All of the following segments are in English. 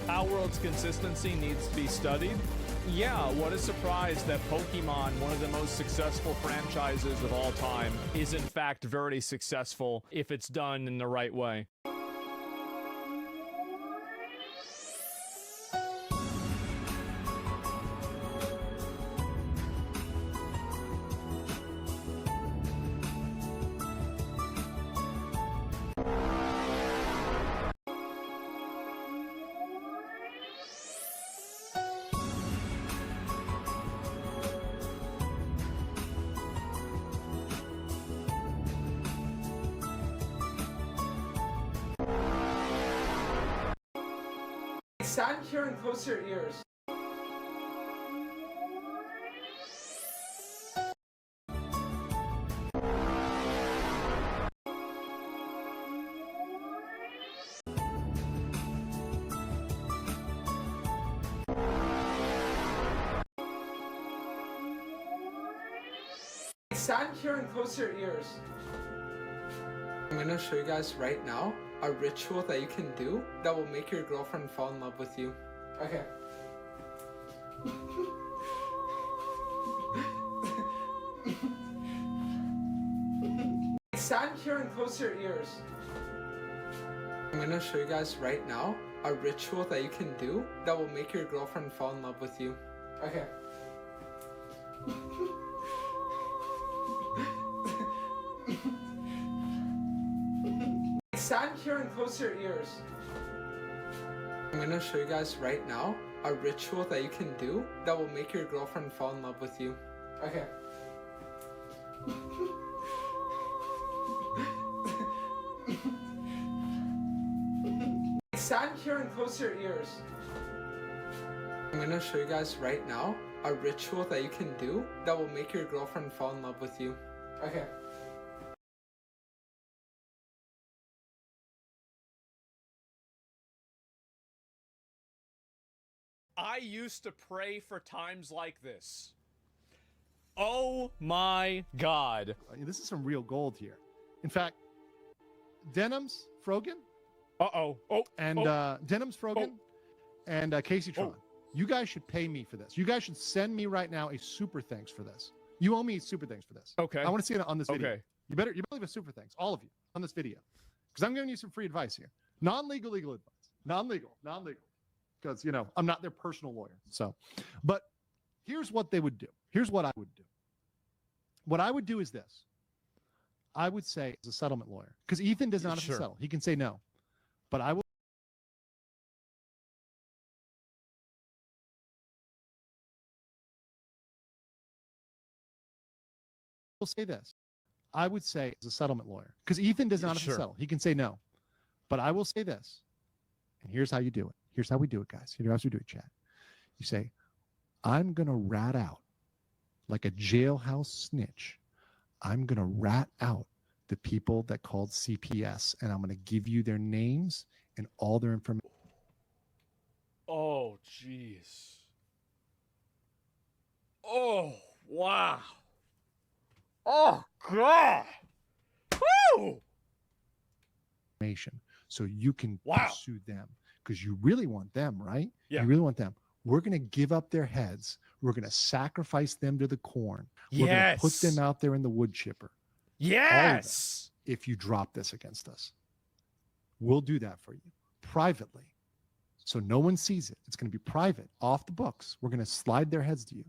Our world's consistency needs to be studied. Yeah, what a surprise that Pokemon, one of the most successful franchises of all time, is in fact very successful if it's done in the right way. Stand here and close your ears. Stand here and close your ears. I'm gonna show you guys right now a ritual that you can do that will make your girlfriend fall in love with you. Okay. Stand here and close your ears. I'm gonna show you guys right now a ritual that you can do that will make your girlfriend fall in love with you. Okay. Stand here and close your ears. I'm gonna show you guys right now a ritual that you can do that will make your girlfriend fall in love with you. Okay. Stand here and close your ears. I'm gonna show you guys right now a ritual that you can do that will make your girlfriend fall in love with you. Okay. I used to pray for times like this. Oh my God. This is some real gold here. In fact, Denims, Frogan, Denims, Frogan, and Casey Tron. You guys should pay me for this. You guys should send me right now a super thanks for this. You owe me super thanks for this. Okay. I want to see it on this video. Okay. You better leave a super thanks, all of you, on this video, because I'm giving you some free advice here. Non-legal, legal advice. Non-legal. Because, you know, I'm not their personal lawyer. So, but here's what they would do. Here's what I would do. What I would do is this. I would say, as a settlement lawyer, because Ethan does not have to settle. He can say no. But I will say this. I would say, as a settlement lawyer, because Ethan does not have to settle. He can say no. But I will say this. And here's how you do it. Here's how we do it, guys. Here's how we do it, chat. You say, I'm going to rat out, like a jailhouse snitch, I'm going to rat out the people that called CPS, and I'm going to give you their names and all their information. Oh, jeez. Oh, wow. Oh, God. Woo! So you can pursue them. Because you really want them, right? Yeah. You really want them. We're going to give up their heads. We're going to sacrifice them to the corn. We're going to put them out there in the wood chipper. Yes. If you drop this against us, we'll do that for you privately. So no one sees it. It's going to be private, off the books. We're going to slide their heads to you,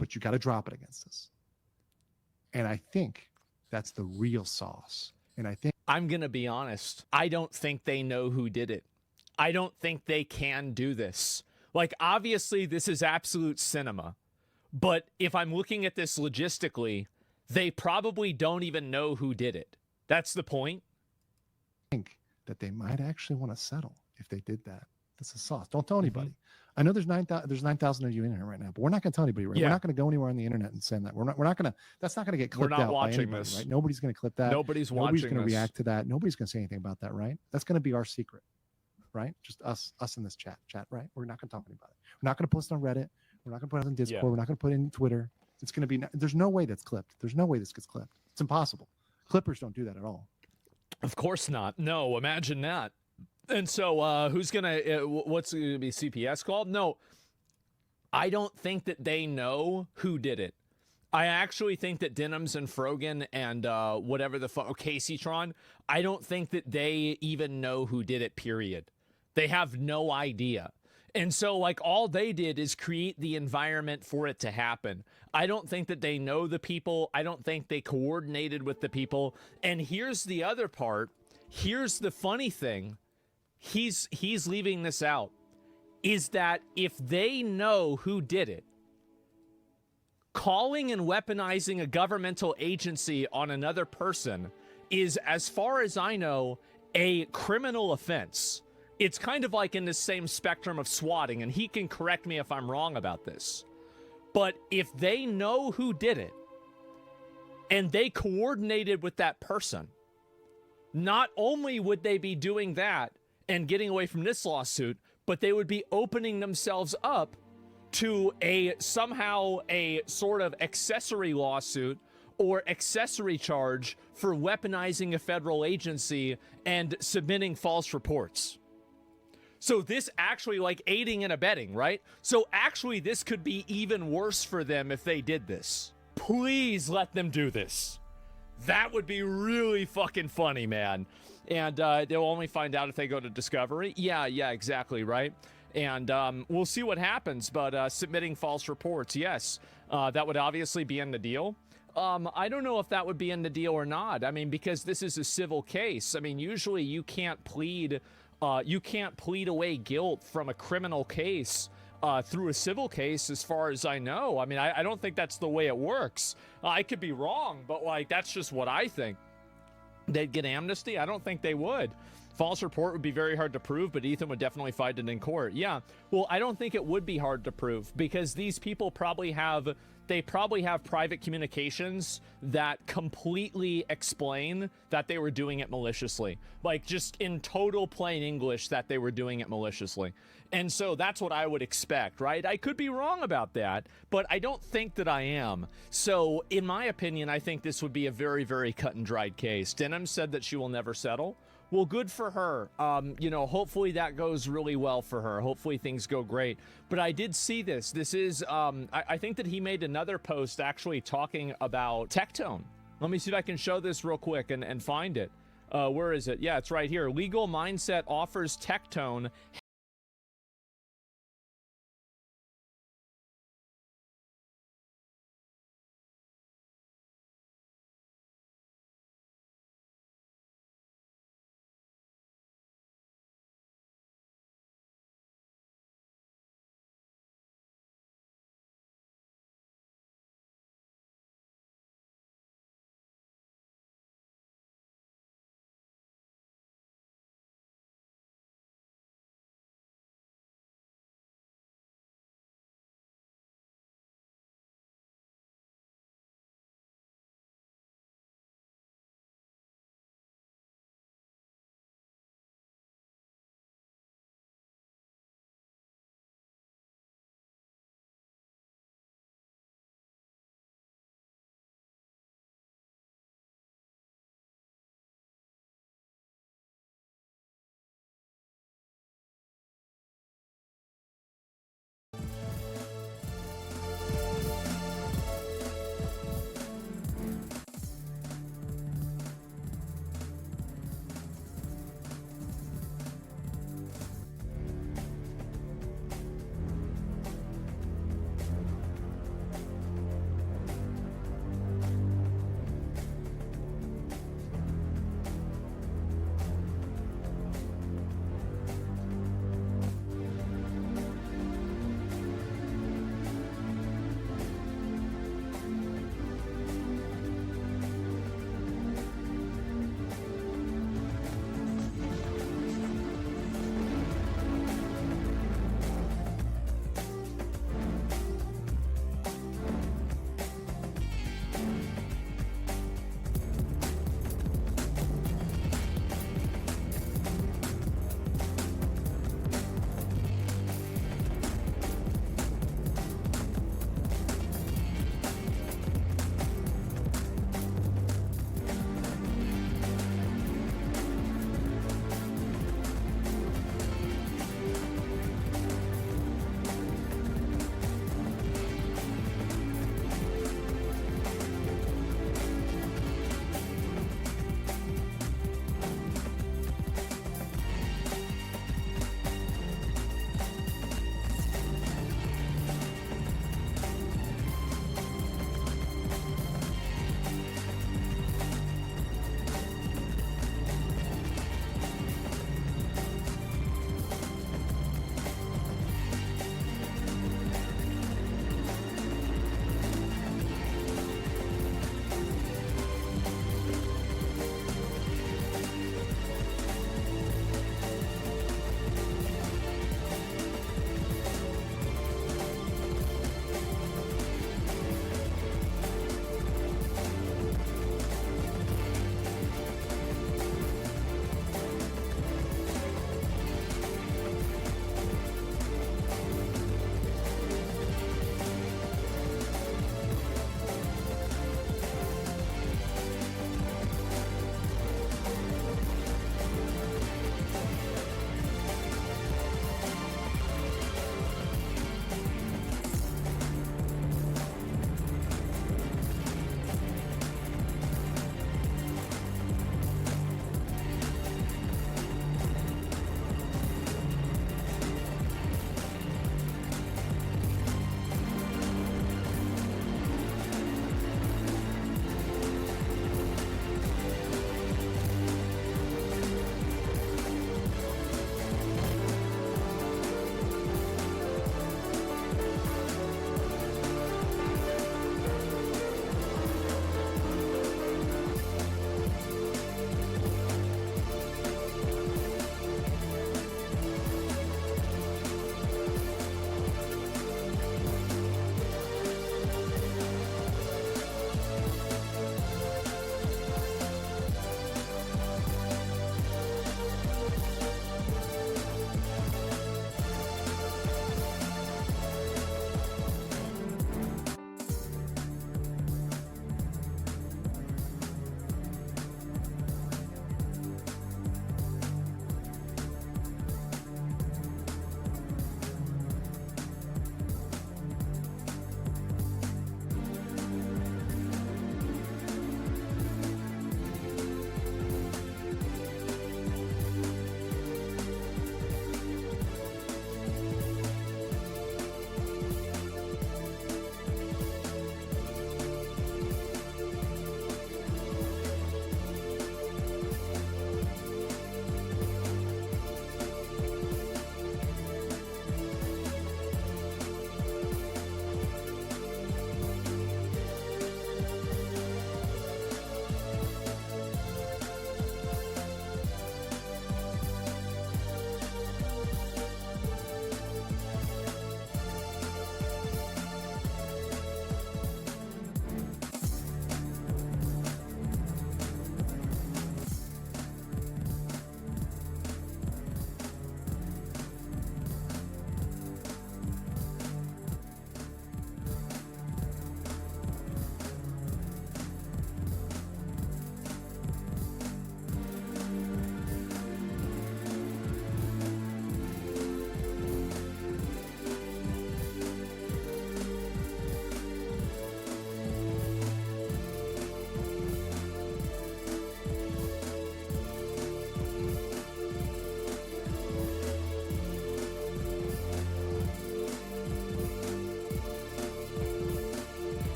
but you got to drop it against us. And I think that's the real sauce. And I think I'm going to be honest. I don't think they know who did it. I don't think they can do this. Like, obviously, this is absolute cinema. But if I'm looking at this logistically, they probably don't even know who did it. That's the point. I think that they might actually want to settle if they did that. That's the sauce. Don't tell anybody. I know there's 9,000 of you in here right now, but we're not going to tell anybody. Right? We're not going to go anywhere on the internet and send that. We're not going to. That's not going to get clipped out by anybody, this. Right? Nobody's going to clip that. Nobody's going to react to that. Nobody's going to say anything about that, right? That's going to be our secret, right? Just us in this chat, right? We're not going to talk about it. We're not going to post on Reddit. We're not going to put it on Discord. Yeah. We're not going to put it in Twitter. It's going to be, there's no way that's clipped. There's no way this gets clipped. It's impossible. Clippers don't do that at all. Of course not. No, imagine that. And so who's going to, what's going to be CPS called? No, I don't think that they know who did it. I actually think that Denims and Frogan and whatever the fuck, Caseytron, I don't think that they even know who did it, period. They have no idea. And so, like, all they did is create the environment for it to happen. I don't think that they know the people. I don't think they coordinated with the people. And here's the other part. Here's the funny thing. He's leaving this out. Is that if they know who did it, calling and weaponizing a governmental agency on another person is, as far as I know, a criminal offense. It's kind of like in the same spectrum of swatting, and he can correct me if I'm wrong about this. But if they know who did it, and they coordinated with that person, not only would they be doing that and getting away from this lawsuit, but they would be opening themselves up to somehow a sort of accessory lawsuit or accessory charge for weaponizing a federal agency and submitting false reports. So this actually, like, aiding and abetting, right? So actually this could be even worse for them if they did this. Please let them do this. That would be really fucking funny, man. And they'll only find out if they go to Discovery. Yeah, exactly, right? And we'll see what happens, but submitting false reports, yes, that would obviously be in the deal. I don't know if that would be in the deal or not. I mean, because this is a civil case. I mean, usually you can't plead away guilt from a criminal case through a civil case, as far as I know. I mean, I don't think that's the way it works. I could be wrong, but, like, that's just what I think. They'd get amnesty? I don't think they would. False report would be very hard to prove, but Ethan would definitely fight it in court. Yeah, well, I don't think it would be hard to prove, because these people probably have private communications that completely explain that they were doing it maliciously. Like, just in total plain English, that they were doing it maliciously. And so that's what I would expect, right? I could be wrong about that, but I don't think that I am. So in my opinion, I think this would be a very, very cut and dried case. Denim said that she will never settle. Well, good for her. You know, hopefully that goes really well for her. Hopefully things go great. But I did see this. This is, I think that he made another post actually talking about Tectone. Let me see if I can show this real quick and find it. Where is it? Yeah, it's right here. Legal Mindset offers Tectone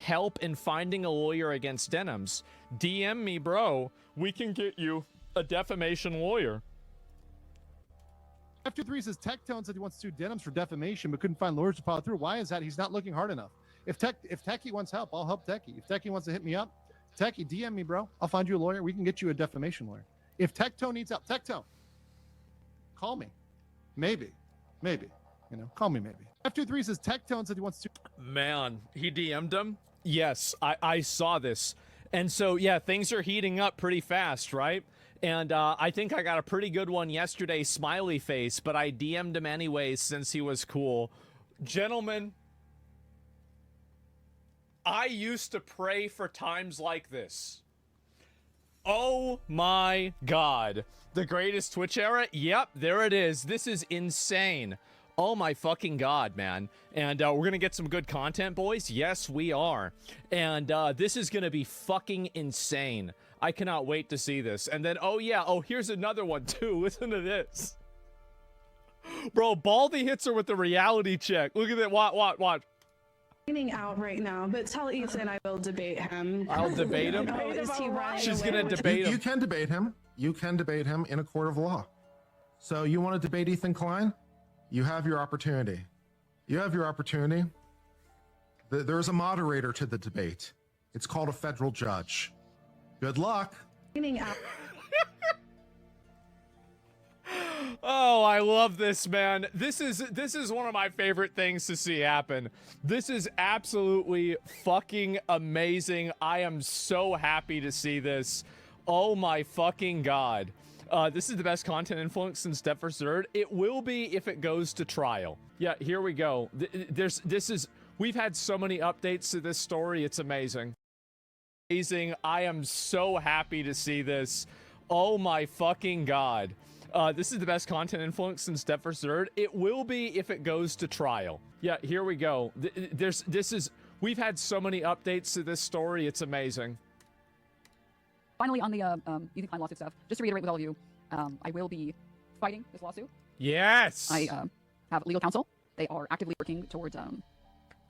help in finding a lawyer against Denims, DM me, bro. We can get you a defamation lawyer. F23 says Tectone said he wants to sue Denims for defamation, but couldn't find lawyers to follow through. Why is that? He's not looking hard enough. If Techie wants help, I'll help Techie. If Techie wants to hit me up, Techie, DM me, bro. I'll find you a lawyer. We can get you a defamation lawyer. If Tectone needs help, Tectone, call me. Maybe. You know, call me maybe. F23 says Tectone said he wants to. Man, he DM'd him? Yes, I saw this. And so, yeah, things are heating up pretty fast, right? And I think I got a pretty good one yesterday, smiley face, but I DM'd him anyways since he was cool. Gentlemen, I used to pray for times like this. Oh my God. The greatest Twitch era? Yep, there it is. This is insane. Oh my fucking God, man. And we're going to get some good content, boys. Yes, we are. And this is going to be fucking insane. I cannot wait to see this. And then, oh yeah, oh, here's another one too. Listen to this. Bro, Baldy hits her with the reality check. Look at that. Watch. Out right now, but tell Ethan I will debate him. I'll debate him? Oh, is he right? She's going to debate him. You can debate him. You can debate him in a court of law. So you want to debate Ethan Klein? You have your opportunity. You have your opportunity. There's a moderator to the debate. It's called a federal judge. Good luck. Out. Oh, I love this, man. This is one of my favorite things to see happen. This is absolutely fucking amazing. I am so happy to see this. Oh my fucking God. This is the best content influence since Step for Third. It will be if it goes to trial. Yeah, here we go. We've had so many updates to this story. It's amazing. I am so happy to see this. Oh my fucking God. This is the best content influence since Step for Third. It will be if it goes to trial. Yeah, here we go. We've had so many updates to this story. It's amazing. Finally, on the Ethan Klein lawsuit stuff, just to reiterate with all of you, I will be fighting this lawsuit. Yes! I have legal counsel. They are actively working towards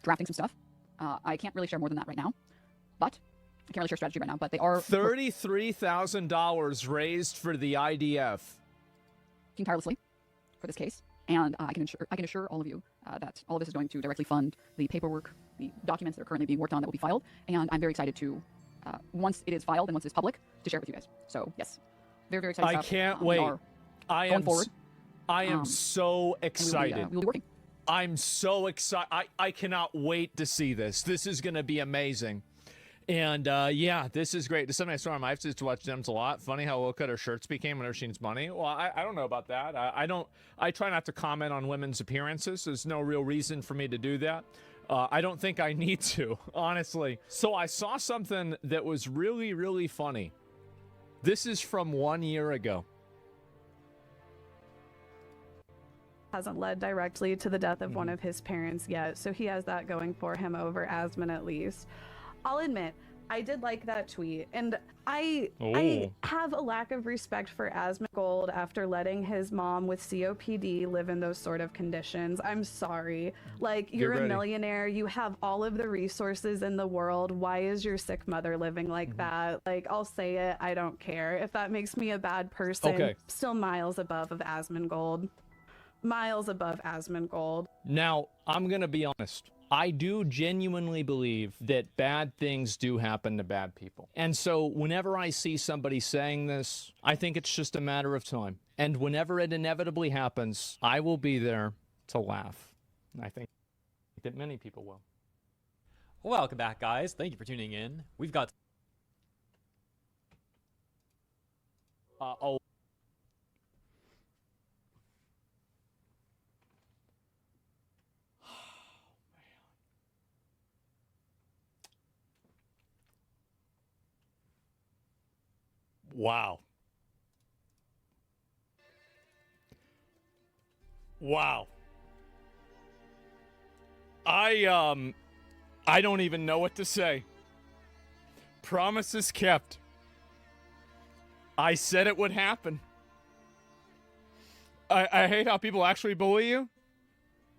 drafting some stuff. I can't really share more than that right now, but I can't really share strategy right now, but they are $33,000 raised for the IDF. Working tirelessly for this case, and I can assure all of you that all of this is going to directly fund the paperwork, the documents that are currently being worked on that will be filed, and I'm very excited to, once it is filed and once it's public, to share it with you guys. So yes, very, very excited. I can't wait. I am so excited. We will be working. I'm so excited. I cannot wait to see this. This is going to be amazing. And yeah, this is great. Something I saw on my wife used to watch Dems a lot. Funny how low cut her shirts became whenever she needs money. Well, I don't know about that. I try not to comment on women's appearances. There's no real reason for me to do that. I don't think I need to, honestly. So I saw something that was really, really funny. This is from 1 year ago. Hasn't led directly to the death of one of his parents yet, so he has that going for him over Asmon at least. I'll admit, I did like that tweet, and I have a lack of respect for Asmongold after letting his mom with COPD live in those sort of conditions. I'm sorry. Like, you're a millionaire, you have all of the resources in the world. Why is your sick mother living like that? Like, I'll say it, I don't care. If that makes me a bad person, still miles above of Asmongold. Miles above Asmongold. Now, I'm gonna be honest. I do genuinely believe that bad things do happen to bad people. And so whenever I see somebody saying this, I think it's just a matter of time. And whenever it inevitably happens, I will be there to laugh. And I think that many people will. Welcome back, guys. Thank you for tuning in. We've got... Wow. Wow. I don't even know what to say. Promises kept. I said it would happen. I hate how people actually bully you.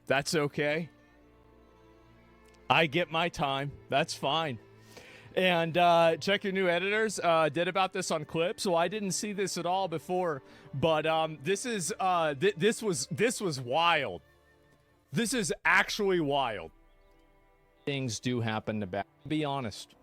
That's okay. I get my time. That's fine. And check your new editors. Did about this on Clip, so I didn't see this at all before. But this is this was wild. This is actually wild. Things do happen to be honest.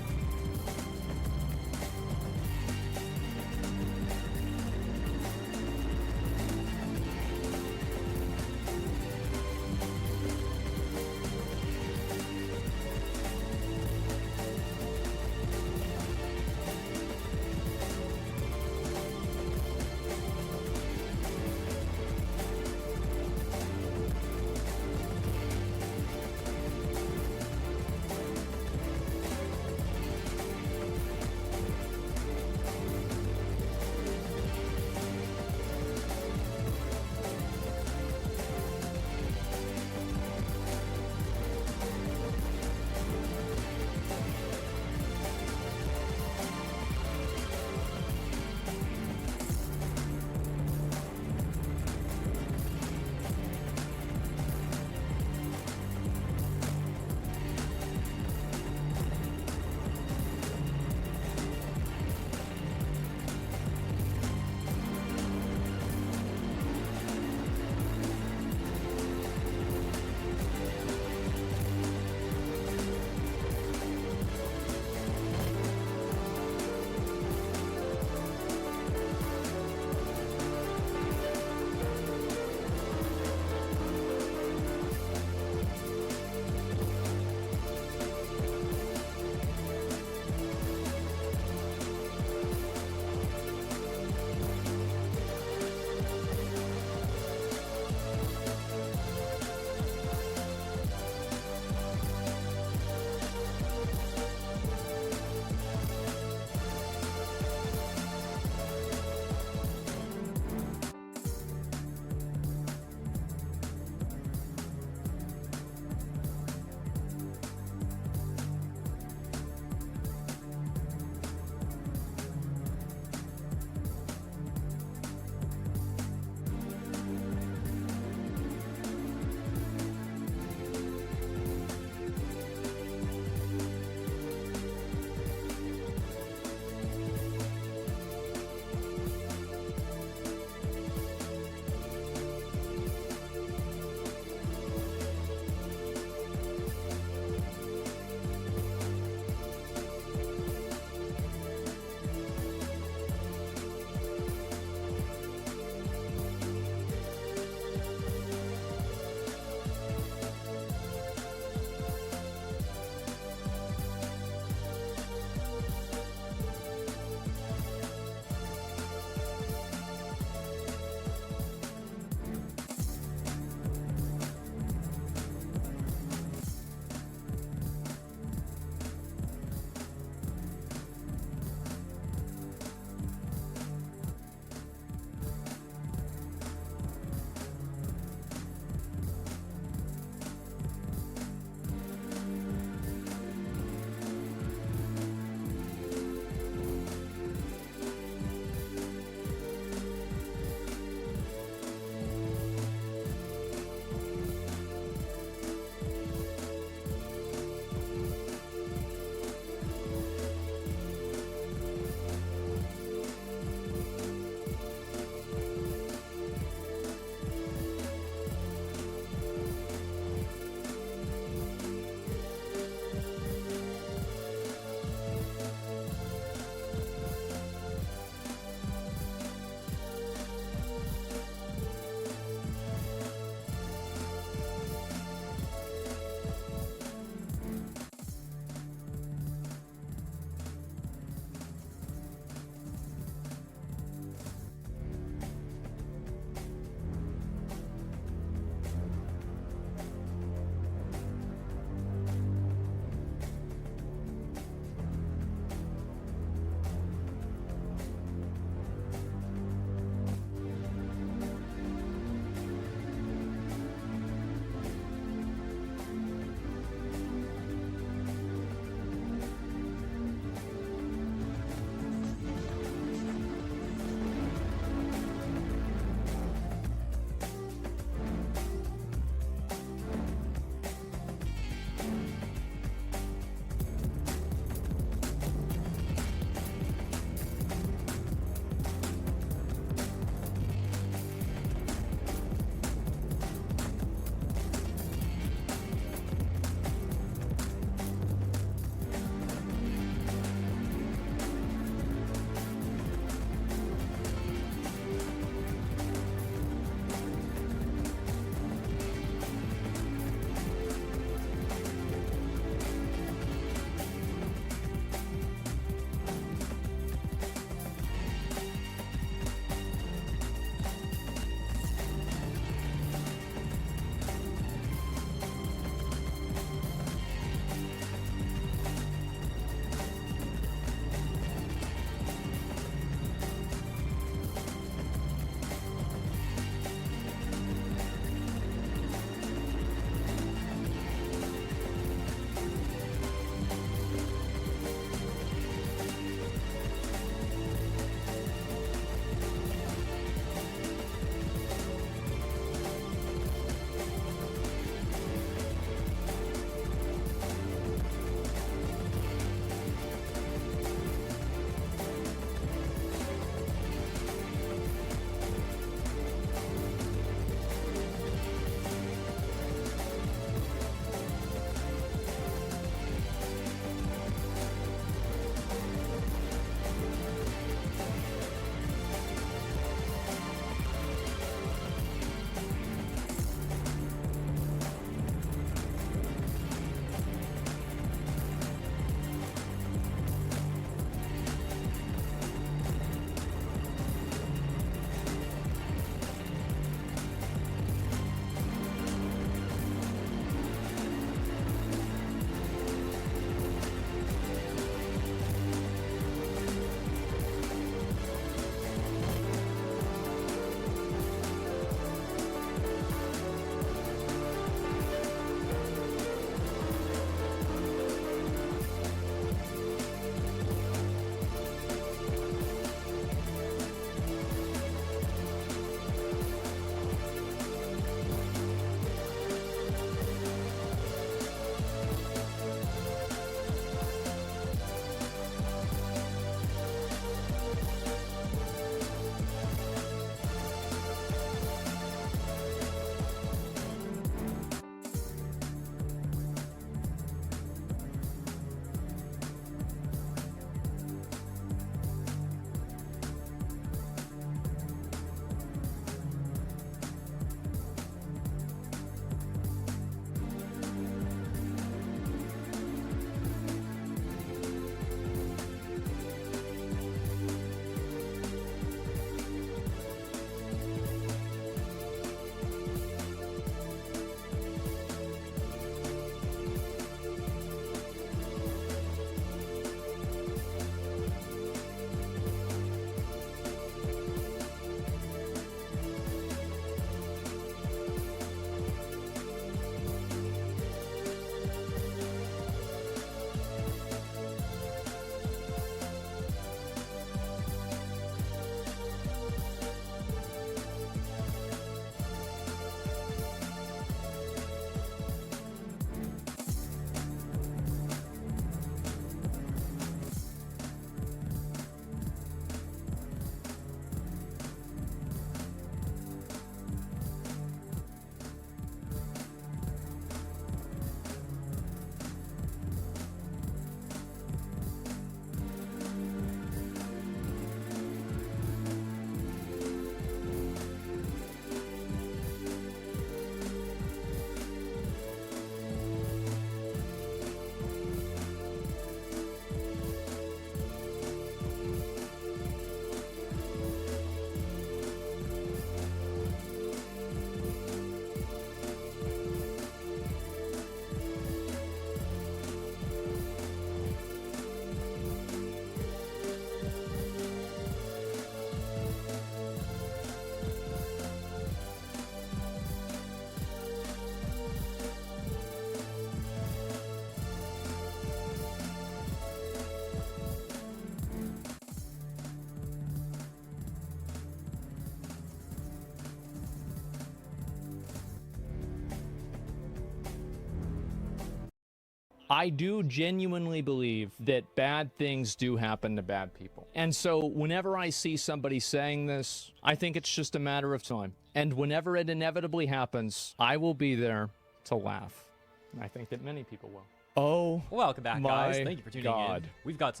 I do genuinely believe that bad things do happen to bad people. And so whenever I see somebody saying this, I think it's just a matter of time. And whenever it inevitably happens, I will be there to laugh. And I think that many people will. Oh, Welcome back, guys. my Thank you for tuning God. in. We've got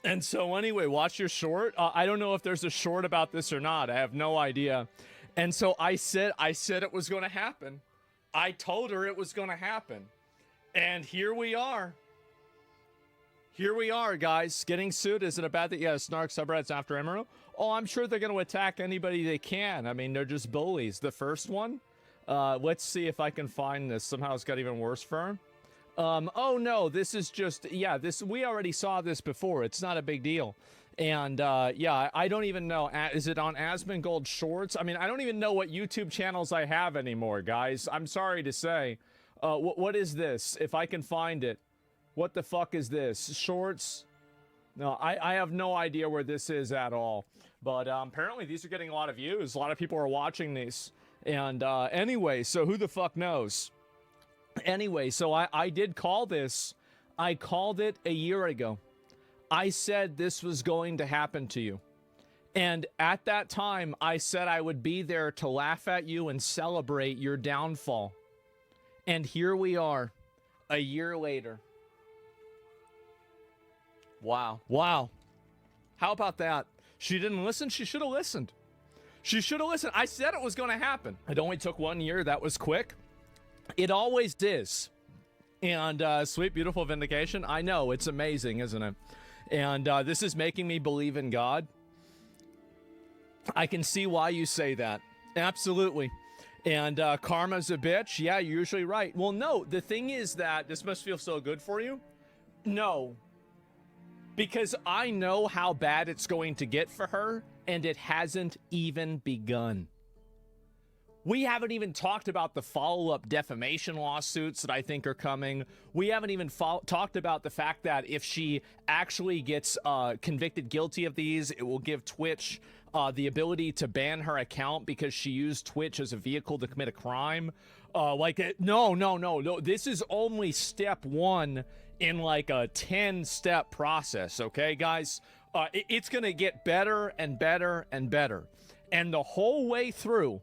And so anyway, watch your short. I don't know if there's a short about this or not. I have no idea. And so I said it was going to happen. I told her it was going to happen. And here we are. Here we are, guys. Getting sued. Is it a bad thing? Yeah, Snark subreddits after Emerald. Oh, I'm sure they're going to attack anybody they can. I mean, they're just bullies. The first one. Let's see if I can find this. Somehow it's got even worse for him. Oh no, this is just, yeah, we already saw this before. It's not a big deal. And, yeah, I don't even know. Is it on Asmongold Shorts? I mean, I don't even know what YouTube channels I have anymore, guys. I'm sorry to say. What is this? If I can find it. What the fuck is this? Shorts? No, I have no idea where this is at all. But, apparently these are getting a lot of views. A lot of people are watching these. And, anyway, so who the fuck knows? Anyway, so I did call this. I called it a year ago. I said this was going to happen to you. And at that time, I said I would be there to laugh at you and celebrate your downfall. And here we are, a year later. Wow. Wow. How about that? She didn't listen. She should have listened. She should have listened. I said it was going to happen. It only took 1 year. That was quick. It always is. And sweet, beautiful vindication. I know, it's amazing, isn't it? And this is making me believe in God. I can see why you say that. Absolutely. And karma's a bitch. Yeah, you're usually right. Well, no, the thing is that this must feel so good for you. No. Because I know how bad it's going to get for her, and it hasn't even begun. We haven't even talked about the follow-up defamation lawsuits that I think are coming. We haven't even talked about the fact that if she actually gets convicted guilty of these, it will give Twitch the ability to ban her account because she used Twitch as a vehicle to commit a crime. No. This is only step one in like a 10-step process, okay, guys? It's going to get better and better and better. And the whole way through,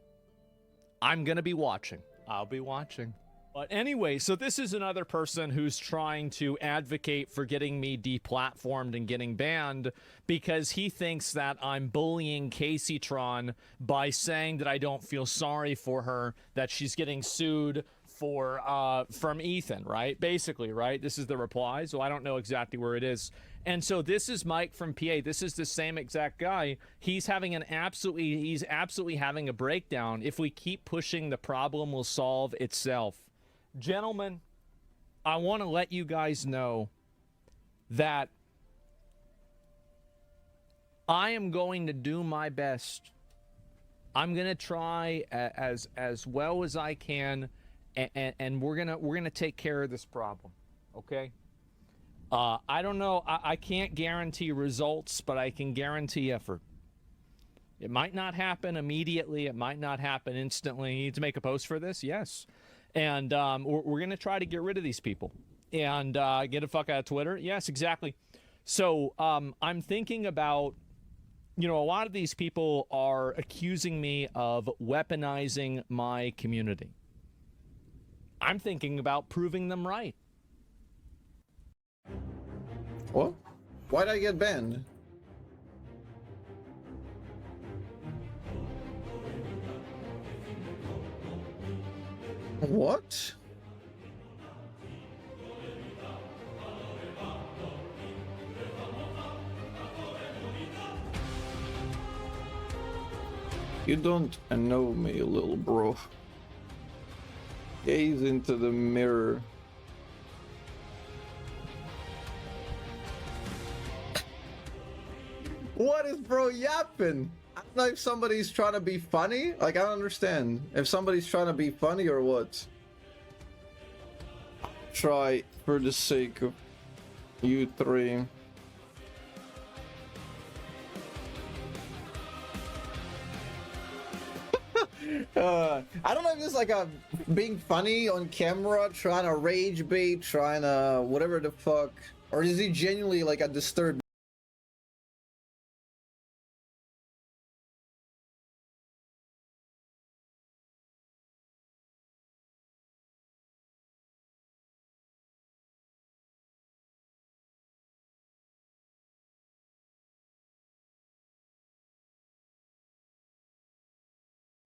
I'm going to be watching. I'll be watching. But anyway, so this is another person who's trying to advocate for getting me deplatformed and getting banned because he thinks that I'm bullying Caseytron by saying that I don't feel sorry for her, that she's getting sued for from Ethan, right? Basically, right? This is the reply, so I don't know exactly where it is. And so this is Mike from PA. This is the same exact guy. He's absolutely having a breakdown. If we keep pushing, the problem will solve itself. Gentlemen, I want to let you guys know that I am going to do my best. I'm going to try as well as I can, and we're gonna take care of this problem, okay? I don't know. I can't guarantee results, but I can guarantee effort. It might not happen immediately. It might not happen instantly. You need to make a post for this? Yes. And we're going to try to get rid of these people and get the fuck out of Twitter. Yes, exactly. So I'm thinking about, you know, a lot of these people are accusing me of weaponizing my community. I'm thinking about proving them right. What? Why'd I get banned? What? You don't know me, little bro. Gaze into the mirror. What is bro yapping? I don't know if somebody's trying to be funny. Like, I don't understand. If somebody's trying to be funny or what. Try for the sake of you three. I don't know if this is like a being funny on camera, trying to rage bait, trying to whatever the fuck, or is he genuinely like a disturbed?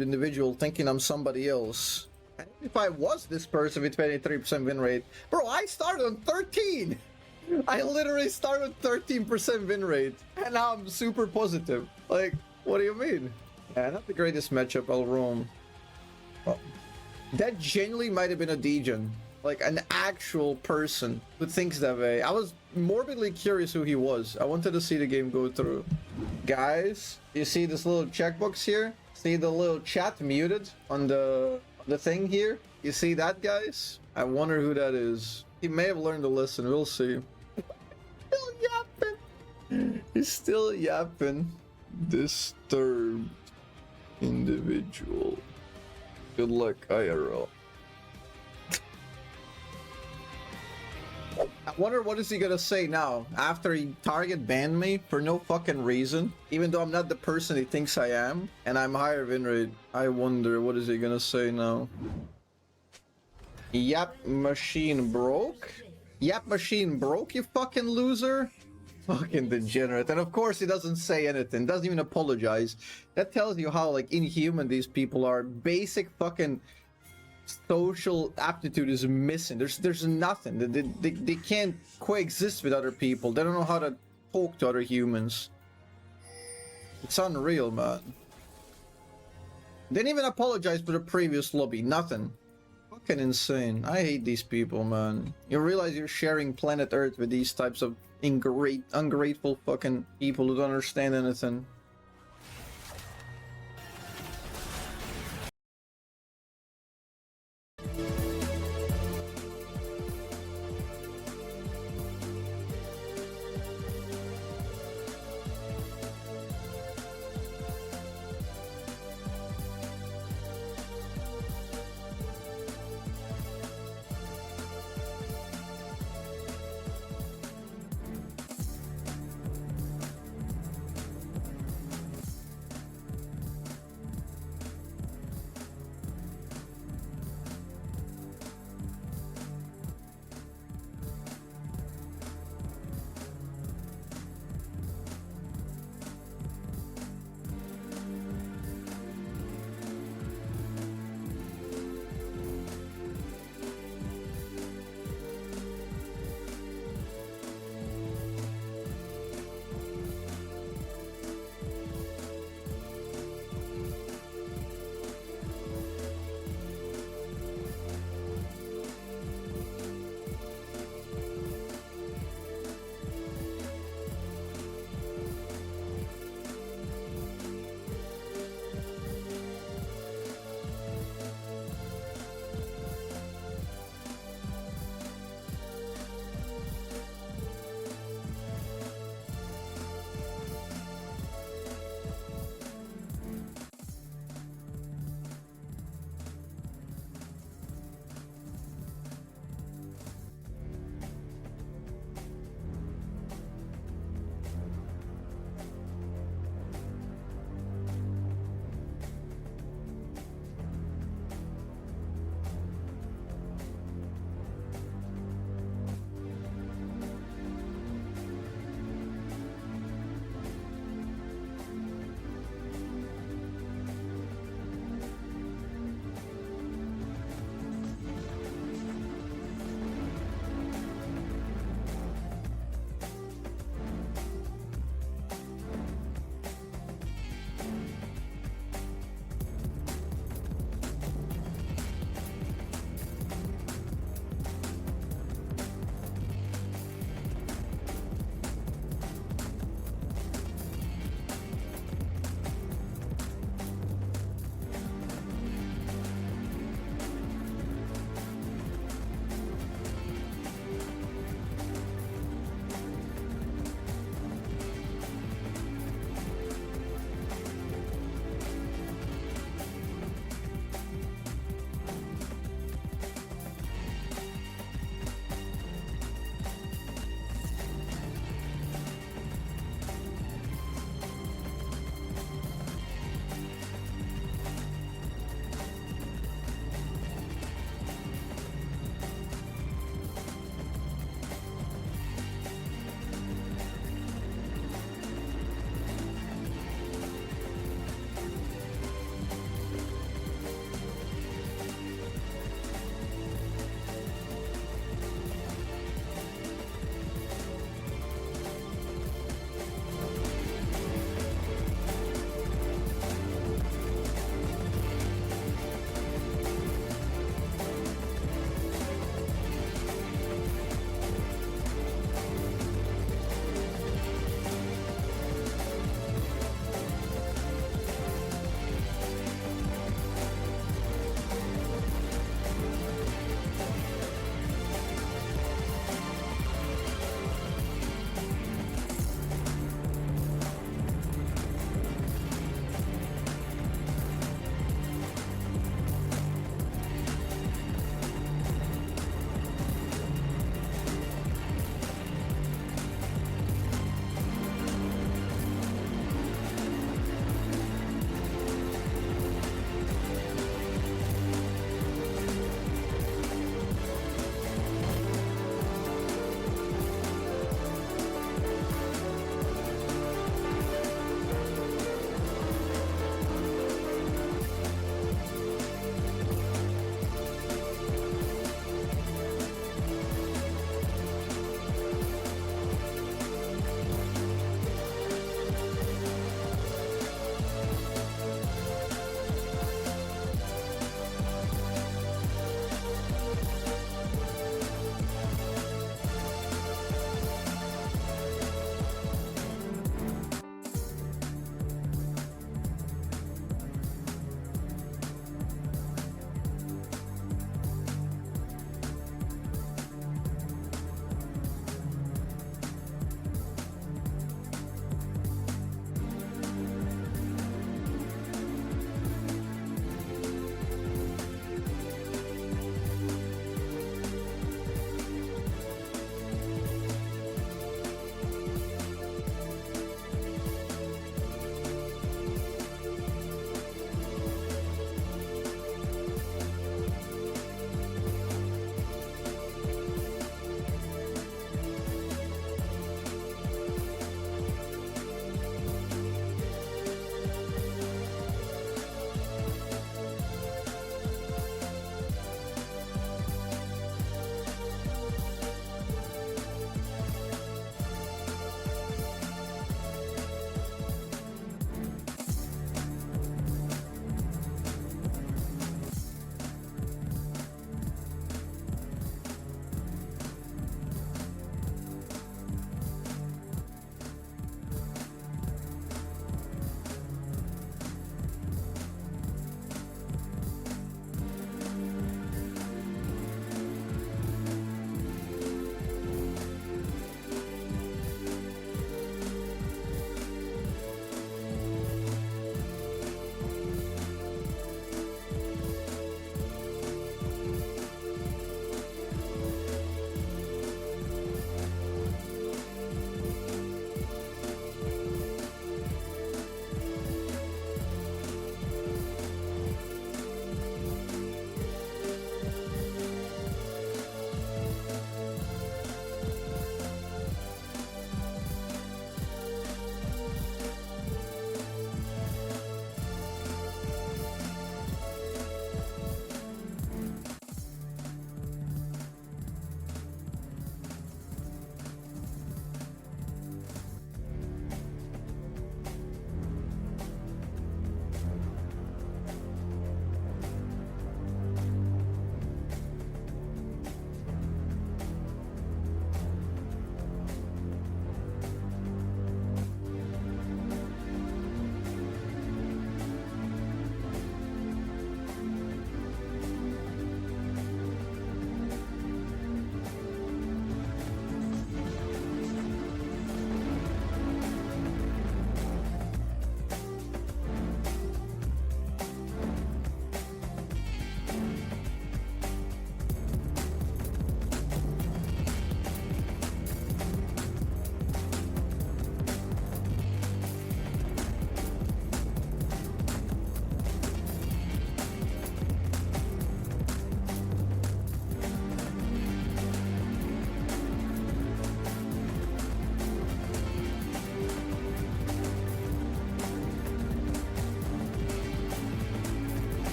Individual thinking I'm somebody else. And if I was this person with 23% win rate, bro, I started on 13. I literally started with 13% win rate, and now I'm super positive. Like, what do you mean? Yeah, not the greatest matchup, I'll roam. Oh, that genuinely might have been a degen, like an actual person who thinks that way. I was morbidly curious who he was. I wanted to see the game go through. Guys, you see this little checkbox here? See the little chat muted on the thing here? You see that, guys? I wonder who that is. He may have learned to listen. We'll see. Still yapping. He's still yapping. Disturbed individual. Good luck, IRL. I wonder what is he gonna say now after he target banned me for no fucking reason, even though I'm not the person he thinks I am and I'm higher win rate. I wonder what is he gonna say now. Yap machine broke? Yap machine broke, you fucking loser? Fucking degenerate. And of course he doesn't say anything, doesn't even apologize. That tells you how like inhuman these people are. Basic fucking social aptitude is missing. There's nothing. They can't coexist with other people. They don't know how to talk to other humans. It's unreal, man. Didn't even apologize for the previous lobby. Nothing. Fucking insane. I hate these people, man. You realize you're sharing planet Earth with these types of ungrateful fucking people who don't understand anything.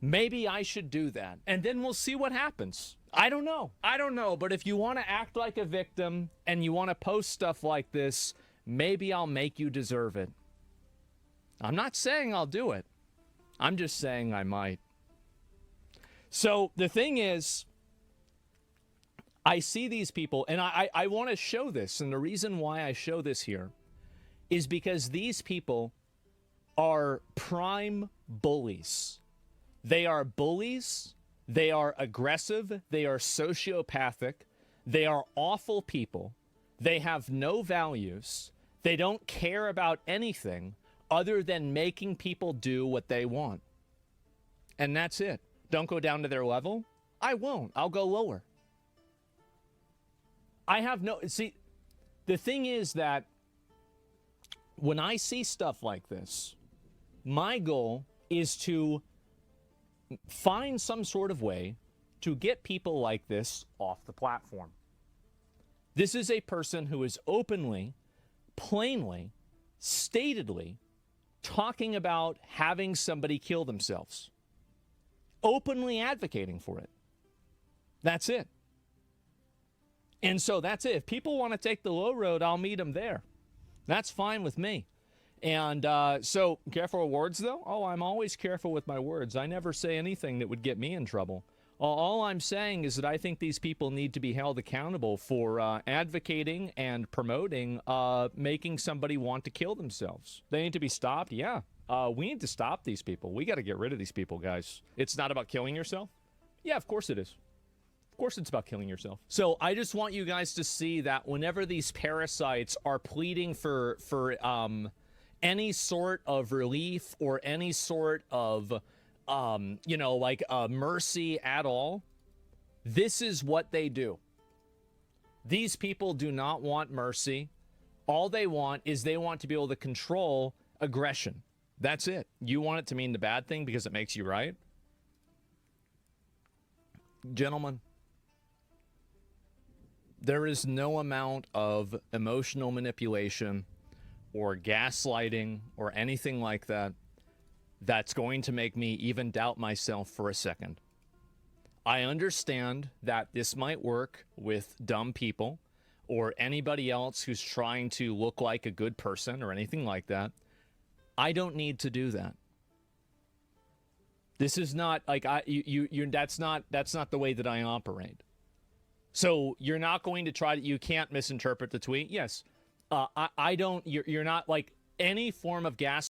Maybe I should do that. And then we'll see what happens. I don't know. I don't know. But if you want to act like a victim and you want to post stuff like this, maybe I'll make you deserve it. I'm not saying I'll do it. I'm just saying I might. So the thing is, I see these people, and I want to show this. And the reason why I show this here is because these people are prime bullies. They are bullies. They are aggressive. They are sociopathic. They are awful people. They have no values. They don't care about anything other than making people do what they want. And that's it. Don't go down to their level. I won't. I'll go lower. I have no... See, the thing is that when I see stuff like this, my goal is to find some sort of way to get people like this off the platform. This is a person who is openly, plainly, statedly talking about having somebody kill themselves. Openly advocating for it. That's it. And so that's it. If people want to take the low road, I'll meet them there. That's fine with me. And so, careful with words, though? Oh, I'm always careful with my words. I never say anything that would get me in trouble. All I'm saying is that I think these people need to be held accountable for advocating and promoting making somebody want to kill themselves. They need to be stopped? Yeah. We need to stop these people. We got to get rid of these people, guys. It's not about killing yourself? Yeah, of course it is. Of course it's about killing yourself. So I just want you guys to see that whenever these parasites are pleading for any sort of relief or any sort of, mercy at all, this is what they do. These people do not want mercy. All they want is they want to be able to control aggression. That's it. You want it to mean the bad thing because it makes you right? Gentlemen, there is no amount of emotional manipulation or gaslighting or anything like that that's going to make me even doubt myself for a second. I understand that this might work with dumb people or anybody else who's trying to look like a good person or anything like that. I don't need to do that. This is not like that's not the way that I operate. So you're not going to try to, you can't misinterpret the tweet. Yes. I don't, you're not like any form of gas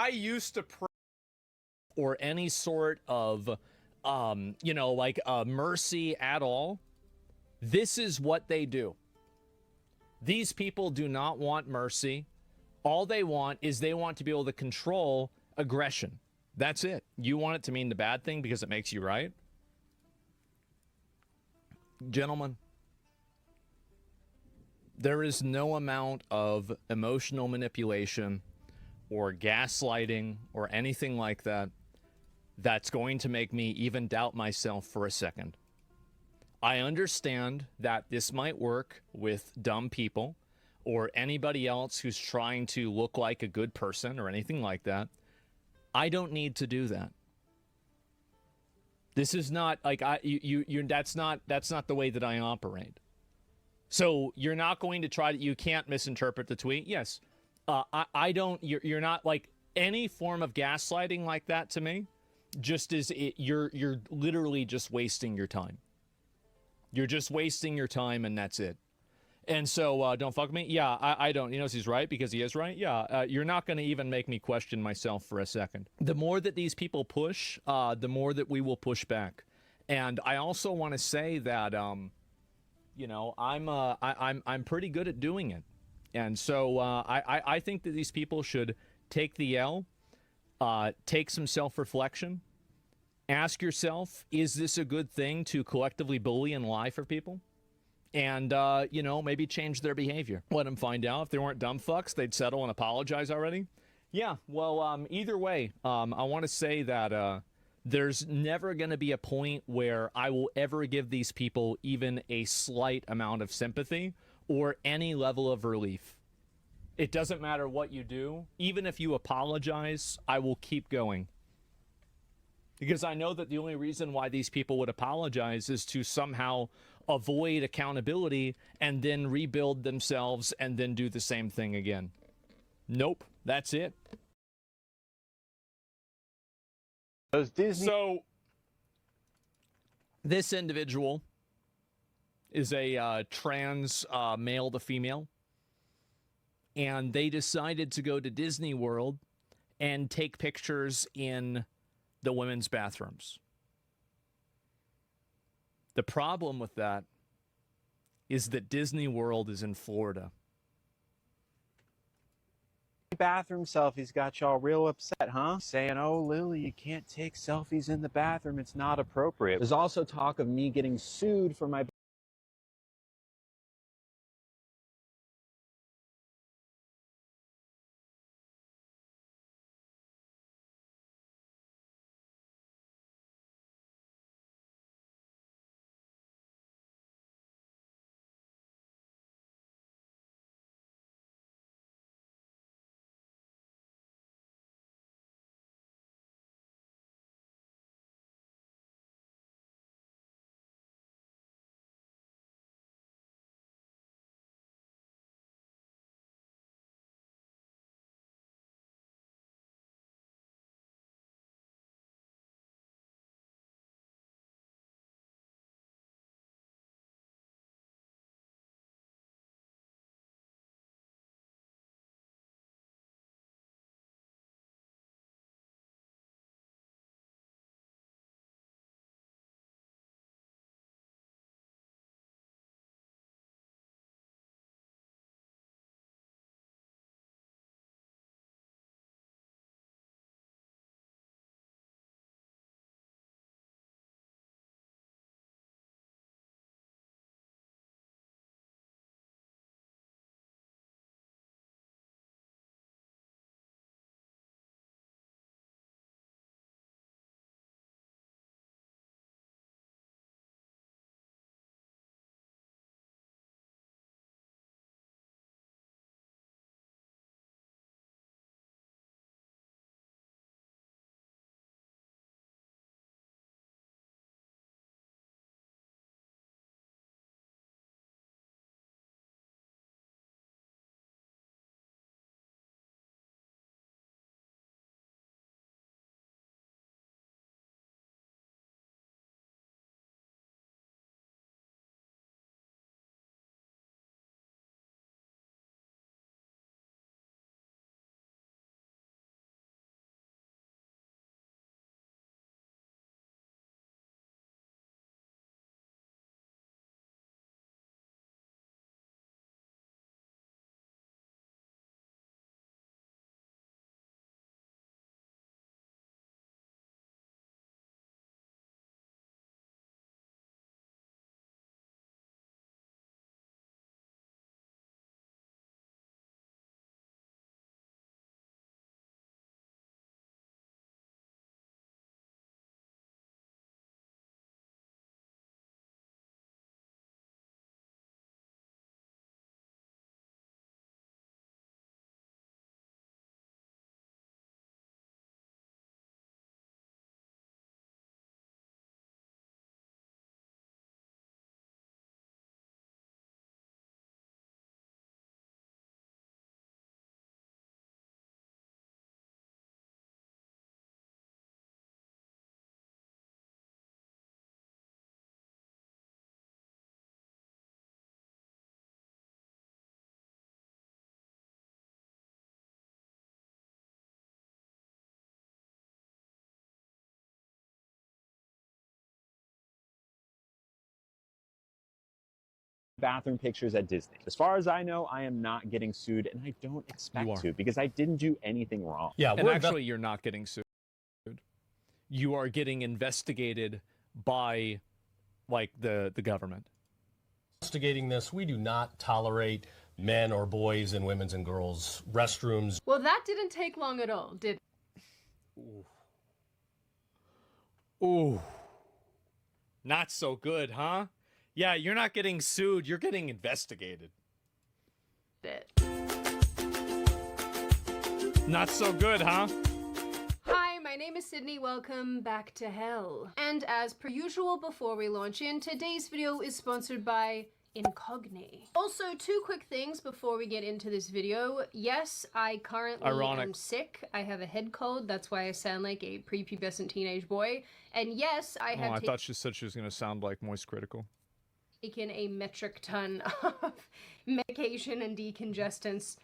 I used to pray or any sort of, like mercy at all, this is what they do. These people do not want mercy. All they want is they want to be able to control aggression. That's it. You want it to mean the bad thing because it makes you right? Gentlemen, there is no amount of emotional manipulation or gaslighting or anything like that that's going to make me even doubt myself for a second. I understand that this might work with dumb people or anybody else who's trying to look like a good person or anything like that. I don't need to do that. This is not like that's not the way that I operate. So you're not going to try to, you can't misinterpret the tweet. Yes. I don't, you're not like any form of gaslighting like that to me. Just as you're literally just wasting your time. You're just wasting your time and that's it. And so don't fuck with me. Yeah, I don't. You know, he's right because he is right. Yeah, you're not going to even make me question myself for a second. The more that these people push, the more that we will push back. And I also want to say that, I'm pretty good at doing it. And so I think that these people should take the L, take some self-reflection, ask yourself, is this a good thing to collectively bully and lie for people? And, maybe change their behavior. Let them find out. If they weren't dumb fucks, they'd settle and apologize already. Yeah, well, either way, I want to say that there's never going to be a point where I will ever give these people even a slight amount of sympathy or any level of relief. It doesn't matter what you do. Even if you apologize, I will keep going. Because I know that the only reason why these people would apologize is to somehow avoid accountability and then rebuild themselves and then do the same thing again. Nope, that's it. So, this individual is a trans male to female, and they decided to go to Disney World and take pictures in the women's bathrooms. The problem with that is that Disney World is in Florida. Bathroom selfies got y'all real upset, huh? Saying, oh, Lily, you can't take selfies in the bathroom. It's not appropriate. There's also talk of me getting sued for my bathroom pictures at Disney. As far as I know, I am not getting sued, and I don't expect to because I didn't do anything wrong. Yeah, and actually, you're not getting sued. You are getting investigated by, like, the government. Investigating this, we do not tolerate men or boys in women's and girls' restrooms. Well, that didn't take long at all, did it? Ooh. Not so good, huh? Yeah, you're not getting sued, you're getting investigated. Not so good, huh? Hi, my name is Sydney. Welcome back to hell. And as per usual, before we launch in, today's video is sponsored by Incogni. Also, two quick things before we get into this video. Yes, I currently am sick. I have a head cold. That's why I sound like a prepubescent teenage boy. And yes, I have I thought she said she was going to sound like Moist Critical. Taken a metric ton of medication and decongestants.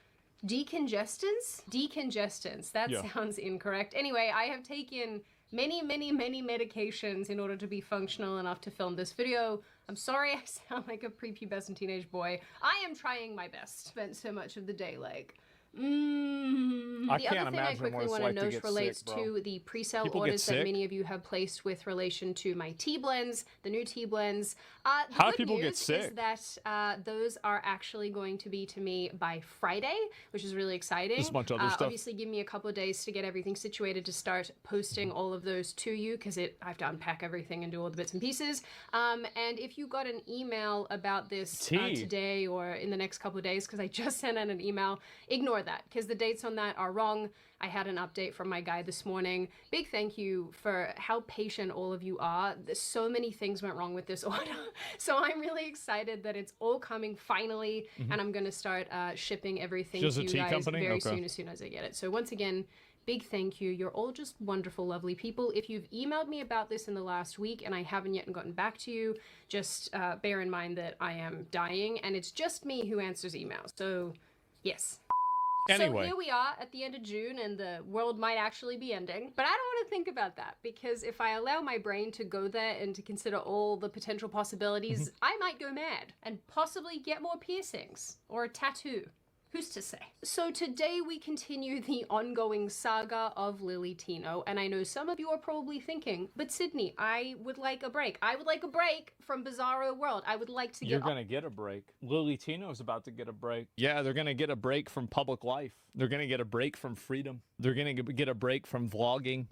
Decongestants? That sounds incorrect. Anyway, I have taken many medications in order to be functional enough to film this video. I'm sorry I sound like a prepubescent teenage boy. I am trying my best. Spent so much of the day like, The other thing I quickly want to note relates to the pre-sale orders that many of you have placed with relation to my tea blends, the new tea blends. The good news is that those are actually going to be to me by Friday, which is really exciting. There's a bunch of other stuff. Obviously, give me a couple of days to get everything situated to start posting all of those to you, because I have to unpack everything and do all the bits and pieces. And if you got an email about this today or in the next couple of days, because I just sent out an email, ignore that, because the dates on that are wrong. I had an update from my guy this morning. Big thank you for how patient all of you are. So many things went wrong with this order. So I'm really excited that it's all coming finally, and I'm going to start shipping everything to you guys very soon, as soon as I get it. So once again, big thank you. You're all just wonderful, lovely people. If you've emailed me about this in the last week and I haven't yet gotten back to you, just bear in mind that I am dying, and it's just me who answers emails. So yes. Anyway. So here we are at the end of June, and the world might actually be ending. But I don't want to think about that, because if I allow my brain to go there and to consider all the potential possibilities, I might go mad and possibly get more piercings or a tattoo. Who's to say? So today we continue the ongoing saga of Lily Tino, and I know some of you are probably thinking, but Sydney, I would like a break. I would like a break from Bizarro World. I would like to get— You're gonna get a break. Lily Tino's about to get a break. Yeah, they're gonna get a break from public life. They're gonna get a break from freedom. They're gonna get a break from vlogging.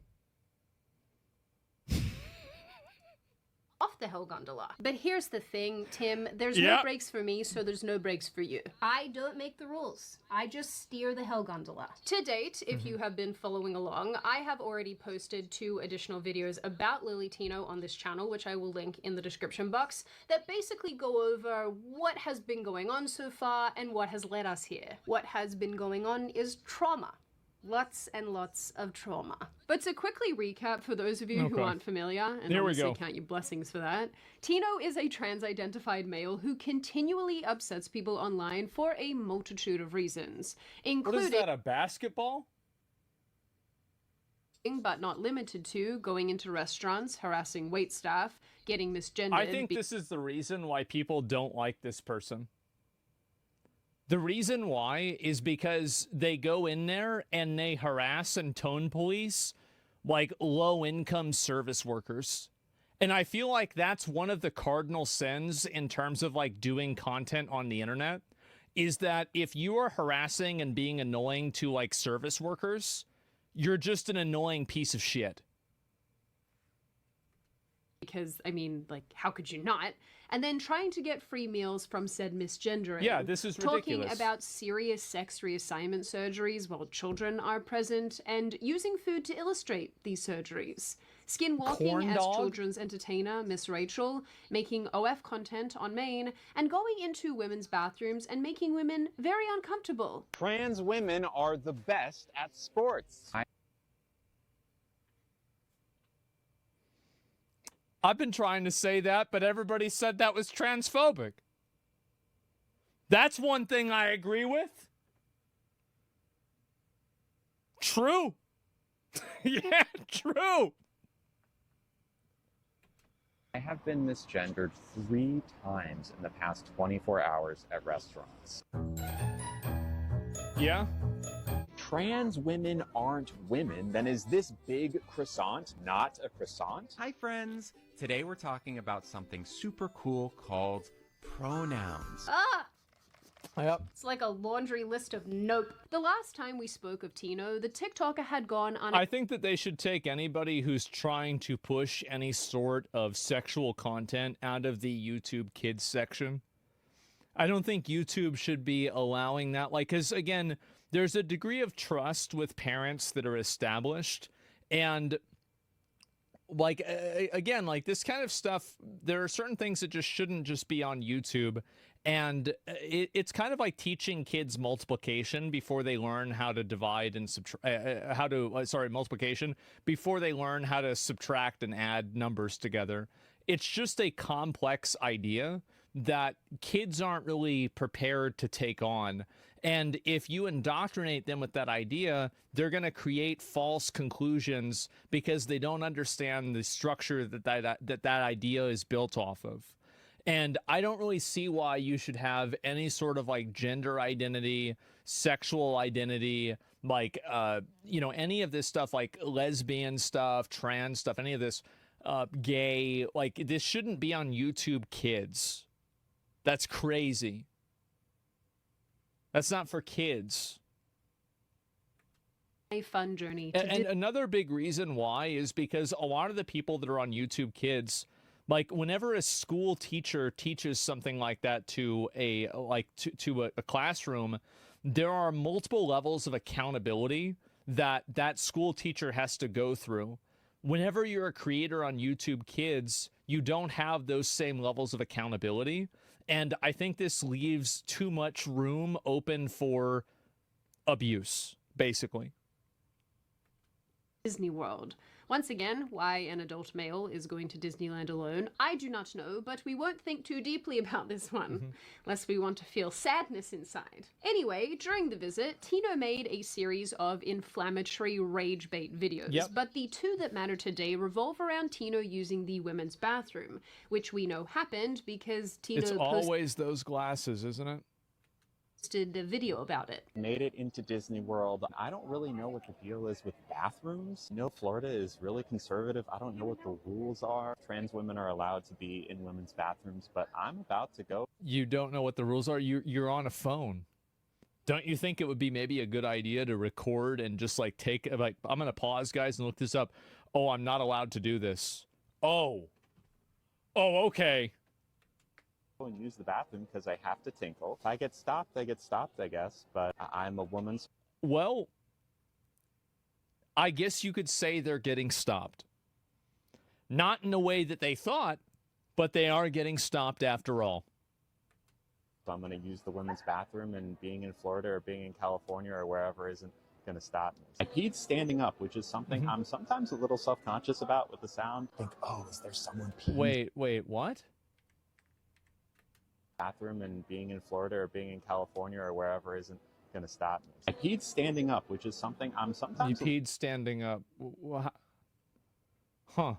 Off the Hell Gondola. But here's the thing, Tim, there's no breaks for me, so there's no breaks for you. I don't make the rules. I just steer the Hell Gondola. To date, if you have been following along, I have already posted 2 additional videos about Lily Tino on this channel, which I will link in the description box, that basically go over what has been going on so far and what has led us here. What has been going on is trauma. Lots and lots of trauma. But to quickly recap for those of you who aren't familiar, and obviously count your blessings for that, Tino is a trans-identified male who continually upsets people online for a multitude of reasons, including— What is that, a basketball? But not limited to going into restaurants, harassing waitstaff, getting misgendered— I think this is the reason why people don't like this person. The reason why is because they go in there and they harass and tone police like low-income service workers. And I feel like that's one of the cardinal sins in terms of like doing content on the internet, is that if you are harassing and being annoying to like service workers, you're just an annoying piece of shit. Because, I mean, like, how could you not? And then trying to get free meals from said misgendering. Yeah, this is ridiculous. Talking about serious sex reassignment surgeries while children are present, and using food to illustrate these surgeries. Skinwalking as children's entertainer, Miss Rachel, making OF content on Maine, and going into women's bathrooms and making women very uncomfortable. Trans women are the best at sports. I've been trying to say that, but everybody said that was transphobic. That's one thing I agree with. True. Yeah, true. have been misgendered 3 times in the past 24 hours at restaurants. Yeah? Trans women aren't women, then is this big croissant not a croissant? Hi friends! Today we're talking about something super cool called pronouns. Ah! Yep. It's like a laundry list of nope. The last time we spoke of Tino, the TikToker had gone on. I think that they should take anybody who's trying to push any sort of sexual content out of the YouTube kids section. I don't think YouTube should be allowing that. Like, because again, there's a degree of trust with parents that are established. And like, again, like this kind of stuff, there are certain things that just shouldn't just be on YouTube. And it's kind of like teaching kids multiplication before they learn how to divide and subtract, multiplication before they learn how to subtract and add numbers together. It's just a complex idea that kids aren't really prepared to take on. And if you indoctrinate them with that idea, they're going to create false conclusions because they don't understand the structure that idea is built off of. And I don't really see why you should have any sort of like gender identity, sexual identity, like, any of this stuff, like lesbian stuff, trans stuff, any of this, gay, like this shouldn't be on YouTube Kids. That's crazy. That's not for kids. A fun journey. And another big reason why is because a lot of the people that are on YouTube Kids, like whenever a school teacher teaches something like that to a classroom, there are multiple levels of accountability that school teacher has to go through. Whenever you're a creator on YouTube Kids, you don't have those same levels of accountability. And I think this leaves too much room open for abuse, basically. Disney World. Once again, why an adult male is going to Disneyland alone, I do not know, but we won't think too deeply about this one, lest we want to feel sadness inside. Anyway, during the visit, Tino made a series of inflammatory rage bait videos, but the two that matter today revolve around Tino using the women's bathroom, which we know happened because Tino It's always those glasses, isn't it? Posted a video about it. Made it into Disney World. I don't really know what the deal is with bathrooms. Florida is really conservative. I don't know what the rules are. Trans women are allowed to be in women's bathrooms, but I'm about to go. You don't know what the rules are? You're on a phone. Don't you think it would be maybe a good idea to record and just like I'm going to pause, guys, and look this up. Oh, I'm not allowed to do this. Oh, okay. And use the bathroom because I have to tinkle. If I get stopped, I guess, but I'm a woman. Well, I guess you could say they're getting stopped. Not in the way that they thought, but they are getting stopped after all. So I'm going to use the women's bathroom, and being in Florida or being in California or wherever isn't going to stop me. I peed standing up, which is something I'm sometimes a little self-conscious about with the sound. Think, oh, is there someone peeing? Wait, what? Bathroom, and being in Florida or being in California or wherever isn't going to stop me. I peed standing up, which is something I'm sometimes... You peed standing up. Huh. A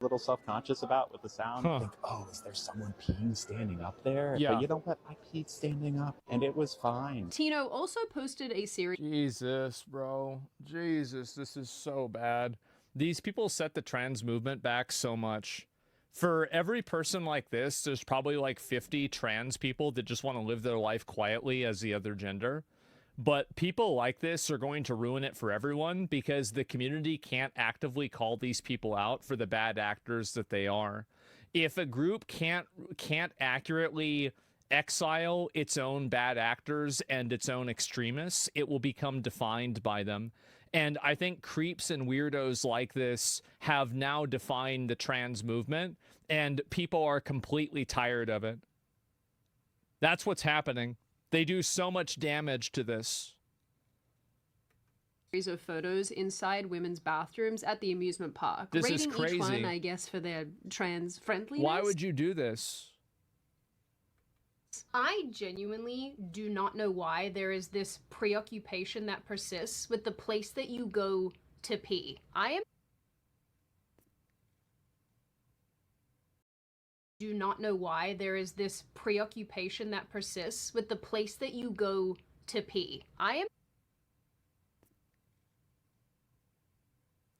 little self-conscious about with the sound. Think, oh, is there someone peeing standing up there? Yeah. But you know what? I peed standing up, and it was fine. Tino also posted a series... Jesus, bro. Jesus, this is so bad. These people set the trans movement back so much. For every person like this, there's probably like 50 trans people that just want to live their life quietly as the other gender. But people like this are going to ruin it for everyone because the community can't actively call these people out for the bad actors that they are. If a group can't accurately exile its own bad actors and its own extremists, it will become defined by them. And I think creeps and weirdos like this have now defined the trans movement, and people are completely tired of it. That's what's happening. They do so much damage to this. Series of photos inside women's bathrooms at the amusement park. This rating is crazy. Each one, I guess, for their trans friendliness. Why would you do this? I genuinely do not know why there is this preoccupation that persists with the place that you go to pee. I do not know why there is this preoccupation that persists with the place that you go to pee. I am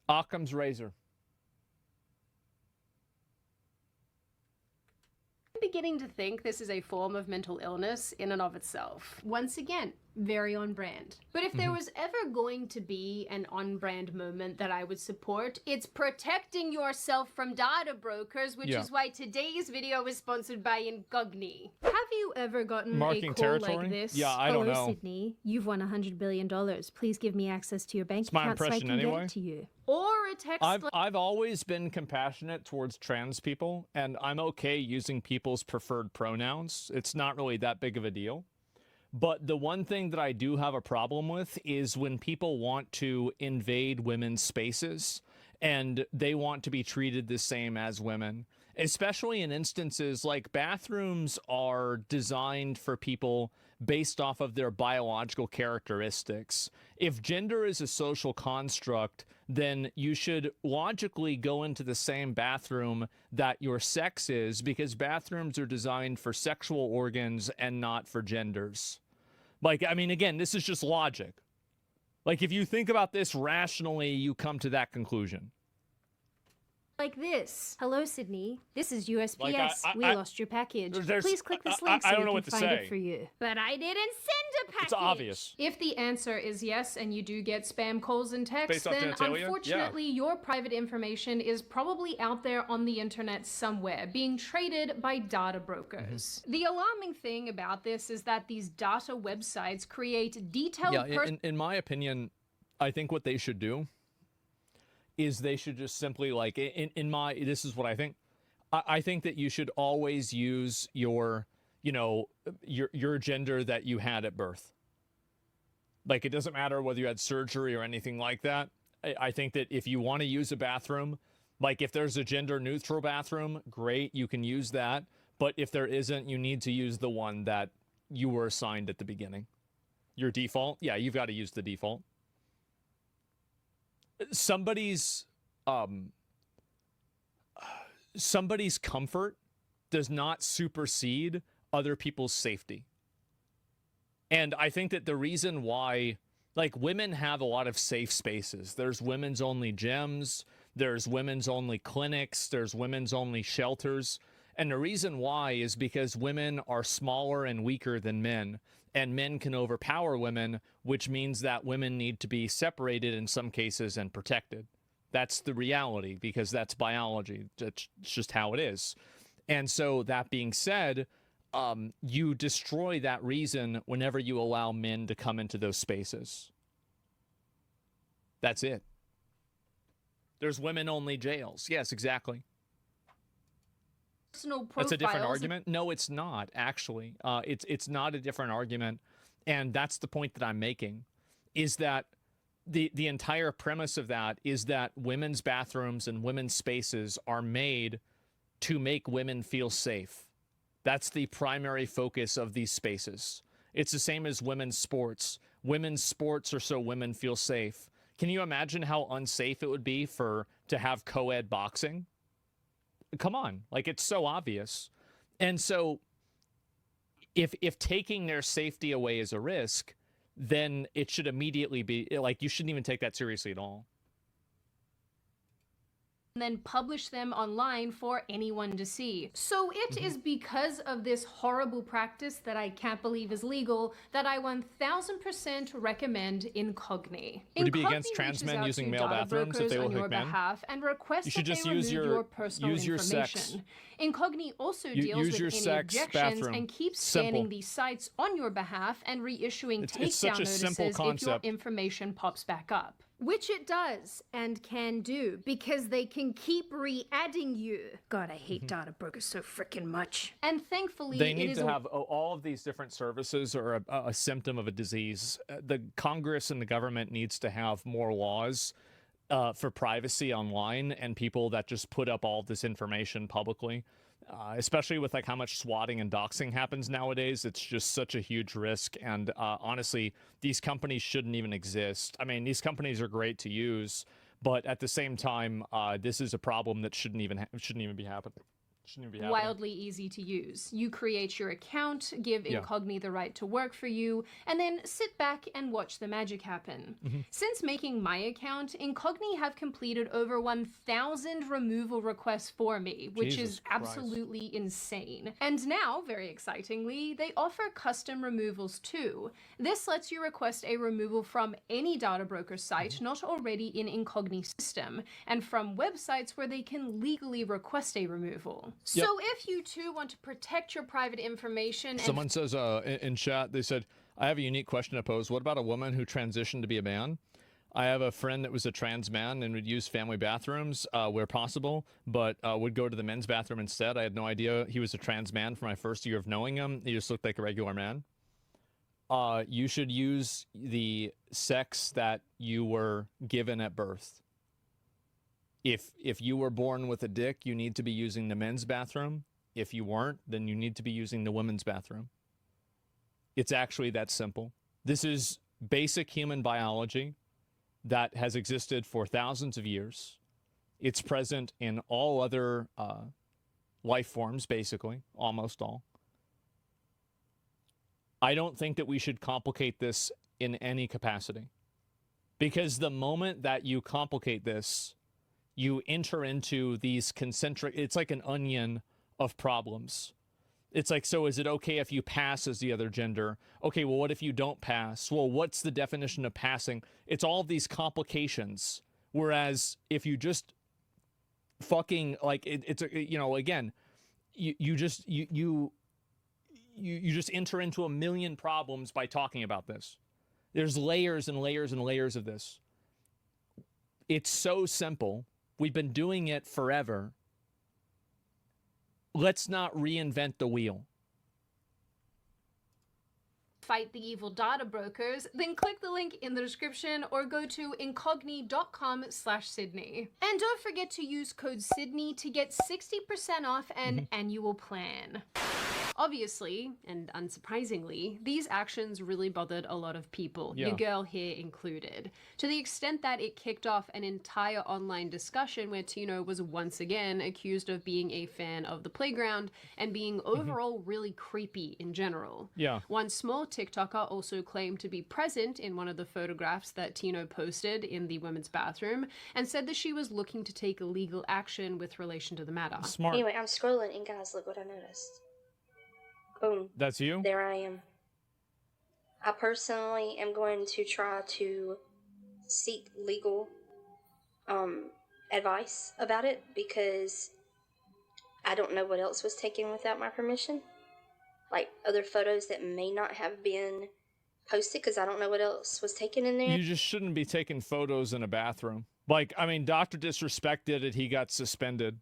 Occam's razor. beginning to think this is a form of mental illness in and of itself. Once again, very on brand. But if there was ever going to be an on-brand moment that I would support, it's protecting yourself from data brokers, which is why today's video is sponsored by Incogni. Have you ever gotten Marking a call territory? like this? Yeah, I don't know. Sydney, you've won $100 billion. Please give me access to your bank It's my account so I impression can anyway. get it to you. Or a text I've always been compassionate towards trans people, and I'm okay using people's preferred pronouns. It's not really that big of a deal. But the one thing that I do have a problem with is when people want to invade women's spaces and they want to be treated the same as women, especially in instances like bathrooms are designed for people based off of their biological characteristics. If gender is a social construct, then you should logically go into the same bathroom that your sex is, because bathrooms are designed for sexual organs and not for genders. Like, I mean, again, this is just logic. Like, if you think about this rationally, you come to that conclusion. Like this. Hello, Sydney. This is USPS. Like, we lost your package. Please click this link so I don't we know can what to find say. it for you. But I didn't send a package. It's obvious. If the answer is yes and you do get spam calls and texts, Based off then genitalia? unfortunately your private information is probably out there on the internet somewhere, being traded by data brokers. The alarming thing about this is that these data websites create detailed in my opinion, I think what they should do is they should just simply, like, this is what I think. I think that you should always use your gender that you had at birth. Like, it doesn't matter whether you had surgery or anything like that. I think that if you want to use a bathroom, like if there's a gender neutral bathroom, great, you can use that. But if there isn't, you need to use the one that you were assigned at the beginning. Your default, yeah, you've got to use the default. Somebody's comfort does not supersede other people's safety. And I think that the reason why, like, women have a lot of safe spaces. There's women's only gyms, there's women's only clinics, there's women's only shelters. And the reason why is because women are smaller and weaker than men, and men can overpower women, which means that women need to be separated in some cases and protected. That's the reality, because that's biology. It's just how it is. And so that being said, you destroy that reason whenever you allow men to come into those spaces. That's it. There's women-only jails. Yes, exactly. That's a different argument. No, it's not, actually. It's not a different argument. And that's the point that I'm making, is that the entire premise of that is that women's bathrooms and women's spaces are made to make women feel safe. That's the primary focus of these spaces. It's the same as women's sports. Women's sports are so women feel safe. Can you imagine how unsafe it would be to have co-ed boxing? Come on, like, it's so obvious. And so if taking their safety away is a risk, then it should immediately be, like, you shouldn't even take that seriously at all. And then publish them online for anyone to see. So it is because of this horrible practice that I can't believe is legal that I 1000% recommend Incogni. Would you be against trans men using male bathrooms if they look like men? And request You should that just they use remove your personal use your information. sex. Incogni also deals use your with any sex objections bathroom. and keeps Simple. scanning these sites on your behalf and reissuing It's such takedown a simple notices if your concept. information pops back up. Which it does and can do, because they can keep re-adding you. God, I hate data brokers so freaking much. And thankfully, They need to have all of these different services are a symptom of a disease. The Congress and the government needs to have more laws for privacy online and people that just put up all this information publicly. Especially with like how much swatting and doxing happens nowadays, it's just such a huge risk. And honestly, these companies shouldn't even exist. I mean, these companies are great to use, but at the same time, this is a problem that shouldn't even be happening. Wildly easy to use. You create your account, give Incogni the right to work for you, and then sit back and watch the magic happen. Since making my account, Incogni have completed over 1,000 removal requests for me, which Jesus is absolutely insane. And now, very excitingly, they offer custom removals too. This lets you request a removal from any data broker site not already in Incogni system, and from websites where they can legally request a removal. So if you too want to protect your private information, Someone says in chat, they said, I have a unique question to pose. What about a woman who transitioned to be a man? I have a friend that was a trans man and would use family bathrooms where possible, but would go to the men's bathroom instead. I had no idea he was a trans man for my first year of knowing him. He just looked like a regular man. You should use the sex that you were given at birth. If you were born with a dick, you need to be using the men's bathroom. If you weren't, then you need to be using the women's bathroom. It's actually that simple. This is basic human biology that has existed for thousands of years. It's present in all other life forms, basically, almost all. I don't think that we should complicate this in any capacity. Because the moment that you complicate this, you enter into these concentric, it's like an onion of problems. It's like, so is it okay if you pass as the other gender? Okay, well, what if you don't pass? Well, what's the definition of passing? It's all of these complications. Whereas if you just fucking, like, it's, you know, again, you just enter into a million problems by talking about this. There's layers and layers and layers of this. It's so simple. We've been doing it forever. Let's not reinvent the wheel. fight the evil data brokers, then click the link in the description or go to incogni.com/Sydney. And don't forget to use code Sydney to get 60% off an annual plan. Obviously, and unsurprisingly, these actions really bothered a lot of people, your girl here included, to the extent that it kicked off an entire online discussion where Tino was once again accused of being a fan of the playground and being overall really creepy in general. One small TikToker also claimed to be present in one of the photographs that Tino posted in the women's bathroom and said that she was looking to take legal action with relation to the matter. Smart. Anyway, I'm scrolling and guys, look what I noticed. Boom. That's you? There I am. I personally am going to try to seek legal advice about it because I don't know what else was taken without my permission. Like other photos that may not have been posted because I don't know what else was taken in there. You just shouldn't be taking photos in a bathroom. Like, I mean, Dr. Disrespect did it. He got suspended.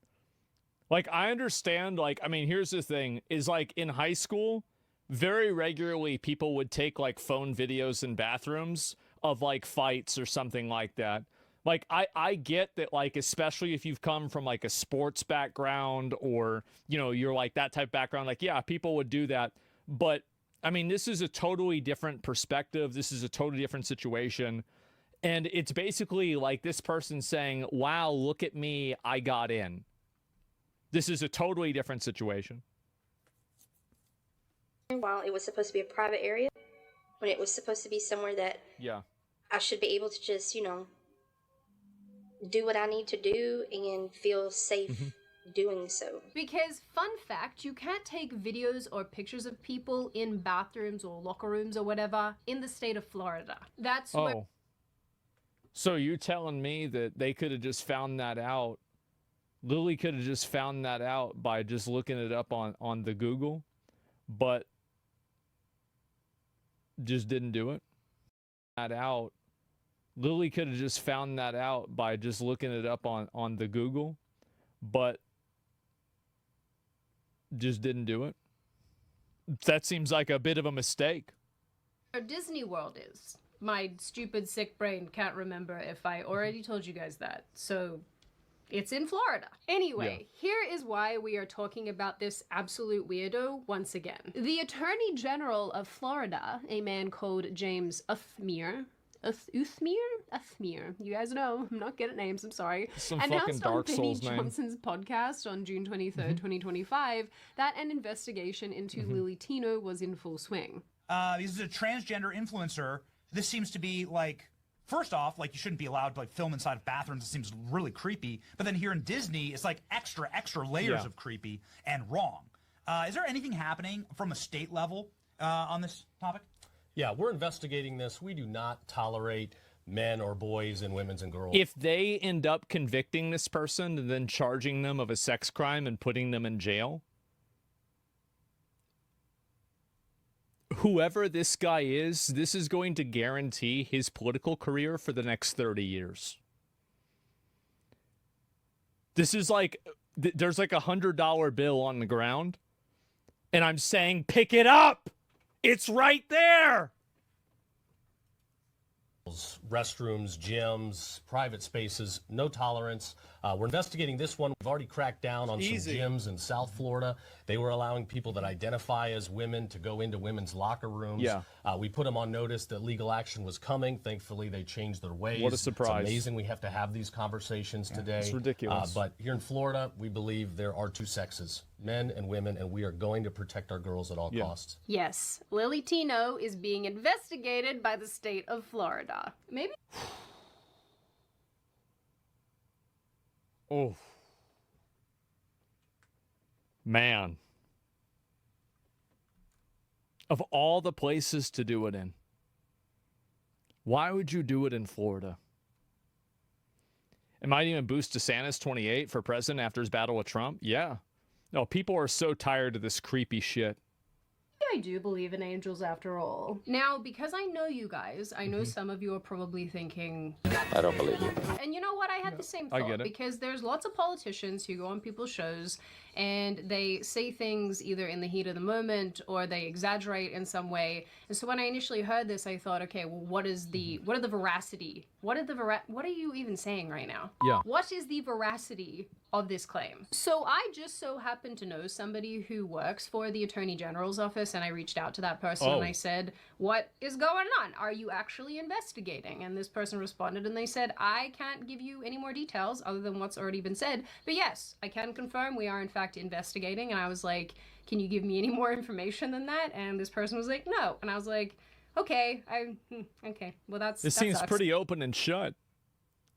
Like, I understand, like, I mean, here's the thing, is like in high school, very regularly people would take like phone videos in bathrooms of like fights or something like that. Like, I get that, like, especially if you've come from like a sports background or, you know, you're like that type of background, like, yeah, people would do that. But I mean, this is a totally different perspective. This is a totally different situation. And it's basically like this person saying, wow, look at me, I got in. This is a totally different situation. While it was supposed to be a private area, when it was supposed to be somewhere that I should be able to just, you know, do what I need to do and feel safe doing so. Because, fun fact, you can't take videos or pictures of people in bathrooms or locker rooms or whatever in the state of Florida. That's where... So you telling me that they could have just found that out? Lily could have just found that out by just looking it up on the Google, but just didn't do it. Lily could have just found that out by just looking it up on the Google, but just didn't do it. That seems like a bit of a mistake. Disney World is. my stupid sick brain can't remember if I already told you guys that. So it's in Florida. Anyway, here is why we are talking about this absolute weirdo once again. The Attorney General of Florida, a man called James Uthmere, Uthmere, you guys know, I'm not good at names, I'm sorry, announced on Benny Johnson's podcast on June 23rd, 2025, that an investigation into Lily Tino was in full swing. This is a transgender influencer. This seems to be like, first off, like you shouldn't be allowed to like film inside of bathrooms. It seems really creepy. But then here in Disney, it's like extra layers of creepy and wrong. Is there anything happening from a state level on this topic? Yeah, we're investigating this. We do not tolerate men or boys and women's and girls. If they end up convicting this person and then charging them of a sex crime and putting them in jail, whoever this guy is, this is going to guarantee his political career for the next 30 years. This is like, there's like $100 bill on the ground, and I'm saying, pick it up! It's right there! Restrooms, gyms, private spaces, no tolerance. We're investigating this one. We've already cracked down on some gyms in South Florida. They were allowing people that identify as women to go into women's locker rooms. Yeah. We put them on notice that legal action was coming. Thankfully, they changed their ways. What a surprise. It's amazing we have to have these conversations today. It's ridiculous. But here in Florida, we believe there are two sexes, men and women, and we are going to protect our girls at all costs. Yes, Lily Tino is being investigated by the state of Florida. Maybe. Oh. Man. Of all the places to do it in, why would you do it in Florida? It might even boost DeSantis 28 for president after his battle with Trump. Yeah. No, people are so tired of this creepy shit. I do believe in angels after all. Now, because I know you guys, I know some of you are probably thinking, I don't believe you. and you know what, I had the same thought, I get it. because there's lots of politicians who go on people's shows and they say things either in the heat of the moment or they exaggerate in some way. And so when I initially heard this, I thought, okay, well, what are the veracity? What are you even saying right now? Yeah. What is the veracity of this claim? So I just so happen to know somebody who works for the Attorney General's office, and I reached out to that person and I said, what is going on? Are you actually investigating? And this person responded and they said, I can't give you any more details other than what's already been said, but yes, I can confirm we are in fact investigating. And I was like, can you give me any more information than that? And this person was like, no. And I was like, okay, okay, well that Seems sucks. pretty open and shut.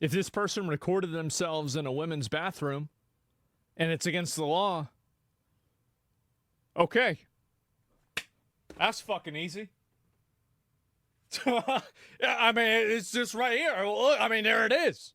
If this person recorded themselves in a women's bathroom and it's against the law, okay. That's fucking easy. Yeah, I mean, it's just right here. Look, I mean, there it is.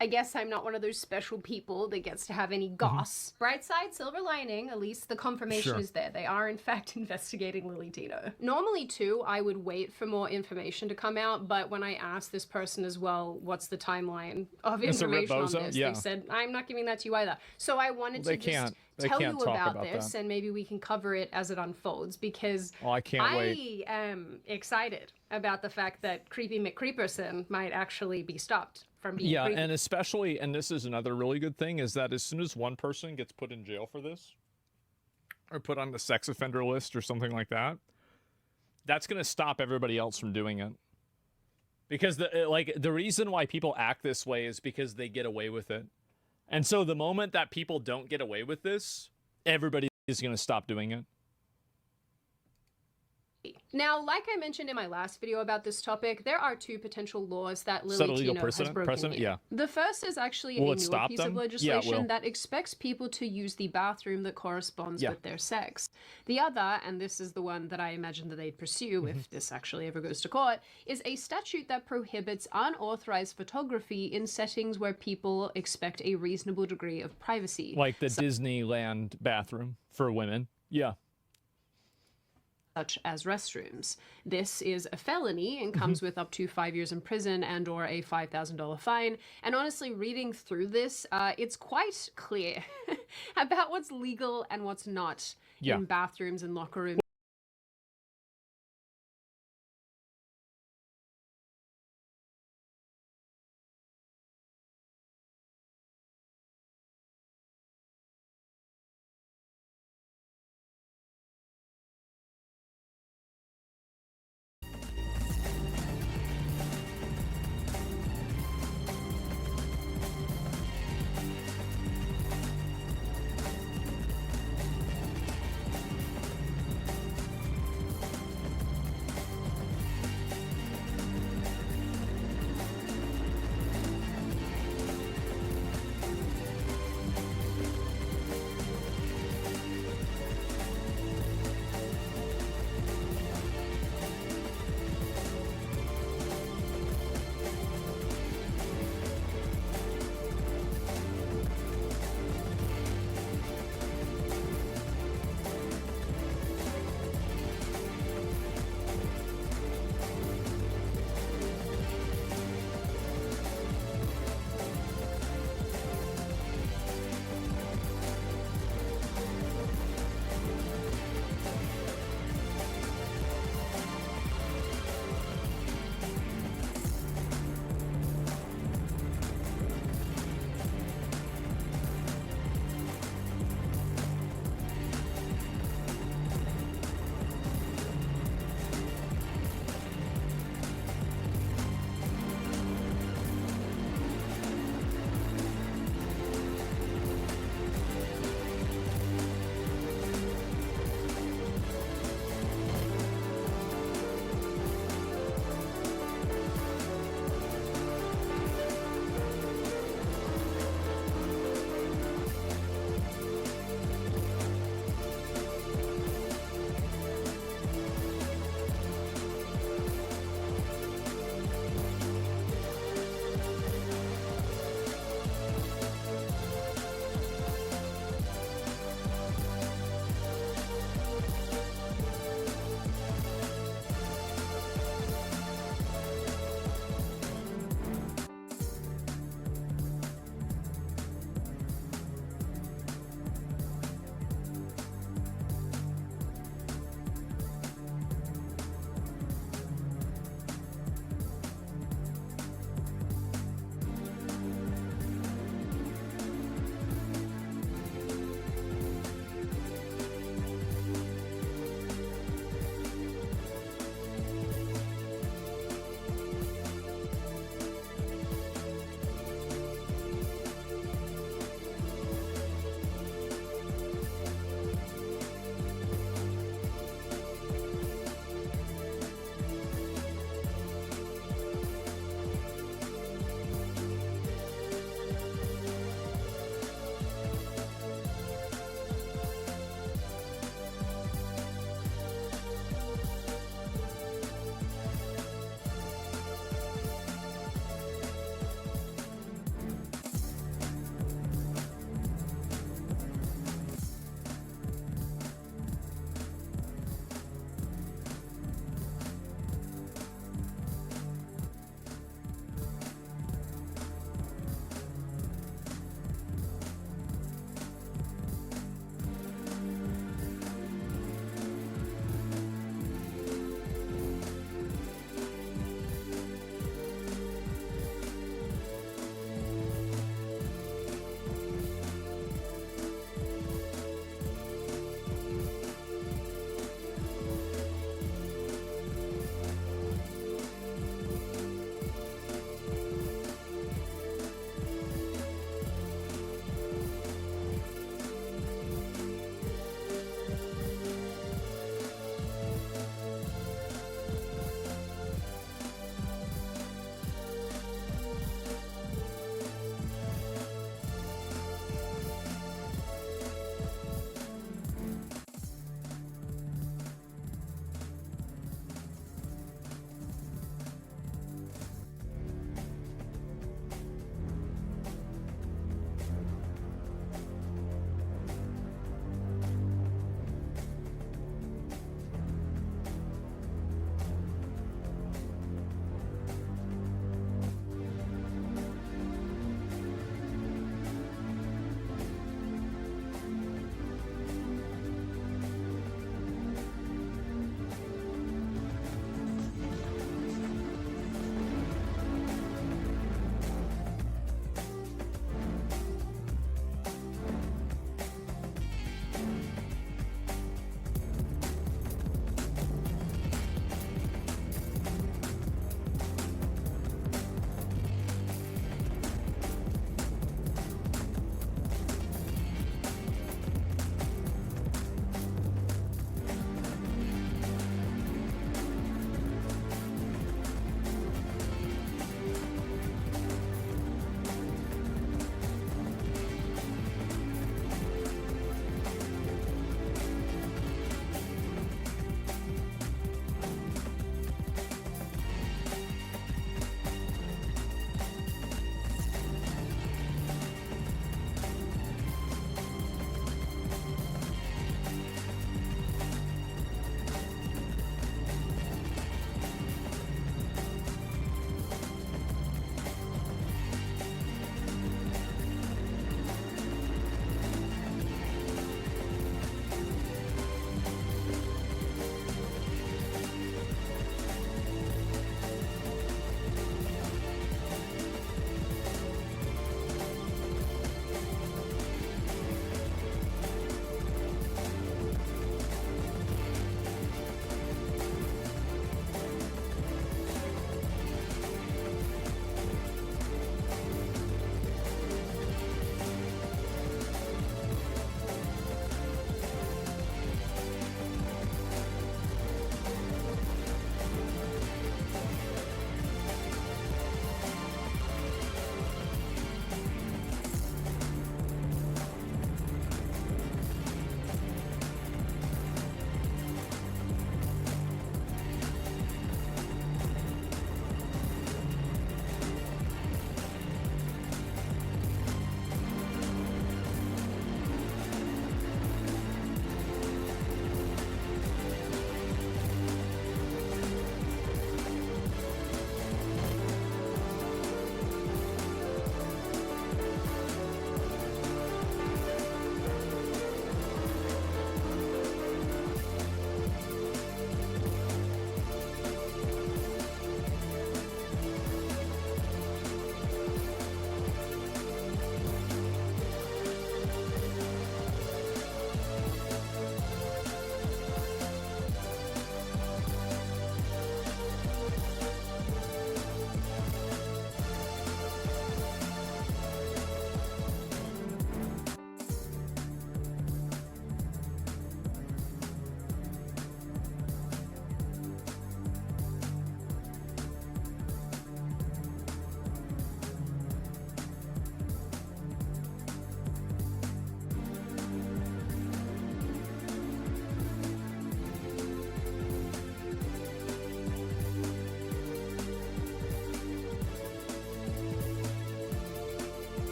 I guess I'm not one of those special people that gets to have any goss. Bright side, silver lining, at least the confirmation is there. They are, in fact, investigating Lily Tino. Normally, too, I would wait for more information to come out, but when I asked this person as well, what's the timeline of information on this, they said, I'm not giving that to you either. So I wanted to just tell you about this, and maybe we can cover it as it unfolds, because I can't wait. I am excited about the fact that Creepy McCreeperson might actually be stopped from being creepy. And especially, and this is another really good thing, is that as soon as one person gets put in jail for this, or put on the sex offender list or something like that, that's going to stop everybody else from doing it. Because the reason why people act this way is because they get away with it. And so the moment that people don't get away with this, everybody is going to stop doing it. Now, like I mentioned in my last video about this topic, there are two potential laws that Lily Tino has broken here. The first is actually a newer piece of legislation that expects people to use the bathroom that corresponds with their sex. The other, and this is the one that I imagine that they'd pursue if this actually ever goes to court, is a statute that prohibits unauthorized photography in settings where people expect a reasonable degree of privacy. Like the Disneyland bathroom for women. Yeah. Such as restrooms. This is a felony and comes with up to 5 years in prison and or a $5,000 fine. And honestly, reading through this, it's quite clear about what's legal and what's not in bathrooms and locker rooms.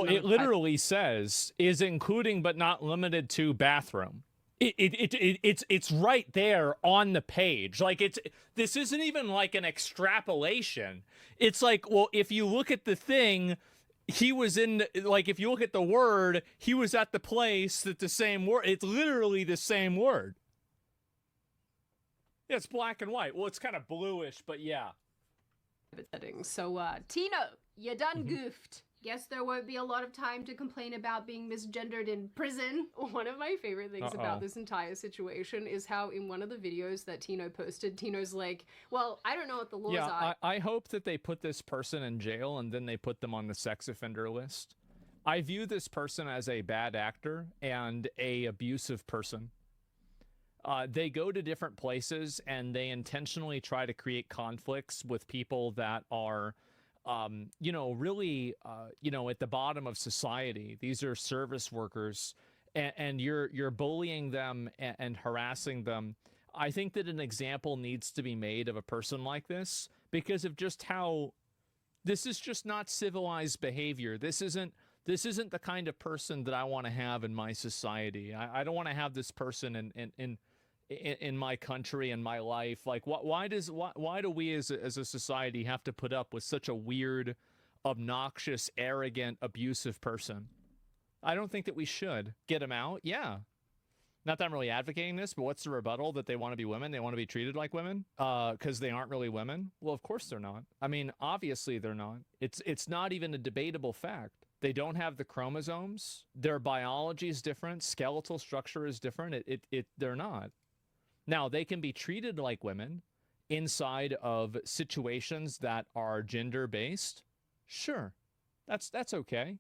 Well, it literally says is including but not limited to bathroom. It's right there on the page. Like this isn't even like an extrapolation. It's like, well, if you look at the thing, he was in, like, if you look at the word, he was at the place that the same word, it's literally the same word. Yeah, it's black and white. Well, it's kind of bluish, but yeah. Settings. So, Tino, you done goofed. Guess there won't be a lot of time to complain about being misgendered in prison. One of my favorite things about this entire situation is how in one of the videos that Tino posted, Tino's like, well, I don't know what the laws are. I hope that they put this person in jail and then they put them on the sex offender list. I view this person as a bad actor and a abusive person. They go to different places and they intentionally try to create conflicts with people that are you know, really, you know, at the bottom of society. These are service workers, and you're bullying them and harassing them. I think that an example needs to be made of a person like this because of just how this is just not civilized behavior. This isn't the kind of person that I want to have in my society. I don't want to have this person in my country and my life. Like, why do we as a society have to put up with such a weird, obnoxious, arrogant, abusive person? I don't think that we should. Get them out? Yeah. Not that I'm really advocating this, but what's the rebuttal? That they want to be women? They want to be treated like women? Because they aren't really women? Well, of course they're not. I mean, obviously they're not. It's not even a debatable fact. They don't have the chromosomes. Their biology is different. Skeletal structure is different. They're not. Now, they can be treated like women inside of situations that are gender-based. Sure, that's okay.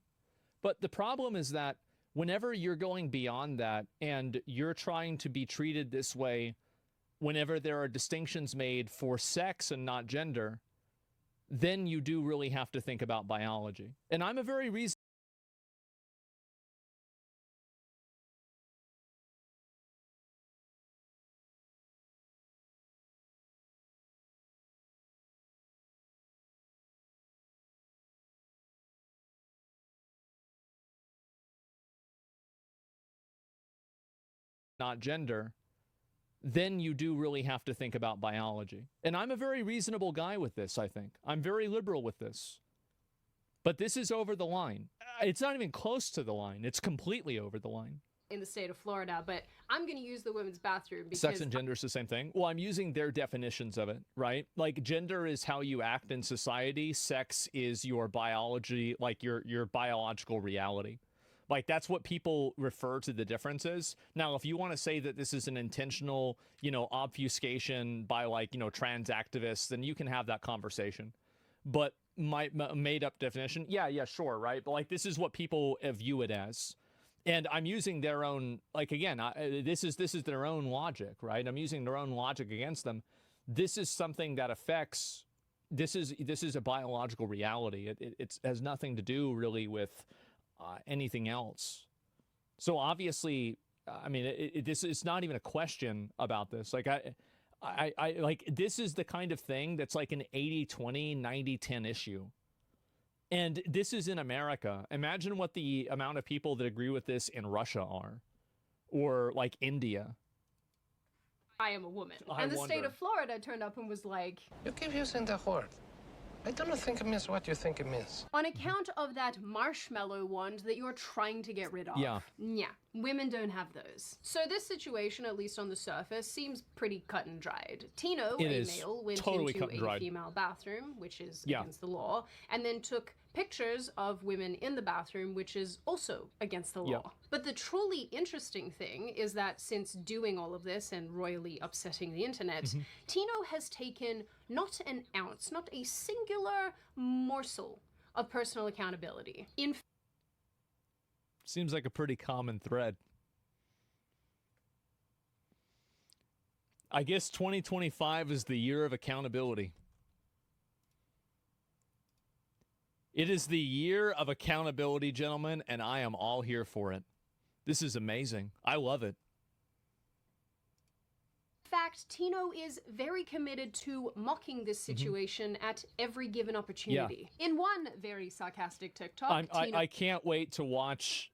But the problem is that whenever you're going beyond that and you're trying to be treated this way, whenever there are distinctions made for sex and not gender, then you do really have to think about biology. And I'm a very reasonable not gender, then you do really have to think about biology. And I'm a very reasonable guy with this, I think. I'm very liberal with this. But this is over the line. It's not even close to the line. It's completely over the line. In the state of Florida, but I'm going to use the women's bathroom because sex and gender is the same thing. Well, I'm using their definitions of it, right? Like, gender is how you act in society. Sex is your biology, like your biological reality. Like, that's what people refer to the differences. Now, if you want to say that this is an intentional, you know, obfuscation by, like, you know, trans activists, then you can have that conversation. But my made-up definition, yeah, sure, right? But, like, this is what people view it as. And I'm using their own, like, again, this is their own logic, right? I'm using their own logic against them. This is something that affects, this is a biological reality. It has nothing to do really with anything else. So obviously, I mean, this is not even a question about this. Like, I like, this is the kind of thing that's like an 80-20, 90-10 issue. And this is in America. Imagine what the amount of people that agree with this in Russia are, or like India. I am a woman. And the state of Florida turned up and was like, you keep using the word. I don't think it means what you think it means. On account of that marshmallow wand that you're trying to get rid of. Yeah. Yeah, women don't have those. So this situation, at least on the surface, seems pretty cut and dried. Tino, a male, went into a female bathroom, which is against the law, and then took pictures of women in the bathroom, which is also against the law. But the truly interesting thing is that since doing all of this and royally upsetting the internet, Tino has taken not an ounce, not a singular morsel of personal accountability. Seems like a pretty common thread. I guess 2025 is the year of accountability. It is the year of accountability, gentlemen, and I am all here for it. This is amazing. I love it. Fact fact, Tino is very committed to mocking this situation at every given opportunity. In one very sarcastic TikTok, I can't wait to watch,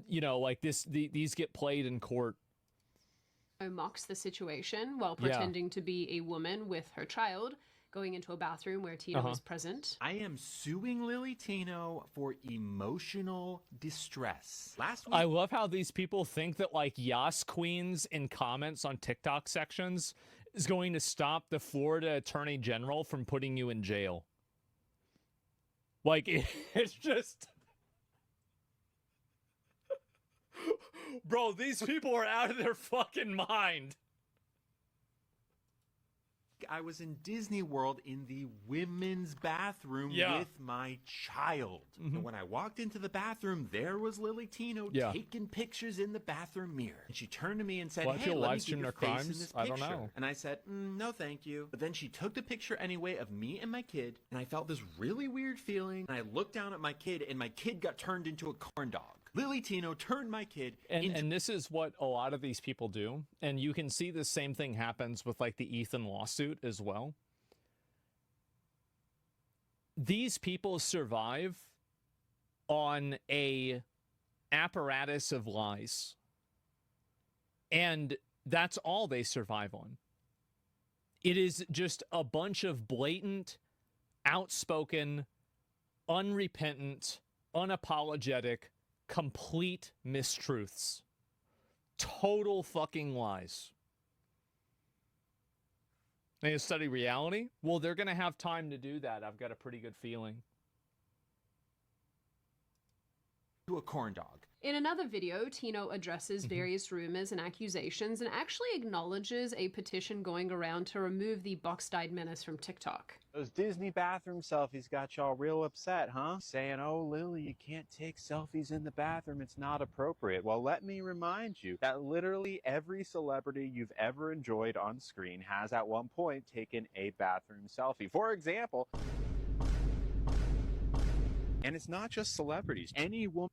you know, like these get played in court. Mocks the situation while pretending to be a woman with her child, going into a bathroom where Tino is present. I am suing Lily Tino for emotional distress. Last week, I love how these people think that like Yas Queens in comments on TikTok sections is going to stop the Florida Attorney General from putting you in jail. Like, it's just... Bro, these people are out of their fucking mind. I was in Disney World in the women's bathroom with my child. And when I walked into the bathroom, there was Lily Tino taking pictures in the bathroom mirror. And she turned to me and said, "Hey, let me get your face in this picture." I don't know. And I said, "No, thank you." But then she took the picture anyway of me and my kid, and I felt this really weird feeling. And I looked down at my kid, and my kid got turned into a corn dog. Lily Tino turned my kid into... And this is what a lot of these people do. And you can see the same thing happens with like the Ethan lawsuit as well. These people survive on a apparatus of lies. And that's all they survive on. It is just a bunch of blatant, outspoken, unrepentant, unapologetic, complete mistruths. Total fucking lies. They study reality? Well, they're going to have time to do that. I've got a pretty good feeling. To a corn dog. In another video, Tino addresses various rumors and accusations and actually acknowledges a petition going around to remove the box-dyed menace from TikTok. Those Disney bathroom selfies got y'all real upset, huh? Saying, "Oh, Lily, you can't take selfies in the bathroom. It's not appropriate." Well, let me remind you that literally every celebrity you've ever enjoyed on screen has at one point taken a bathroom selfie. For example, and it's not just celebrities, any woman.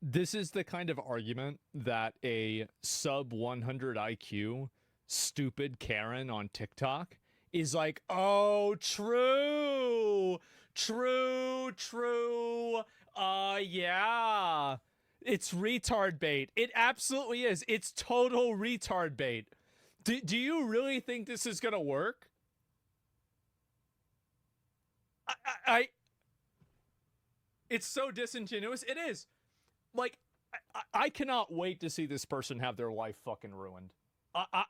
This is the kind of argument that a sub 100 IQ stupid Karen on TikTok is like, "Oh, true, yeah, it's retard bait." It absolutely is. It's total retard bait. Do you really think this is gonna work? It's so disingenuous. It is. Like, I cannot wait to see this person have their life fucking ruined.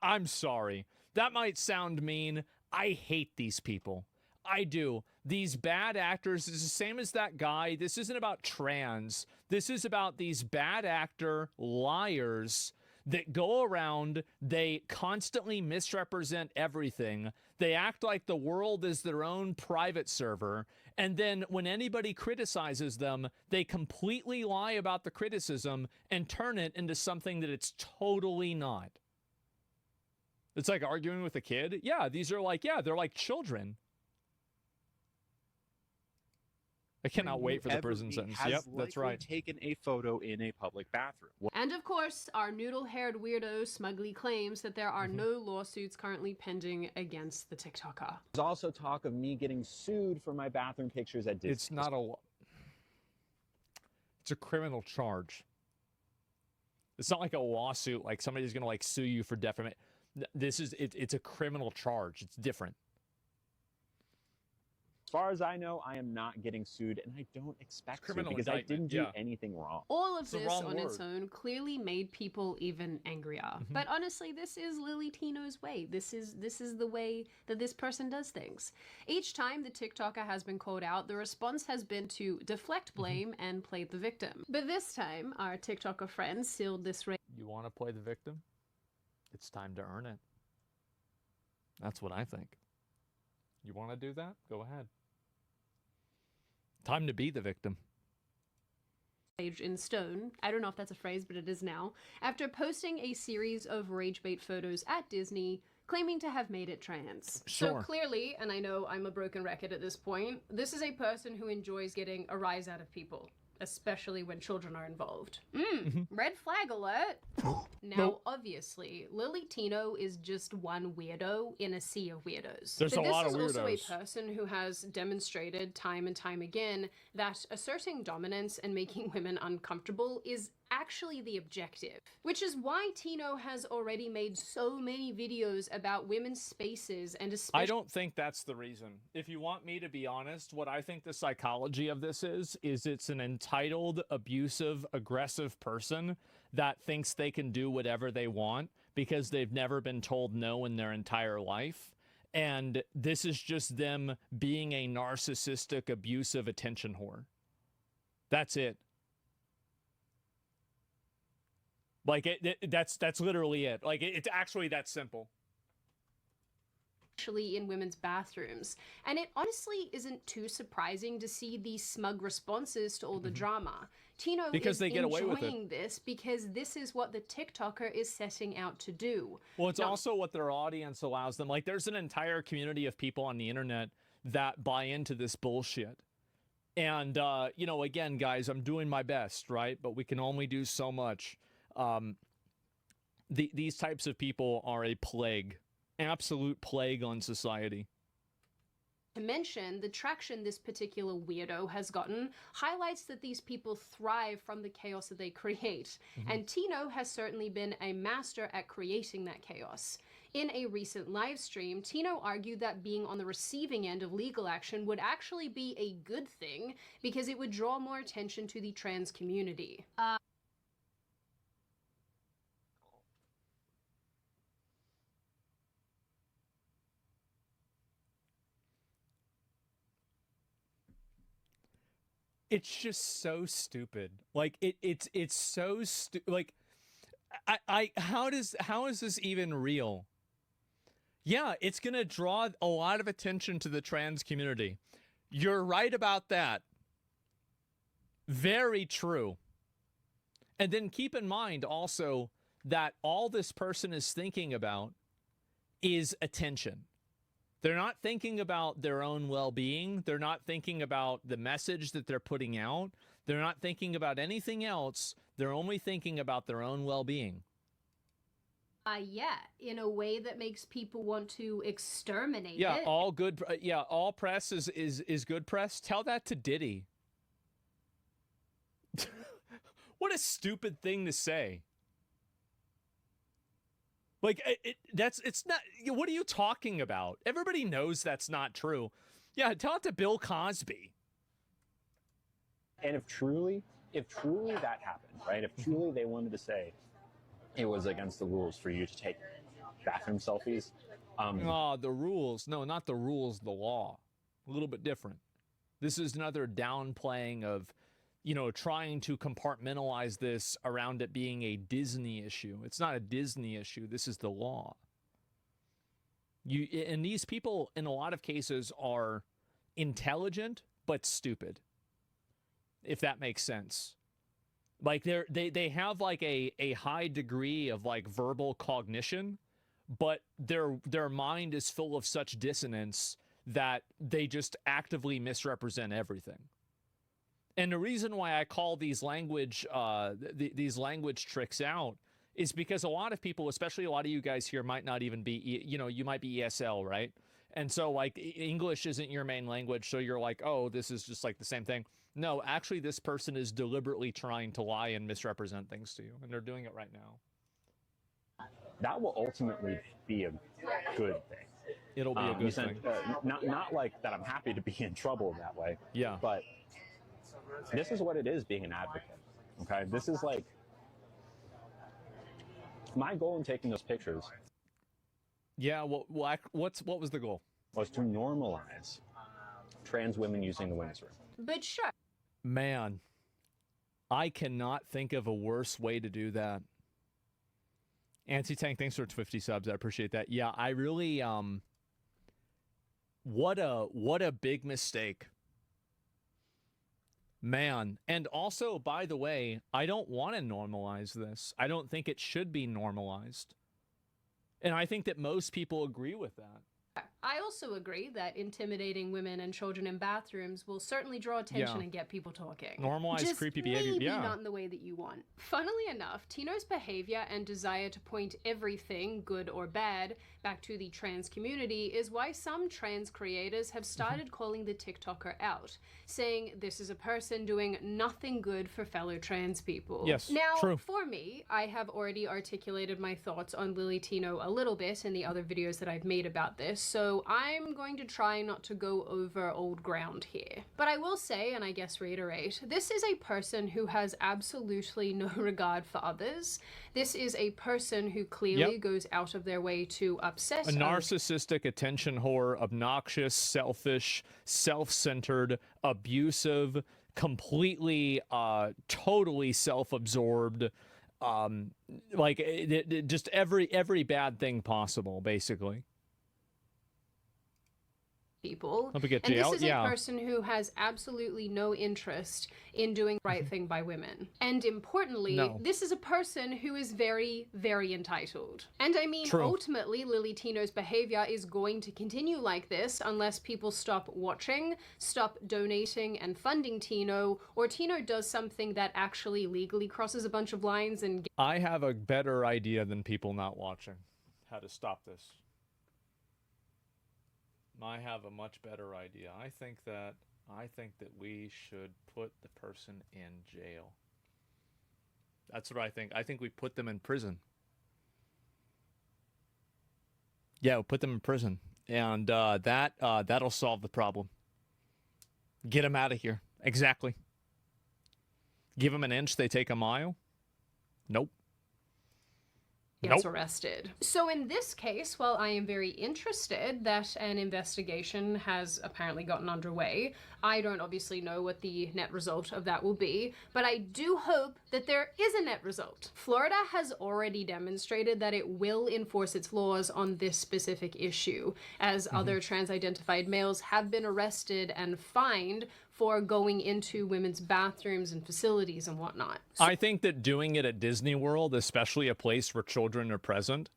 I'm sorry. That might sound mean. I hate these people. I do. These bad actors is the same as that guy. This isn't about trans. This is about these bad actor liars that go around, they constantly misrepresent everything. They act like the world is their own private server. And then when anybody criticizes them, they completely lie about the criticism and turn it into something that it's totally not. It's like arguing with a kid. Yeah, these are like, yeah, they're like children. I cannot wait for the prison sentence. Yep, that's right. Taken a photo in a public bathroom. And of course, our noodle-haired weirdo smugly claims that there are no lawsuits currently pending against the TikToker. There's also talk of me getting sued for my bathroom pictures at Disney. It's not a... It's a criminal charge. It's not like a lawsuit, like somebody's going to like sue you for defamation. This is... It's a criminal charge. It's different. As far as I know, I am not getting sued, and I don't expect to because I didn't do anything wrong. All of this on its own clearly made people even angrier. But honestly, this is Lily Tino's way. This is the way that this person does things. Each time the TikToker has been called out, the response has been to deflect blame and play the victim. But this time, our TikToker friends sealed this race. You want to play the victim? It's time to earn it. That's what I think. You want to do that? Go ahead. Time to be the victim. In stone, I don't know if that's a phrase, but it is now, after posting a series of rage bait photos at Disney, claiming to have made it trans. Sure. So clearly, and I know I'm a broken record at this point, this is a person who enjoys getting a rise out of people. especially when children are involved. Mm-hmm. Red flag alert. Now, obviously, Lily Tino is just one weirdo in a sea of weirdos. There's a lot of This is also a weirdos. person who has demonstrated time and time again that asserting dominance and making women uncomfortable is actually the objective, which is why Tino has already made so many videos about women's spaces and especially— I don't think that's the reason. If you want me to be honest, what I think the psychology of this is it's an entitled, abusive, aggressive person that thinks they can do whatever they want because they've never been told no in their entire life. And this is just them being a narcissistic, abusive attention whore. That's it. Like, that's literally it. Like, it's actually that simple. Actually in women's bathrooms. And it honestly isn't too surprising to see these smug responses to all the drama. Tino Because is they get away with it. enjoying this because this is what the TikToker is setting out to do. Well, it's also what their audience allows them. Like, there's an entire community of people on the internet that buy into this bullshit. And, you know, again, guys, I'm doing my best, right? But we can only do so much. These types of people are a plague, absolute plague on society. To mention, the traction this particular weirdo has gotten highlights that these people thrive from the chaos that they create. And Tino has certainly been a master at creating that chaos. In a recent live stream, Tino argued that being on the receiving end of legal action would actually be a good thing because it would draw more attention to the trans community. It's just so stupid. Like, it's so stupid. Like, how is this even real? Yeah, it's gonna draw a lot of attention to the trans community. You're right about that. Very true. And then keep in mind also that all this person is thinking about is attention. They're not thinking about their own well-being. They're not thinking about the message that they're putting out. They're not thinking about anything else. They're only thinking about their own well-being. Yeah, in a way that makes people want to exterminate Yeah, it. all press is good press. Tell that to Diddy. What a stupid thing to say. Like, it's not, what are you talking about? Everybody knows that's not true. Yeah, tell it to Bill Cosby. And if truly that happened, right? If truly they wanted to say it was against the rules for you to take bathroom selfies. The rules. No, not the rules, the law. A little bit different. This is another downplaying of, you know, trying to compartmentalize this around it being a Disney issue. It's not a Disney issue. This is the law. And these people, in a lot of cases, are intelligent but stupid, if that makes sense. Like, they have like a high degree of like verbal cognition, but their mind is full of such dissonance that they just actively misrepresent everything. And the reason why I call these language tricks out is because a lot of people, especially a lot of you guys here, might not even be, you know, you might be ESL, right? And so, like, English isn't your main language, so you're like, oh, this is just like the same thing. No, actually, this person is deliberately trying to lie and misrepresent things to you, and they're doing it right now. That will ultimately be a good thing. It'll be a good thing. Not like that I'm happy to be in trouble that way. Yeah. But this is what it is being an advocate. Okay? This is like my goal in taking those pictures. Yeah, what was the goal? Was to normalize trans women using the women's room. But sure. Man, I cannot think of a worse way to do that. Anti-Tank, thanks for 50 subs. I appreciate that. Yeah, I really, what a big mistake. Man. And also, by the way, I don't want to normalize this. I don't think it should be normalized. And I think that most people agree with that. I also agree that intimidating women and children in bathrooms will certainly draw attention and get people talking. Normalize Just creepy behavior. Maybe Yeah. not in the way that you want. Funnily enough, Tino's behavior and desire to point everything, good or bad, back to the trans community is why some trans creators have started calling the TikToker out, saying this is a person doing nothing good for fellow trans people. Yes, now, true. for me, I have already articulated my thoughts on Lily Tino a little bit in the other videos that I've made about this, so I'm going to try not to go over old ground here. But I will say, and I guess reiterate, this is a person who has absolutely no regard for others. This is a person who clearly goes out of their way to obsess. A narcissistic, attention whore, obnoxious, selfish, self-centered, abusive, completely, totally self-absorbed, just every bad thing possible, basically. People. Hope we get And jail. this is a person who has absolutely no interest in doing the right thing by women. And importantly, this is a person who is very, very entitled. And I mean, ultimately, Lily Tino's behavior is going to continue like this unless people stop watching, stop donating and funding Tino, or Tino does something that actually legally crosses a bunch of lines and... I have a better idea than people not watching how to stop this. I have a much better idea. I think that we should put the person in jail. That's what I think. I think we put them in prison. Yeah, we'll put them in prison, and that'll solve the problem. Get them out of here. Exactly. Give them an inch, they take a mile. Nope. Gets arrested. So in this case, while I am very interested that an investigation has apparently gotten underway, I don't obviously know what the net result of that will be, but I do hope that there is a net result. Florida has already demonstrated that it will enforce its laws on this specific issue, as other trans-identified males have been arrested and fined for going into women's bathrooms and facilities and whatnot. I think that doing it at Disney World, especially a place where children are present,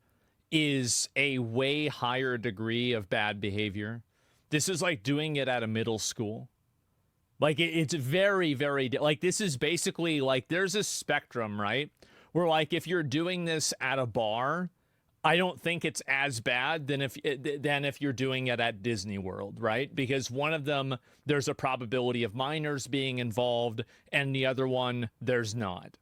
is a way higher degree of bad behavior. This is like doing it at a middle school. Like, it's very, very... Like, this is basically, like, there's a spectrum, right? Where, like, if you're doing this at a bar... I don't think it's as bad than if you're doing it at Disney World, right? Because one of them, there's a probability of minors being involved, and the other one, there's not.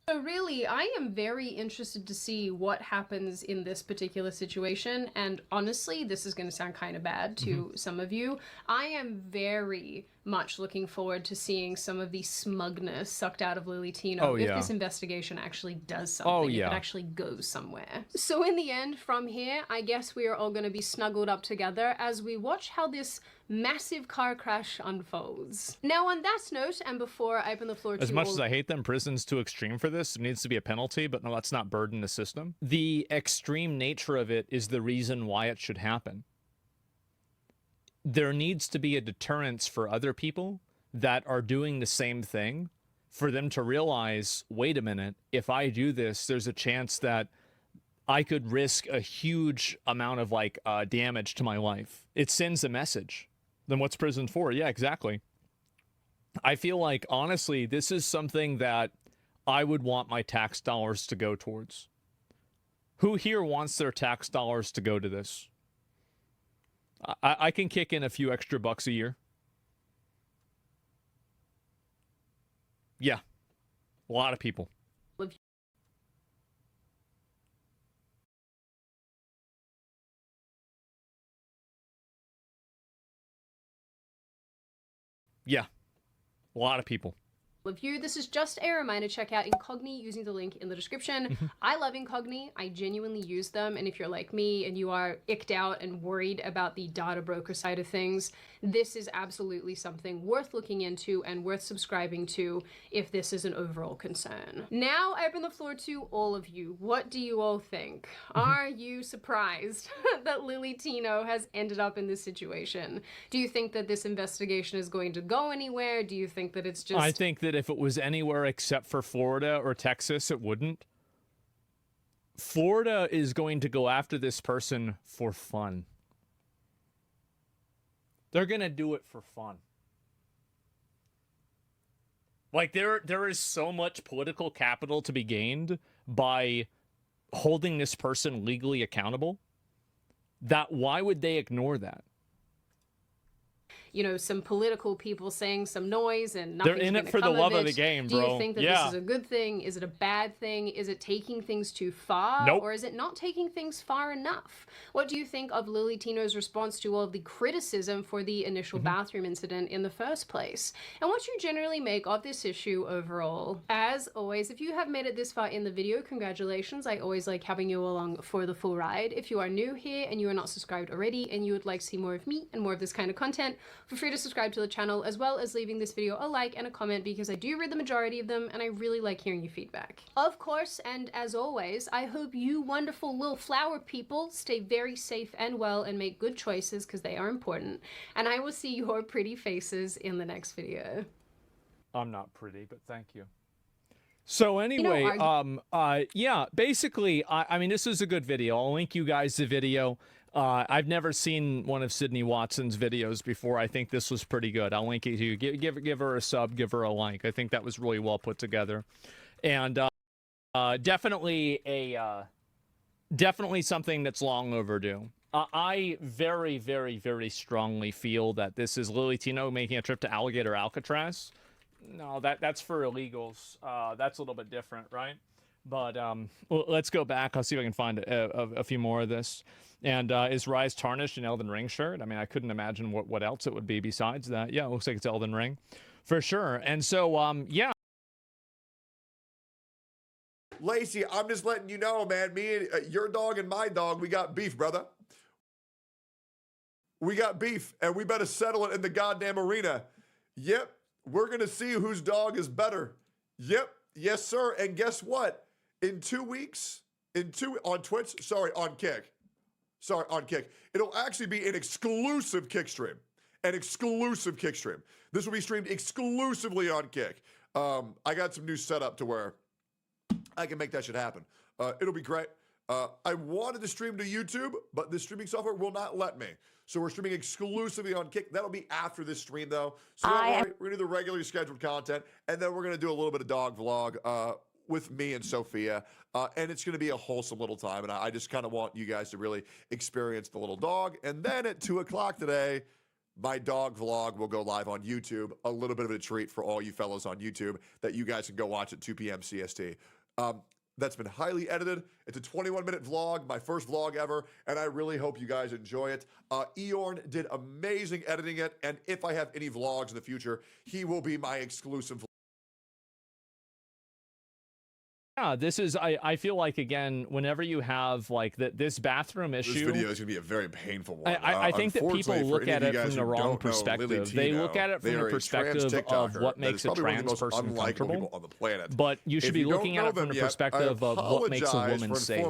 So really, I am very interested to see what happens in this particular situation. And honestly, this is going to sound kind of bad to some of you. I am very much looking forward to seeing some of the smugness sucked out of Lily Tino if this investigation actually does something, if it actually goes somewhere. So in the end, from here, I guess we are all going to be snuggled up together as we watch how this massive car crash unfolds. Now on that note, and before I open the floor to as much as I hate them, prison's too extreme for this. There needs to be a penalty, but no, let's not burden the system. The extreme nature of it is the reason why it should happen. There needs to be a deterrence for other people that are doing the same thing, for them to realize, wait a minute, if I do this, there's a chance that I could risk a huge amount of damage to my life. It sends a message. Then what's prison for? Yeah, exactly. I feel like, honestly, this is something that I would want my tax dollars to go towards. Who here wants their tax dollars to go to this? I can kick in a few extra bucks a year. Yeah. A lot of people. Yeah. A lot of people. Of you. This is just a reminder, check out Incogni using the link in the description. I love Incogni. I genuinely use them, and if you're like me and you are icked out and worried about the data broker side of things, this is absolutely something worth looking into and worth subscribing to if this is an overall concern. Now I open the floor to all of you. What do you all think? Are you surprised that Lily Tino has ended up in this situation? Do you think that this investigation is going to go anywhere? Do you think that it's just... I think that if it was anywhere except for Florida or Texas, it wouldn't. Florida is going to go after this person for fun. They're going to do it for fun. Like, there is so much political capital to be gained by holding this person legally accountable that why would they ignore that? You know, some political people saying some noise and they're nothing's in it gonna for the come love of of the it. game, Do bro. you think that this is a good thing? Is it a bad thing? Is it taking things too far? Nope. Or is it not taking things far enough? What do you think of Lily Tino's response to all of the criticism for the initial bathroom incident in the first place? And what do you generally make of this issue overall? As always, if you have made it this far in the video, congratulations. I always like having you along for the full ride. If you are new here and you are not subscribed already and you would like to see more of me and more of this kind of content, feel free to subscribe to the channel, as well as leaving this video a like and a comment, because I do read the majority of them and I really like hearing your feedback. Of course, and as always, I hope you wonderful little flower people stay very safe and well and make good choices, because they are important. And I will see your pretty faces in the next video. I'm not pretty, but thank you. So anyway, yeah, basically, I mean, this is a good video. I'll link you guys the video. I've never seen one of Sydney Watson's videos before. I think this was pretty good. I'll link it to you. Give her a sub, give her a like. I think that was really well put together, and definitely something that's long overdue. I very, very, very strongly feel that this is Lily Tino making a trip to Alligator Alcatraz. No, that's for illegals. That's a little bit different, right? But let's go back. I'll see if I can find a few more of this. And is Rise tarnished an Elden Ring shirt? I mean, I couldn't imagine what else it would be besides that. Yeah, it looks like it's Elden Ring for sure. And so, yeah. Lacey, I'm just letting you know, man, me and your dog and my dog, we got beef, brother. We got beef, and we better settle it in the goddamn arena. Yep, we're going to see whose dog is better. Yep, yes, sir. And guess what? In 2 weeks, on Twitch, on Kick, it'll actually be an exclusive Kick stream. An exclusive Kick stream. This will be streamed exclusively on Kick. I got some new setup to where I can make that shit happen. It'll be great. I wanted to stream to YouTube, but the streaming software will not let me. So we're streaming exclusively on Kick. That'll be after this stream, though. So don't worry, we're going to do the regularly scheduled content, and then we're going to do a little bit of dog vlog with me and Sophia, and it's going to be a wholesome little time, and I just kind of want you guys to really experience the little dog. And then at 2 o'clock today, my dog vlog will go live on YouTube. A little bit of a treat for all you fellows on YouTube that you guys can go watch at 2 p.m. CST. That's been highly edited. It's a 21-minute vlog, my first vlog ever, and I really hope you guys enjoy it. Eorn did amazing editing it, and if I have any vlogs in the future, he will be my exclusive vlog. Yeah, this is, I feel like, again, whenever you have, like, this bathroom issue... This video is going to be a very painful one. I think that people look at it from the wrong perspective. They look at it from the perspective of what makes a trans person comfortable. On the planet. But you should be looking at it from the perspective of what makes a woman safe.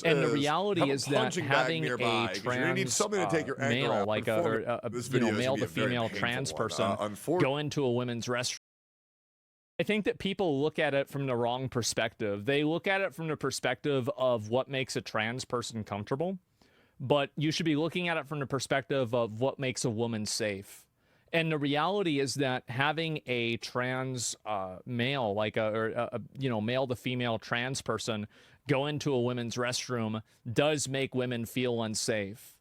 And the reality is that having a trans male, like a male to female trans person, go into a women's restroom, I think that people look at it from the wrong perspective. They look at it from the perspective of what makes a trans person comfortable, but you should be looking at it from the perspective of what makes a woman safe. And the reality is that having a trans male, like a male to female trans person, go into a women's restroom does make women feel unsafe.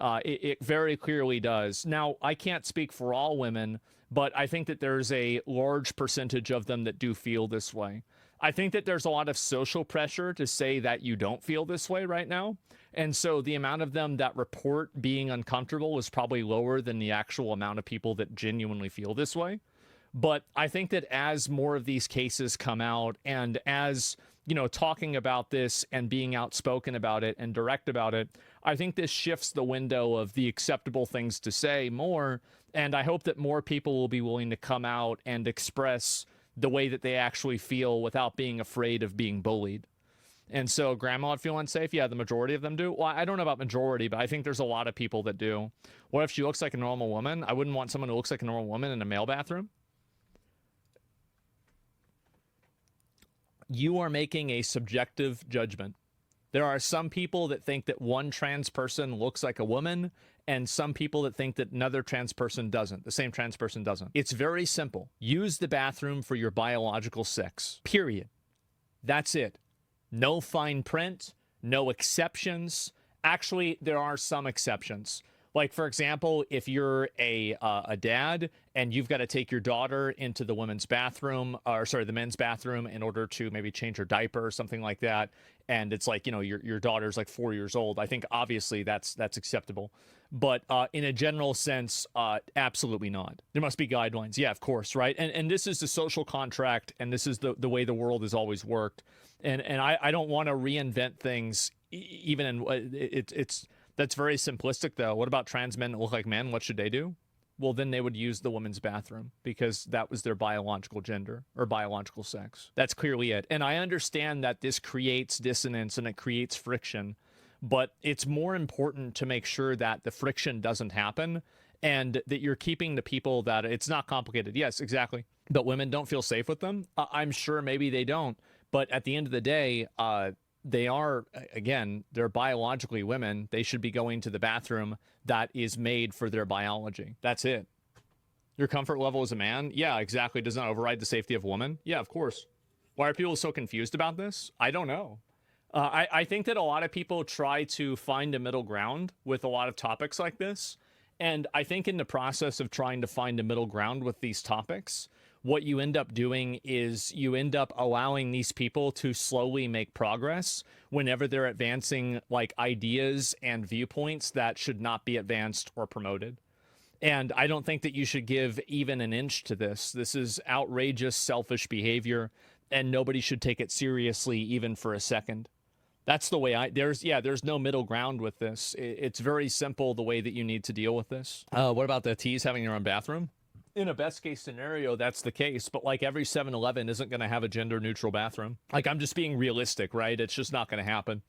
It very clearly does. Now, I can't speak for all women, but I think that there's a large percentage of them that do feel this way. I think that there's a lot of social pressure to say that you don't feel this way right now. And so the amount of them that report being uncomfortable is probably lower than the actual amount of people that genuinely feel this way. But I think that as more of these cases come out, and as, talking about this and being outspoken about it and direct about it, I think this shifts the window of the acceptable things to say more. And I hope that more people will be willing to come out and express the way that they actually feel without being afraid of being bullied. And so grandma would feel unsafe. Yeah, the majority of them do. Well, I don't know about majority, but I think there's a lot of people that do. What if she looks like a normal woman? I wouldn't want someone who looks like a normal woman in a male bathroom. you are making a subjective judgment. There are some people that think that one trans person looks like a woman, and some people that think that another trans person doesn't. The same trans person doesn't. It's very simple. Use the bathroom for your biological sex. Period. That's it. No fine print, no exceptions. Actually, there are some exceptions. Like, for example, if you're a dad and you've got to take your daughter into the women's bathroom, or sorry, the men's bathroom in order to maybe change her diaper or something like that, and it's like, you know, your daughter's like 4 years old, I think obviously that's acceptable. But in a general sense, absolutely not. There must be guidelines. Yeah, of course, right? And this is the social contract, and this is the way the world has always worked. And I don't want to reinvent things, even in it's that's very simplistic, though. What about trans men that look like men? What should they do? Well, then they would use the women's bathroom because that was their biological gender or biological sex. That's clearly it. And I understand that this creates dissonance and it creates friction, but it's more important to make sure that the friction doesn't happen and that you're keeping the people that it's not complicated. Yes, exactly. But women don't feel safe with them. I'm sure maybe they don't. But at the end of the day, they are, again, they're biologically women. They should be going to the bathroom that is made for their biology. That's it. Your comfort level as a man? Yeah, exactly. Does not override the safety of a woman? Yeah, of course. Why are people so confused about this? I don't know. I think that a lot of people try to find a middle ground with a lot of topics like this. And I think in the process of trying to find a middle ground with these topics, what you end up doing is you end up allowing these people to slowly make progress whenever they're advancing like ideas and viewpoints that should not be advanced or promoted. And I don't think that you should give even an inch to this. This is outrageous, selfish behavior, and nobody should take it seriously even for a second. That's the way there's no middle ground with this. It's very simple the way that you need to deal with this. What about the T's having their own bathroom? In a best case scenario, that's the case. But like every 7-Eleven isn't going to have a gender neutral bathroom. Like, I'm just being realistic, right? It's just not going to happen.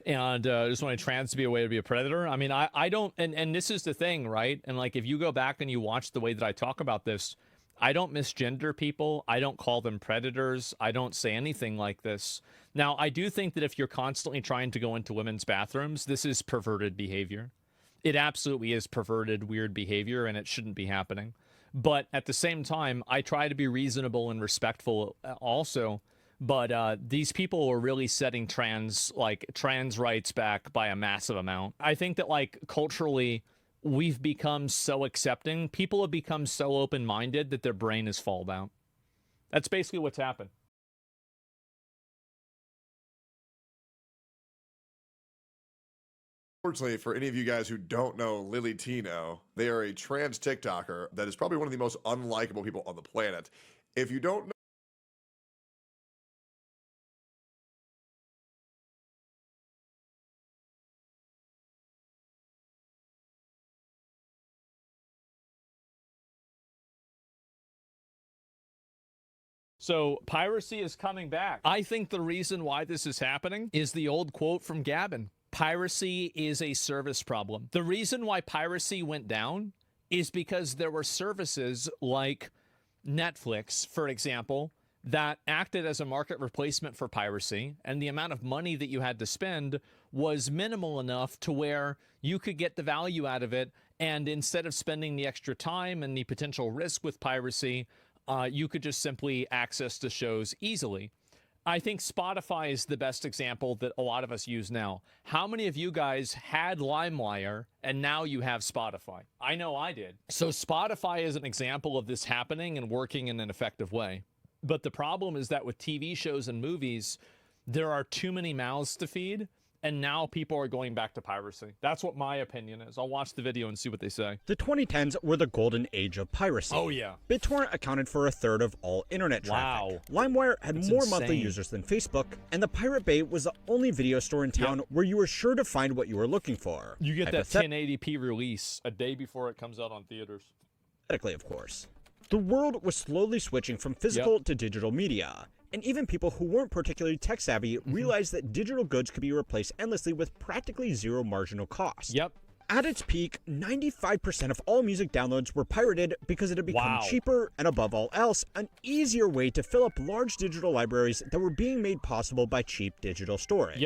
And just want trans to be a way to be a predator. I mean, I don't, and this is the thing, right? And like, if you go back and you watch the way that I talk about this, I don't misgender people. I don't call them predators. I don't say anything like this. Now, I do think that if you're constantly trying to go into women's bathrooms, this is perverted behavior. It absolutely is perverted, weird behavior, and it shouldn't be happening. But at the same time, I try to be reasonable and respectful also. But these people are really setting trans rights back by a massive amount. I think that like culturally, we've become so accepting. People have become so open-minded that their brain has fallen out. That's basically what's happened. Unfortunately, for any of you guys who don't know Lily Tino, they are a trans TikToker that is probably one of the most unlikable people on the planet. If you don't know, so piracy is coming back. I think the reason why this is happening is the old quote from Gavin. Piracy is a service problem. The reason why piracy went down is because there were services like Netflix, for example, that acted as a market replacement for piracy, and the amount of money that you had to spend was minimal enough to where you could get the value out of it, and instead of spending the extra time and the potential risk with piracy, you could just simply access the shows easily. I think Spotify is the best example that a lot of us use now. How many of you guys had LimeWire and now you have Spotify? I know I did. So Spotify is an example of this happening and working in an effective way. But the problem is that with TV shows and movies, there are too many mouths to feed, and now people are going back to piracy. That's what my opinion is. I'll watch the video and see what they say. The 2010s were the golden age of piracy. Oh, yeah. BitTorrent accounted for 1/3 of all internet traffic. Wow. LimeWire had That's more insane. monthly users than Facebook, and the Pirate Bay was the only video store in town where you were sure to find what you were looking for. You get that 1080p release a day before it comes out on theaters. Hypothetically, of course. The world was slowly switching from physical to digital media. And even people who weren't particularly tech-savvy realized that digital goods could be replaced endlessly with practically zero marginal cost. Yep. At its peak, 95% of all music downloads were pirated because it had become cheaper and, above all else, an easier way to fill up large digital libraries that were being made possible by cheap digital storage.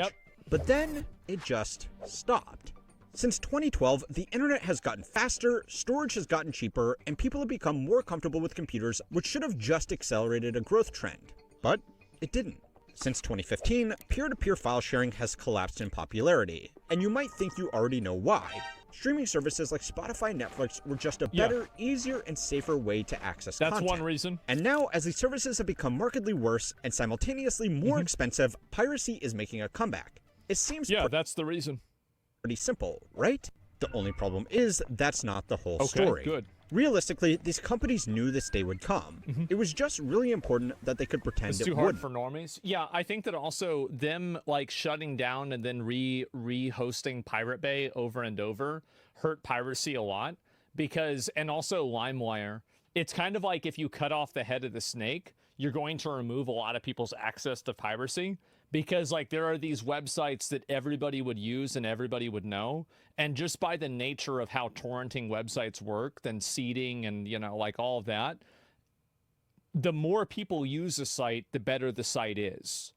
But then, it just stopped. Since 2012, the internet has gotten faster, storage has gotten cheaper, and people have become more comfortable with computers, which should have just accelerated a growth trend. But it didn't. Since 2015, peer-to-peer file sharing has collapsed in popularity, and you might think you already know why. Streaming services like Spotify and Netflix were just a better, easier, and safer way to access content. That's one reason. And now, as these services have become markedly worse and simultaneously more expensive, piracy is making a comeback. It seems that's the reason. Pretty simple, right? The only problem is that's not the whole story. Good. Realistically, these companies knew this day would come. It was just really important that they could pretend it's it too wouldn't. hard for normies. Yeah, I think that also them like shutting down and then re-hosting Pirate Bay over and over hurt piracy a lot because, and also LimeWire. It's kind of like if you cut off the head of the snake, you're going to remove a lot of people's access to piracy. Because like there are these websites that everybody would use and everybody would know, and just by the nature of how torrenting websites work, then seeding and like all of that, the more people use a site, the better the site is.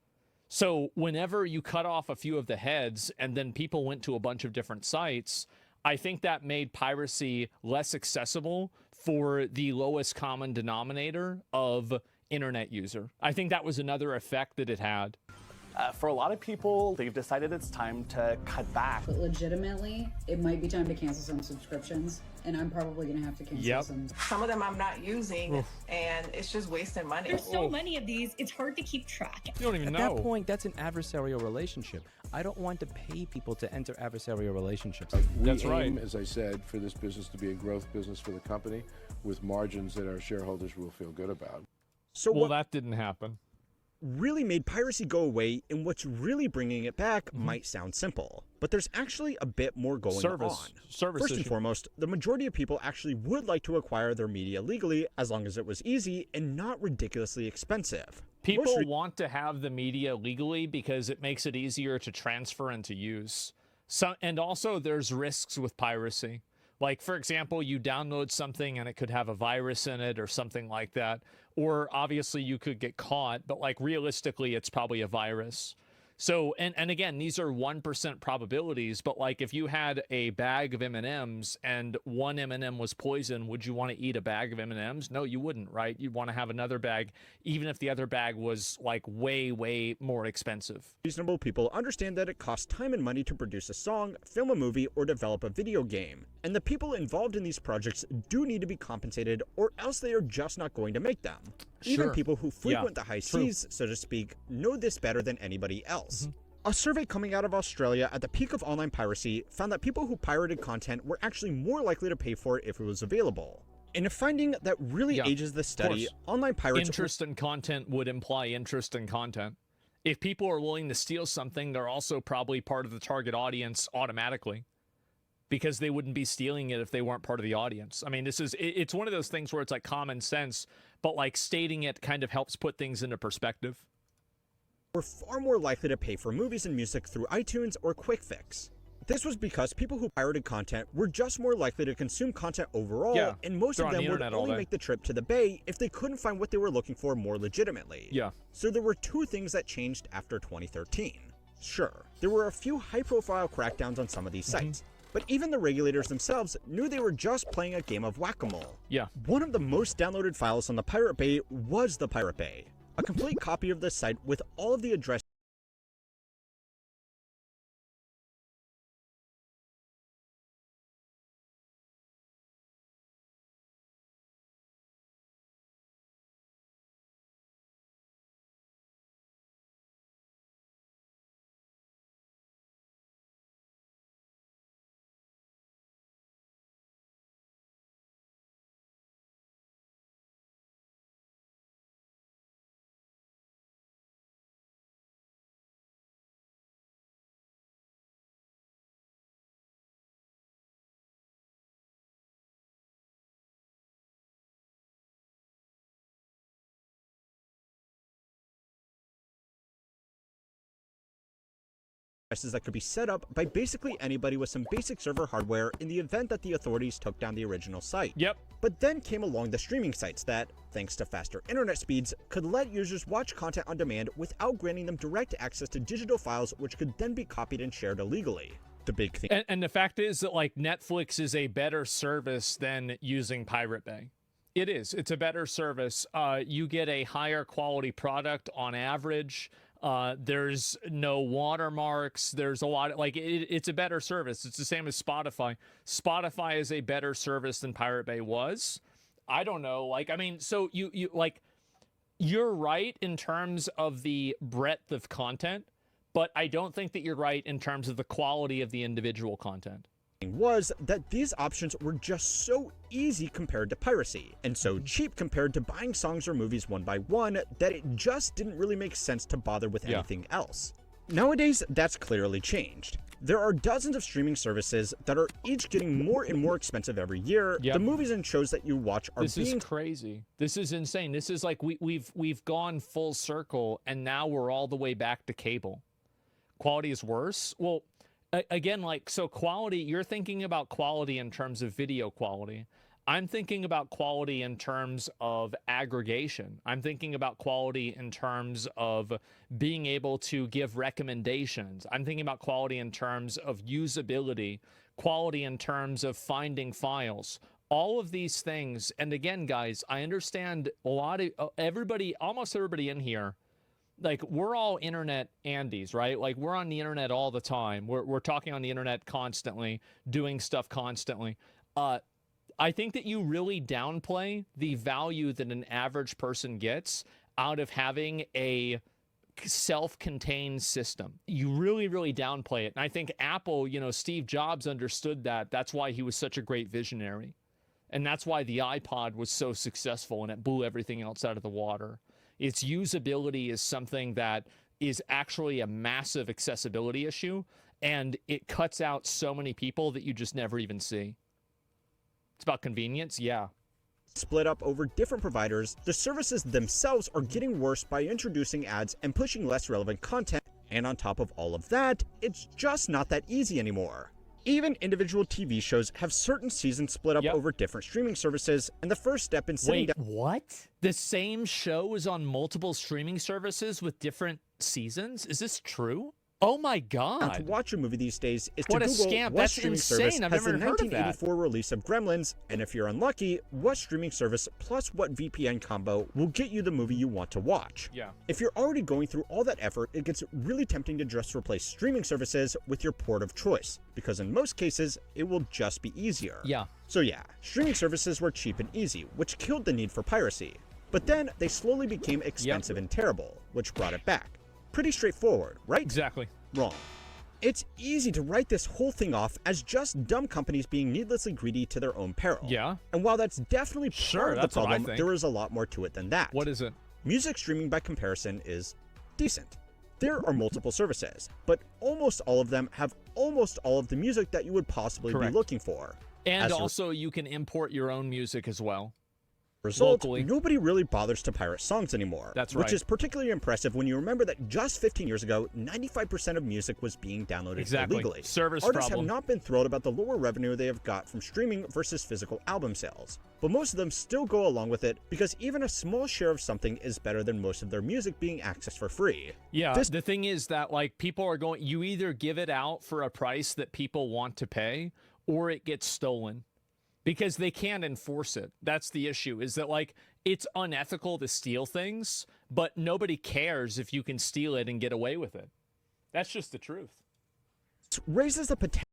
So whenever you cut off a few of the heads and then people went to a bunch of different sites, I think that made piracy less accessible for the lowest common denominator of internet user. I think that was another effect that it had. For a lot of people, they've decided it's time to cut back. But legitimately, it might be time to cancel some subscriptions, and I'm probably going to have to cancel some. Some of them I'm not using, and it's just wasting money. There's so many of these, it's hard to keep track. You don't even At know. that point, that's an adversarial relationship. I don't want to pay people to enter adversarial relationships. That's We aim, as I said, for this business to be a growth business for the company with margins that our shareholders will feel good about. So well, that didn't happen. Really made piracy go away, and what's really bringing it back might sound simple, but there's actually a bit more going on. First and foremost, the majority of people actually would like to acquire their media legally as long as it was easy and not ridiculously expensive. People want to have the media legally because it makes it easier to transfer and to use. And also there's risks with piracy. Like, for example, you download something and it could have a virus in it or something like that. Or obviously you could get caught, but like realistically, it's probably a virus. So, and again, these are 1% probabilities, but like if you had a bag of M&Ms and one M&M was poison, would you want to eat a bag of M&Ms? No, you wouldn't, right? You'd want to have another bag, even if the other bag was like way, way more expensive. Reasonable people understand that it costs time and money to produce a song, film a movie, or develop a video game. And the people involved in these projects do need to be compensated, or else they are just not going to make them. Even people who frequent the high seas, so to speak, know this better than anybody else. A survey coming out of Australia at the peak of online piracy found that people who pirated content were actually more likely to pay for it if it was available. In a finding that really ages the study, online pirates... Interest in content would imply interest in content. If people are willing to steal something, they're also probably part of the target audience automatically, because they wouldn't be stealing it if they weren't part of the audience. I mean, it's one of those things where it's like common sense, but like stating it kind of helps put things into perspective. Were far more likely to pay for movies and music through iTunes or QuickFix. This was because people who pirated content were just more likely to consume content overall, and most of them would only make the trip to the Bay if they couldn't find what they were looking for more legitimately. So there were two things that changed after 2013. Sure, there were a few high-profile crackdowns on some of these sites, but even the regulators themselves knew they were just playing a game of whack-a-mole. One of the most downloaded files on the Pirate Bay was the Pirate Bay, a complete copy of the site with all of the addresses that could be set up by basically anybody with some basic server hardware in the event that the authorities took down the original site. Yep. But then came along the streaming sites that, thanks to faster internet speeds, could let users watch content on demand without granting them direct access to digital files which could then be copied and shared illegally. The big thing. And the fact is that, like, Netflix is a better service than using Pirate Bay. It is. It's a better service. You get a higher quality product on average. There's no watermarks. There's a lot of, like, it's a better service. It's the same as Spotify. Spotify is a better service than Pirate Bay was. I don't know. Like, I mean, so you like, you're right in terms of the breadth of content, but I don't think that you're right in terms of the quality of the individual content. Was that these options were just so easy compared to piracy, and so cheap compared to buying songs or movies one by one that it just didn't really make sense to bother with anything else. Nowadays, that's clearly changed. There are dozens of streaming services that are each getting more and more expensive every year. The movies and shows that you watch are This is crazy. This is insane. This is like we've gone full circle, and now we're all the way back to cable. Quality is worse. Well, again, like, so quality, you're thinking about quality in terms of video quality. I'm thinking about quality in terms of aggregation. I'm thinking about quality in terms of being able to give recommendations. I'm thinking about quality in terms of usability, quality in terms of finding files. All of these things. And again, guys, I understand a lot of everybody, almost everybody in here, like, we're all internet Andes, right? Like, we're on the internet all the time. We're talking on the internet constantly, doing stuff constantly. I think that you really downplay the value that an average person gets out of having a self-contained system. You really, really downplay it. And I think Apple, you know, Steve Jobs understood that. That's why he was such a great visionary. And that's why the iPod was so successful and it blew everything else out of the water. Its usability is something that is actually a massive accessibility issue, and it cuts out so many people that you just never even see. It's about convenience, yeah. Split up over different providers, the services themselves are getting worse by introducing ads and pushing less relevant content, and on top of all of that, it's just not that easy anymore. Even individual TV shows have certain seasons split up over different streaming services, and the first step in sitting down— what? The same show is on multiple streaming services with different seasons? Is this true? Oh my God. To watch a movie these days is What to a Google scam. what That's streaming insane. service I've has the never heard of that. 1984 release of Gremlins, and if you're unlucky, what streaming service plus what VPN combo will get you the movie you want to watch. Yeah. If you're already going through all that effort, it gets really tempting to just replace streaming services with your port of choice, because in most cases, it will just be easier. Yeah. So yeah, streaming services were cheap and easy, which killed the need for piracy. But then they slowly became expensive and terrible, which brought it back. Pretty straightforward, right? Exactly. Wrong. It's easy to write this whole thing off as just dumb companies being needlessly greedy to their own peril. Yeah. And while that's definitely part of the that's what I problem, think. there is a lot more to it than that. What is it? Music streaming by comparison is decent. There are multiple services, but almost all of them have almost all of the music that you would possibly Correct. be looking for. And As a also, you can import your own music as well. result, Locally. nobody really bothers to pirate songs anymore. That's Which right. is particularly impressive when you remember that just 15 years ago, 95% of music was being downloaded Exactly. illegally. Service Artists problem. have not been thrilled about the lower revenue they have got from streaming versus physical album sales. But most of them still go along with it because even a small share of something is better than most of their music being accessed for free. Yeah, the thing is that, like, people are going, you either give it out for a price that people want to pay, or it gets stolen. Because they can't enforce it. That's the issue, is that, like, it's unethical to steal things, but nobody cares if you can steal it and get away with it. That's just the truth. It raises the potential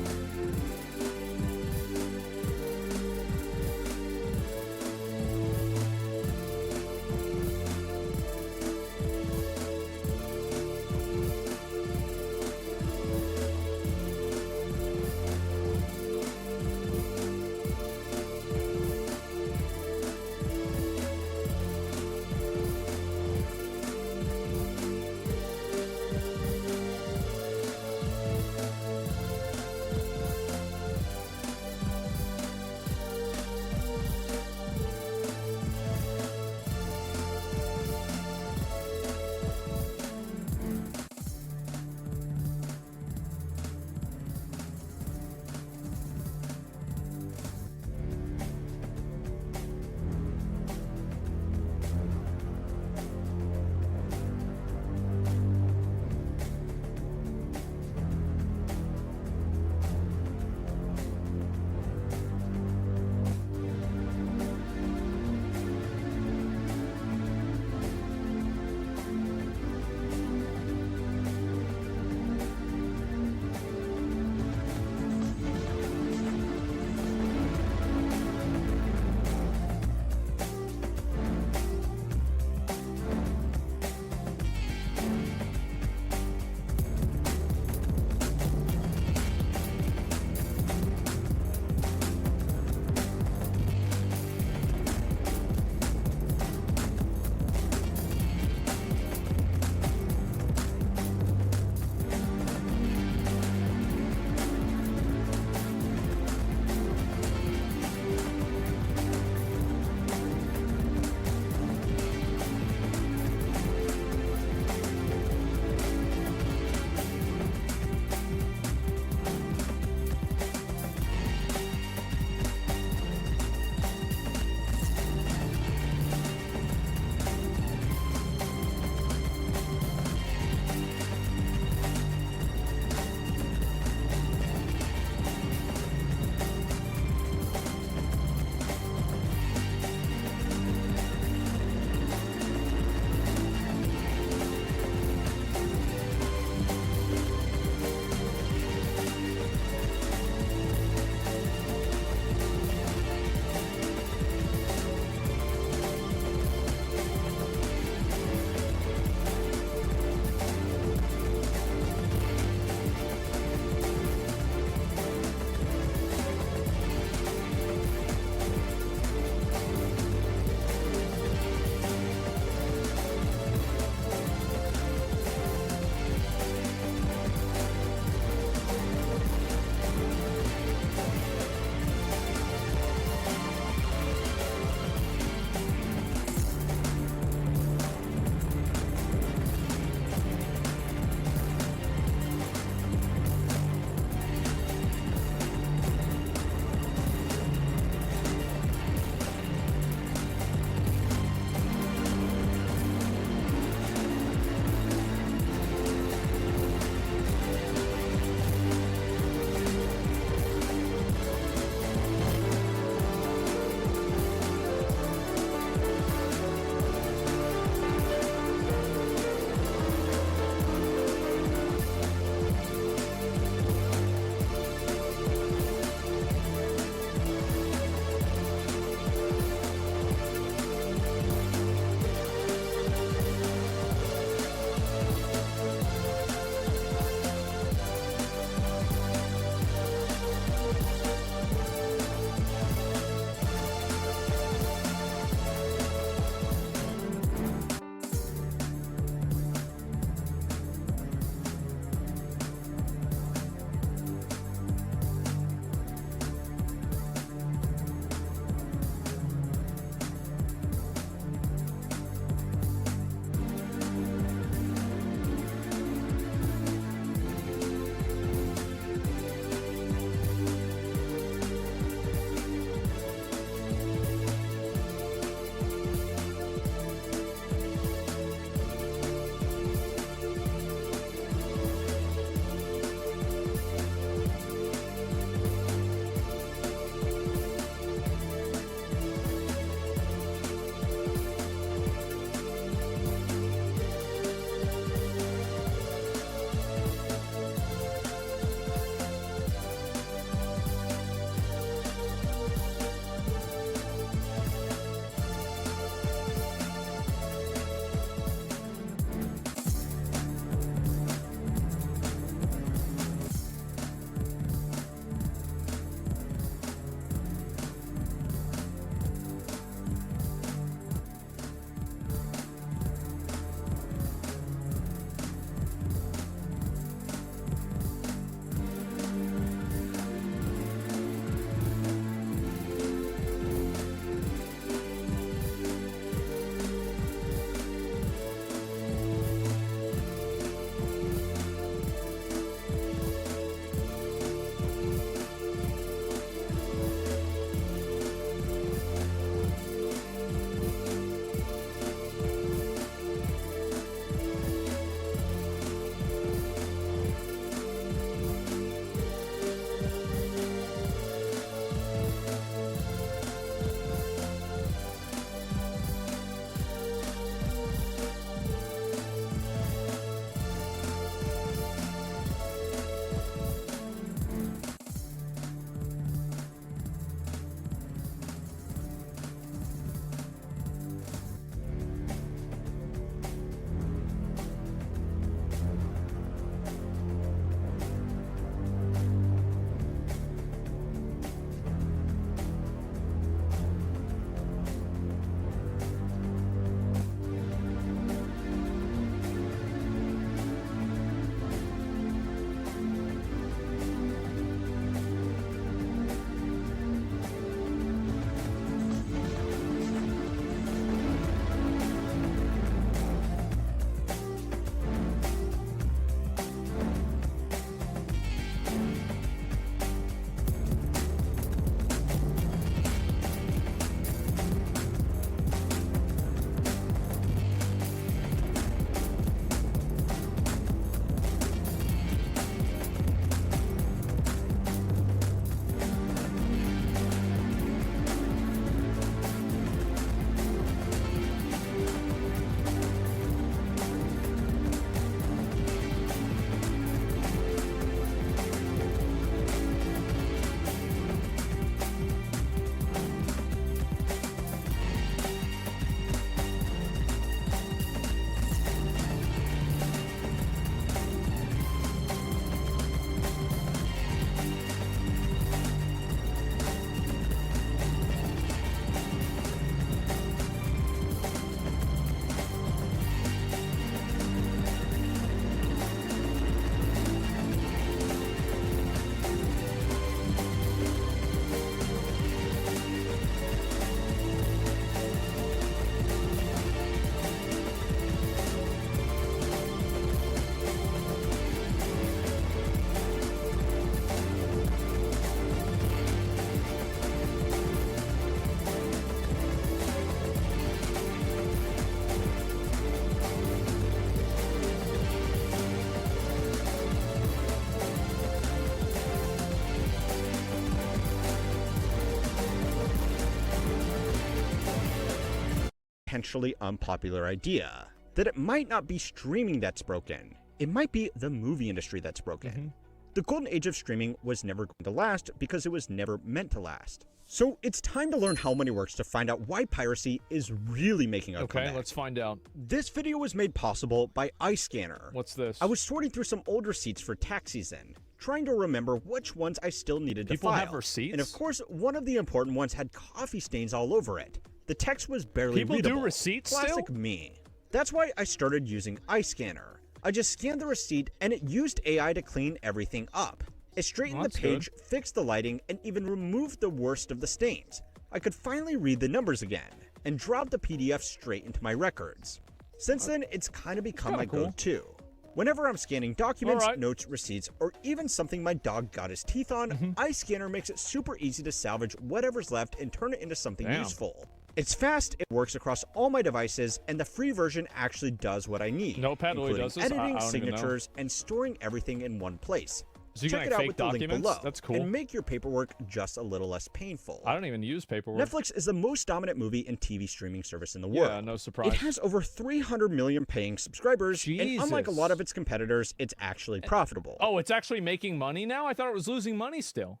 potentially unpopular idea, that it might not be streaming that's broken, it might be the movie industry that's broken. The golden age of streaming was never going to last because it was never meant to last. So it's time to learn how money works to find out why piracy is really making a comeback. Okay, let's find out. This video was made possible by iScanner. What's this? I was sorting through some old receipts for tax season, trying to remember which ones I still needed to file. People have receipts? And of course, one of the important ones had coffee stains all over it. The text was barely readable. People do receipts Classic still? me. That's why I started using iScanner. I just scanned the receipt and it used AI to clean everything up. It straightened the page, fixed the lighting, and even removed the worst of the stains. I could finally read the numbers again, and drop the PDF straight into my records. Since then, it's kind of become my go-to. Whenever I'm scanning documents, notes, receipts, or even something my dog got his teeth on, iScanner makes it super easy to salvage whatever's left and turn it into something useful. It's fast, it works across all my devices, and the free version actually does what I need, including editing, signatures, and storing everything in one place. So you Check can it out fake with the link documents? below, That's cool. and make your paperwork just a little less painful. I don't even use paperwork. Netflix is the most dominant movie and TV streaming service in the world. Yeah, no surprise. It has over 300 million paying subscribers, and unlike a lot of its competitors, it's actually profitable. Oh, it's actually making money now? I thought it was losing money still.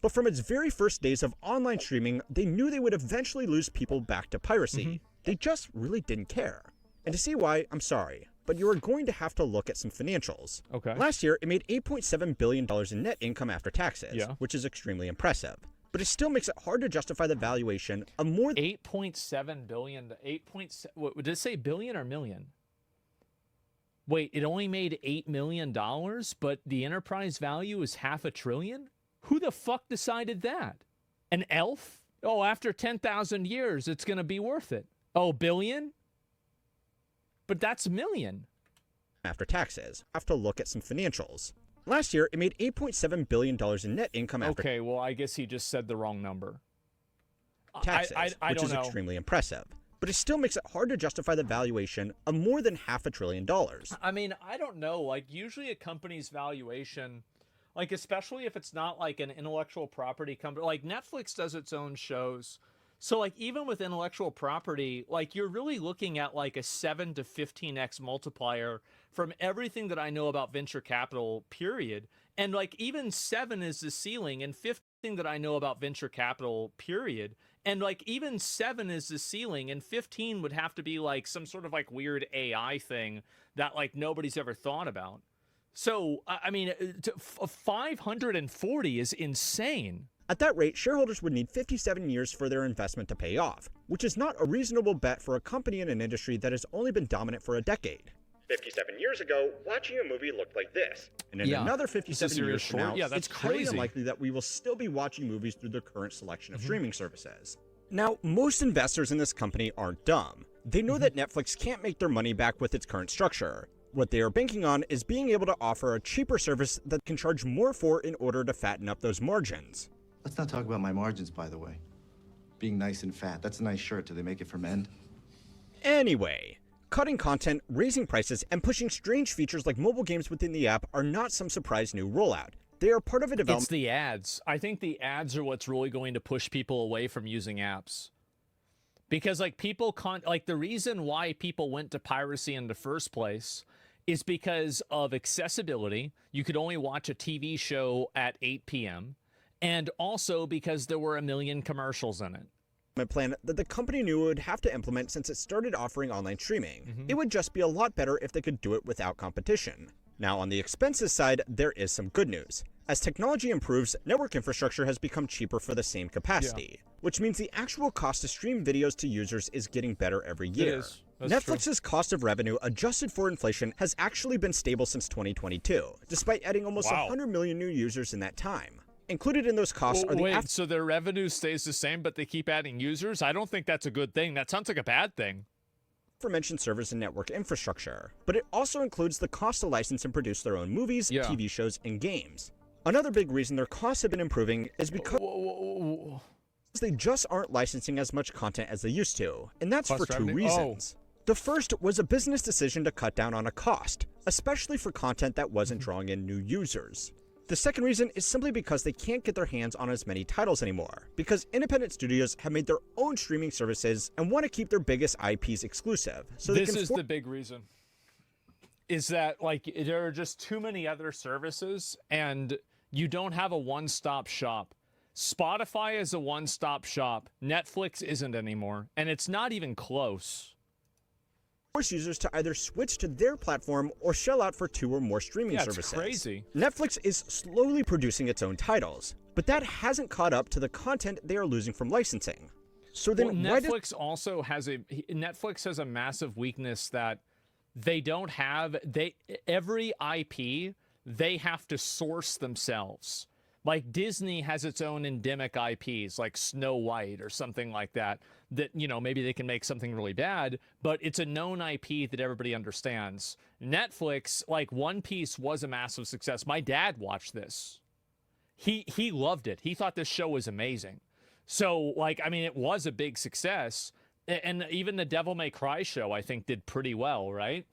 But from its very first days of online streaming, they knew they would eventually lose people back to piracy. They just really didn't care. And to see why, I'm sorry, but you are going to have to look at some financials. Okay. Last year, it made $8.7 billion in net income after taxes, which is extremely impressive. But it still makes it hard to justify the valuation of more than $8.7 billion. What did it say, billion or million? Wait, it only made $8 million, but the enterprise value is $500 billion? Who the fuck decided that? An elf? Oh, after 10,000 years, it's going to be worth it. Oh, billion? But that's million. After taxes. I have to look at some financials. Last year, it made $8.7 billion in net income after Okay, well, I guess he just said the wrong number. taxes, I which don't is know. extremely impressive. But it still makes it hard to justify the valuation of more than $500 billion. I mean, I don't know. Like, usually a company's valuation, like, especially if it's not like an intellectual property company, like Netflix does its own shows. So, like, even with intellectual property, like, you're really looking at like a 7 to 15x multiplier from everything that I know about venture capital, period. And like, even 7 is the ceiling, and 15 that I know about venture capital, period. And like, even 7 is the ceiling, and 15 would have to be like some sort of like weird AI thing that like nobody's ever thought about. So, I mean, 540 is insane. At that rate, shareholders would need 57 years for their investment to pay off, which is not a reasonable bet for a company in an industry that has only been dominant for a decade. 57 years ago, watching a movie looked like this. And in another 57 years from now, that's it's highly crazy. unlikely that we will still be watching movies through the current selection of streaming services. Now, most investors in this company aren't dumb. They know that Netflix can't make their money back with its current structure. What they are banking on is being able to offer a cheaper service that can charge more for in order to fatten up those margins. Let's not talk about my margins, by the way. Being nice and fat, that's a nice shirt. Do they make it for men? Anyway, cutting content, raising prices, and pushing strange features like mobile games within the app are not some surprise new rollout. They are part of a development. It's the ads. I think the ads are what's really going to push people away from using apps. Because like like the reason why people went to piracy in the first place is because of accessibility. You could only watch a TV show at 8 p.m. and also because there were a million commercials in it. Plan that the company knew it would have to implement since it started offering online streaming. It would just be a lot better if they could do it without competition. Now, on the expenses side, there is some good news. As technology improves, network infrastructure has become cheaper for the same capacity, which means the actual cost to stream videos to users is getting better every year. Netflix's cost of revenue adjusted for inflation has actually been stable since 2022, despite adding almost 100 million new users in that time. Included in those costs are the so their revenue stays the same, but they keep adding users? I don't think that's a good thing. That sounds like a bad thing. aforementioned servers and network infrastructure, but it also includes the cost to license and produce their own movies, TV shows, and games. Another big reason their costs have been improving is because they just aren't licensing as much content as they used to, and that's for two reasons. The first was a business decision to cut down on a cost, especially for content that wasn't drawing in new users. The second reason is simply because they can't get their hands on as many titles anymore, because independent studios have made their own streaming services and want to keep their biggest IPs exclusive. So this is the big reason. Is that, like, there are just too many other services, and you don't have a one-stop shop. Spotify is a one-stop shop. Netflix isn't anymore, and it's not even close. Force users to either switch to their platform or shell out for 2 or more streaming services. It's crazy. Netflix is slowly producing its own titles, but that hasn't caught up to the content they are losing from licensing. So then Netflix also has a massive weakness that they don't have. Every IP they have to source themselves. Like Disney has its own endemic IPs, like Snow White or something like that, that, you know, maybe they can make something really bad, but it's a known IP that everybody understands. Netflix, like One Piece was a massive success. My dad watched this. He loved it. He thought this show was amazing. So, like, I mean, it was a big success. And even the Devil May Cry show, I think, did pretty well, right?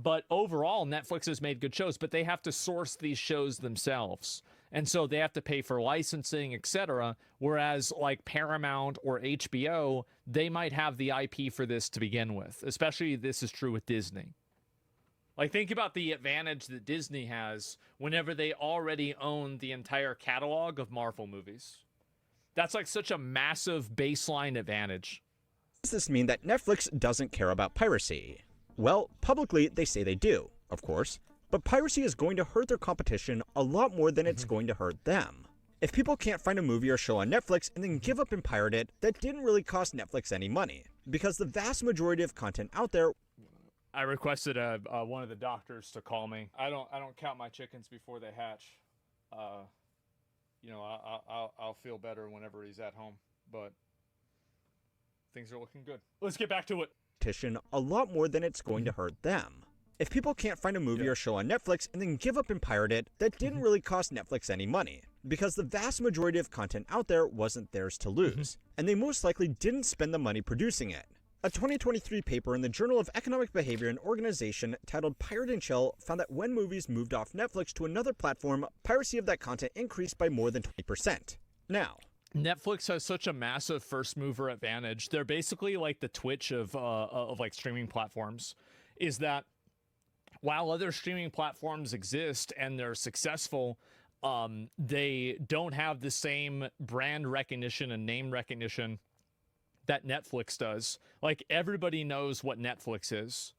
But overall, Netflix has made good shows, but they have to source these shows themselves. And so they have to pay for licensing, etc. Whereas like Paramount or HBO, they might have the IP for this to begin with. Especially this is true with Disney. Like, think about the advantage that Disney has whenever they already own the entire catalog of Marvel movies. That's like such a massive baseline advantage. Does this mean that Netflix doesn't care about piracy? Well, publicly they say they do, of course, but piracy is going to hurt their competition a lot more than it's going to hurt them. If people can't find a movie or show on Netflix and then give up and pirate it, that didn't really cost Netflix any money, because the vast majority of content out there. I requested one of the doctors to call me. I don't count my chickens before they hatch. You know, I'll feel better whenever he's at home, but things are looking good. Let's get back to it. A lot more than it's going to hurt them. If people can't find a movie or show on Netflix and then give up and pirate it, that didn't really cost Netflix any money, because the vast majority of content out there wasn't theirs to lose, and they most likely didn't spend the money producing it. A 2023 paper in the Journal of Economic Behavior and Organization titled Pirate and Chill found that when movies moved off Netflix to another platform, piracy of that content increased by more than 20%. Now, Netflix has such a massive first mover advantage. They're basically like the Twitch of like streaming platforms, is that while other streaming platforms exist and they're successful, they don't have the same brand recognition and name recognition that Netflix does. Like, everybody knows what Netflix is.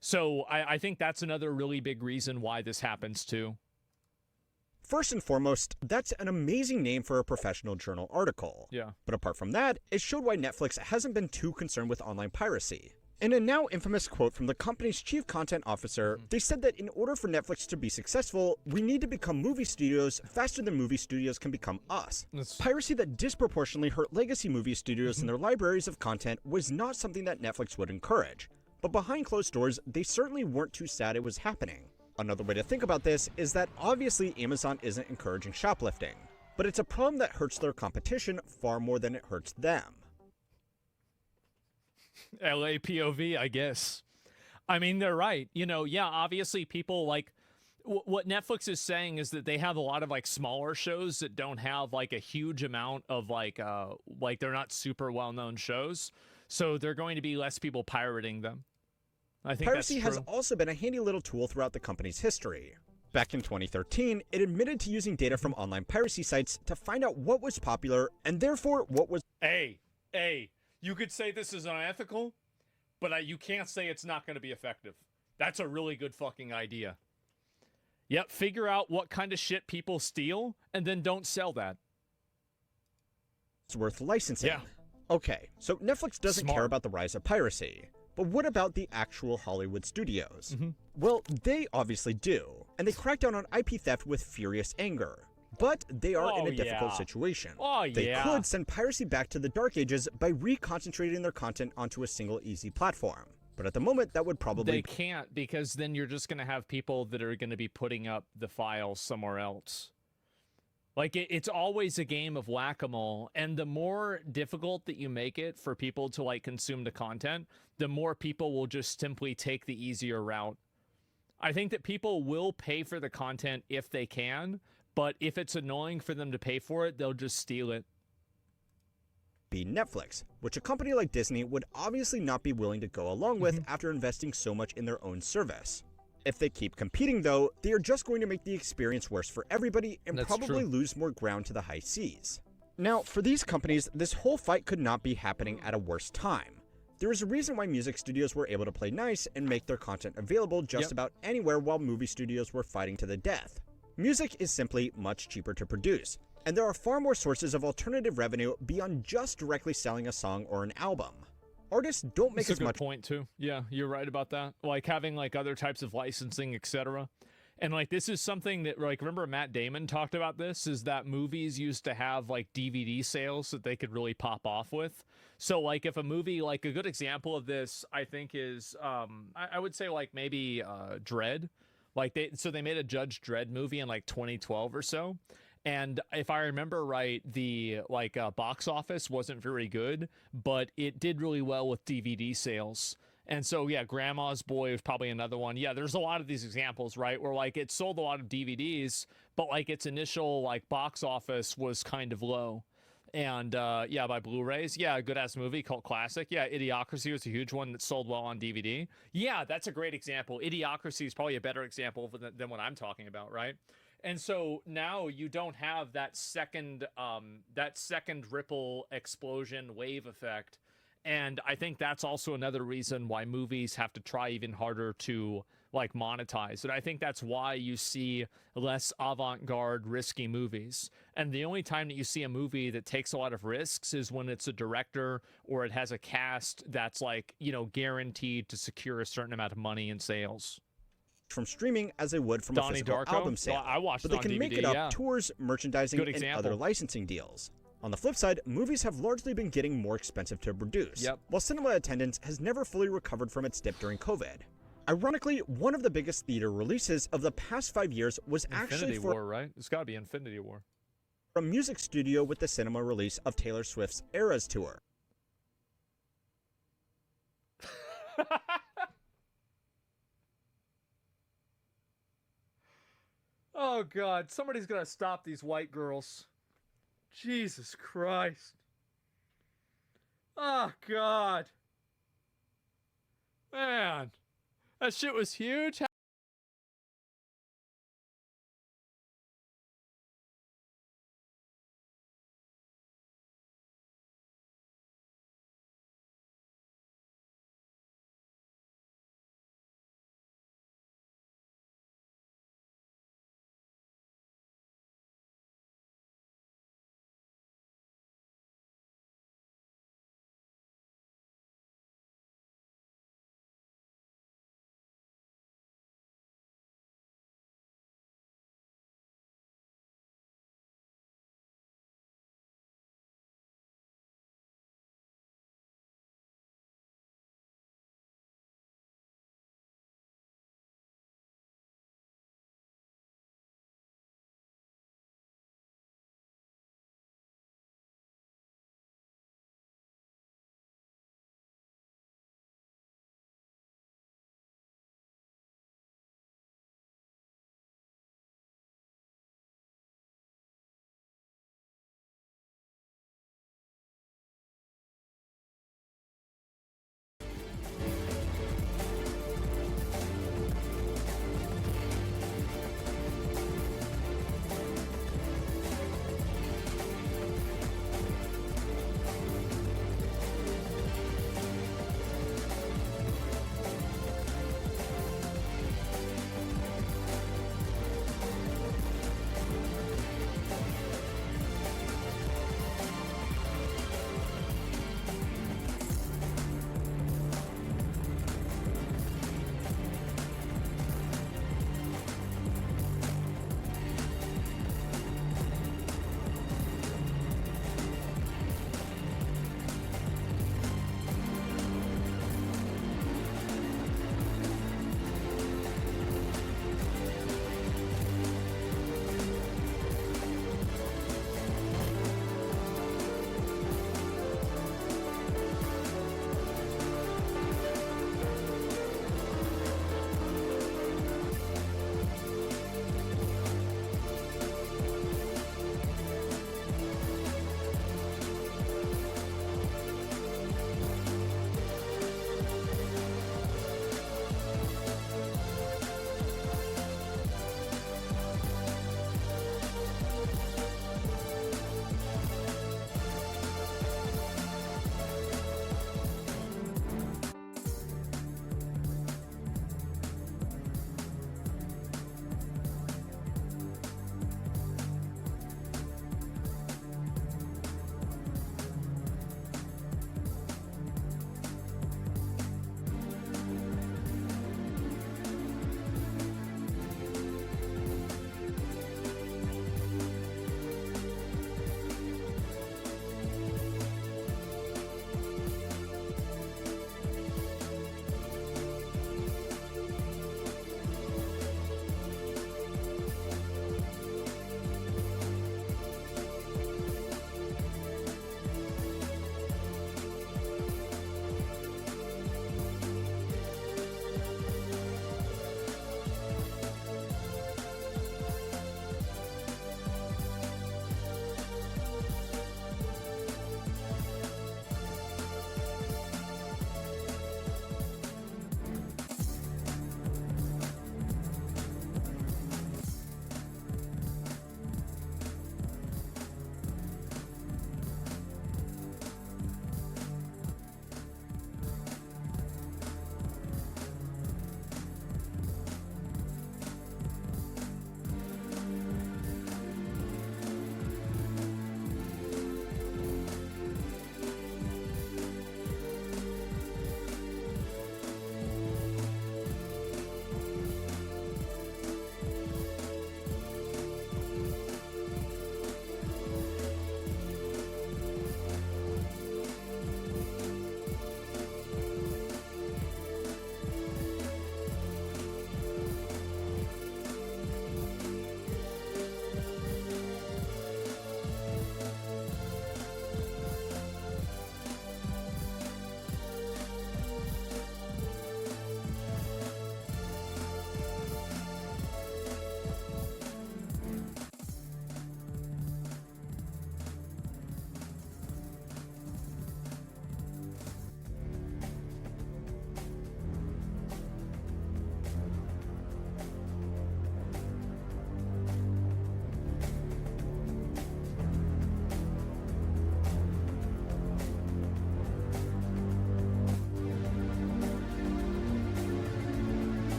So I think that's another really big reason why this happens too. First and foremost, that's an amazing name for a professional journal article. Yeah. But apart from that, it showed why Netflix hasn't been too concerned with online piracy. In a now infamous quote from the company's chief content officer, they said that in order for Netflix to be successful, we need to become movie studios faster than movie studios can become us. Piracy that disproportionately hurt legacy movie studios and their libraries of content was not something that Netflix would encourage. But behind closed doors, they certainly weren't too sad it was happening. Another way to think about this is that obviously Amazon isn't encouraging shoplifting, but it's a problem that hurts their competition far more than it hurts them. LA POV, I guess. I mean, they're right. You know, yeah, obviously people like what Netflix is saying is that they have a lot of like smaller shows that don't have like a huge amount of like they're not super well-known shows. So they're going to be less people pirating them. I think piracy that's has true. also been a handy little tool throughout the company's history. Back in 2013, it admitted to using data from online piracy sites to find out what was popular and therefore what was. Hey, you could say this is unethical, but you can't say it's not going to be effective. That's a really good fucking idea. Yep, figure out what kind of shit people steal and then don't sell that. It's worth licensing. Yeah. Okay, so Netflix doesn't Smart. care about the rise of piracy. But what about the actual Hollywood studios? Well, they obviously do, and they crack down on IP theft with furious anger. But they are in a difficult situation. They could send piracy back to the Dark Ages by reconcentrating their content onto a single easy platform. But at the moment, that would probably... They can't, because then you're just going to have people that are going to be putting up the files somewhere else. Like, it's always a game of whack-a-mole, and the more difficult that you make it for people to, like, consume the content, the more people will just simply take the easier route. I think that people will pay for the content if they can, but if it's annoying for them to pay for it, they'll just steal it. Be Netflix, which a company like Disney would obviously not be willing to go along with after investing so much in their own service. If they keep competing, though, they are just going to make the experience worse for everybody and probably lose more ground to the high seas. Now, for these companies, this whole fight could not be happening at a worse time. There is a reason why music studios were able to play nice and make their content available just about anywhere while movie studios were fighting to the death. Music is simply much cheaper to produce, and there are far more sources of alternative revenue beyond just directly selling a song or an album. Artists don't make That's as a good much point too. Yeah, you're right about that. Like having like other types of licensing, etc. And like this is something that, like, remember Matt Damon talked about this, is that movies used to have like DVD sales that they could really pop off with. So like if a movie, like a good example of this, I think is I would say like maybe Dredd. Like they made a Judge Dredd movie in like 2012 or so. And if I remember right, the box office wasn't very good, but it did really well with DVD sales. And so, yeah, Grandma's Boy was probably another one. Yeah, there's a lot of these examples, right? Where like it sold a lot of DVDs, but like its initial like box office was kind of low. And yeah, by Blu-rays, yeah, a good ass movie, cult classic. Yeah, Idiocracy was a huge one that sold well on DVD. Yeah, that's a great example. Idiocracy is probably a better example than what I'm talking about, right? And so now you don't have that second ripple explosion wave effect. And I think that's also another reason why movies have to try even harder to like monetize. And I think that's why you see less avant-garde risky movies. And the only time that you see a movie that takes a lot of risks is when it's a director or it has a cast that's like, you know, guaranteed to secure a certain amount of money in sales. From streaming as they would from Donnie a physical Darko? album sale. Well, I watched but it they on can make DVD, it up yeah. tours, merchandising, Good and example. other licensing deals. On the flip side, movies have largely been getting more expensive to produce, while cinema attendance has never fully recovered from its dip during COVID. Ironically, one of the biggest theater releases of the past 5 years was Infinity actually for War, right? It's got to be Infinity War. a music studio with the cinema release of Taylor Swift's Eras Tour. Oh, God. Somebody's got to stop these white girls. Jesus Christ. Oh, God. Man. That shit was huge.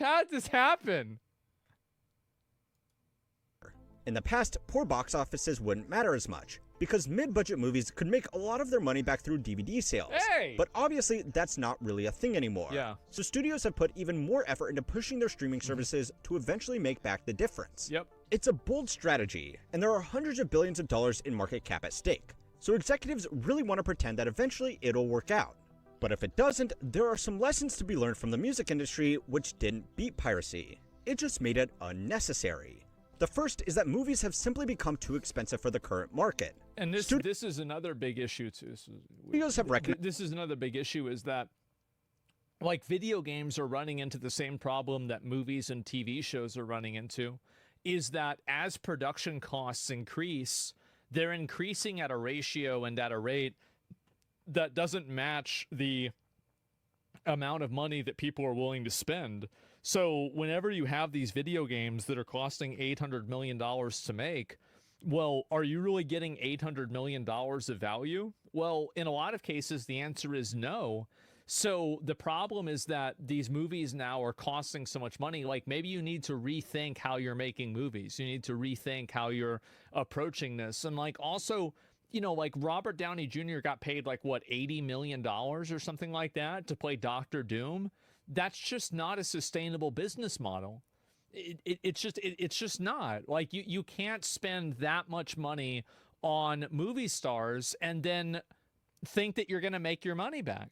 How did this happen? In the past, poor box offices wouldn't matter as much, because mid-budget movies could make a lot of their money back through DVD sales. Hey! But obviously, that's not really a thing anymore. Yeah. So studios have put even more effort into pushing their streaming services to eventually make back the difference. Yep. It's a bold strategy, and there are hundreds of billions of dollars in market cap at stake. So executives really want to pretend that eventually it'll work out. But if it doesn't, there are some lessons to be learned from the music industry which didn't beat piracy. It just made it unnecessary. The first is that movies have simply become too expensive for the current market. And this is another big issue too. Studios have recognized this is another big issue, is that like video games are running into the same problem that movies and TV shows are running into, is that as production costs increase, they're increasing at a ratio and at a rate that doesn't match the amount of money that people are willing to spend. So whenever you have these video games that are costing $800 million to make, well, are you really getting $800 million of value? Well, in a lot of cases, the answer is no. So the problem is that these movies now are costing so much money. Like, maybe you need to rethink how you're making movies. You need to rethink how you're approaching this. And like, also, you know, like Robert Downey Jr. got paid like, what, $80 million or something like that to play Dr. Doom. That's just not a sustainable business model. It's just not. Like, you can't spend that much money on movie stars and then think that you're going to make your money back.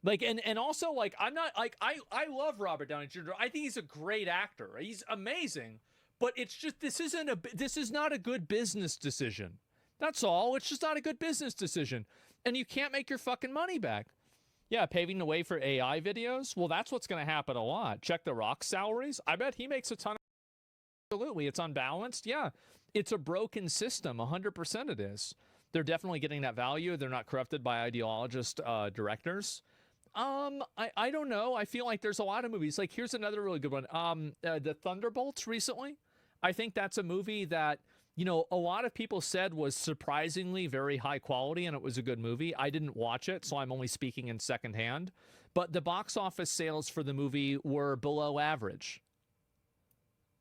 Like, and also, like, I'm not, like, I love Robert Downey Jr. I think he's a great actor. He's amazing. But it's just, this is not a good business decision. That's all. It's just not a good business decision. And you can't make your fucking money back. Yeah, paving the way for AI videos. Well, that's what's going to happen a lot. Check The Rock's salaries. I bet he makes a ton of... Absolutely. It's unbalanced. Yeah, it's a broken system. 100% it is. They're definitely getting that value. They're not corrupted by ideologist directors. I don't know. I feel like there's a lot of movies. Like, here's another really good one. The Thunderbolts recently. I think that's a movie that, you know, a lot of people said was surprisingly very high quality, and it was a good movie. I didn't watch it, so I'm only speaking in secondhand. But the box office sales for the movie were below average.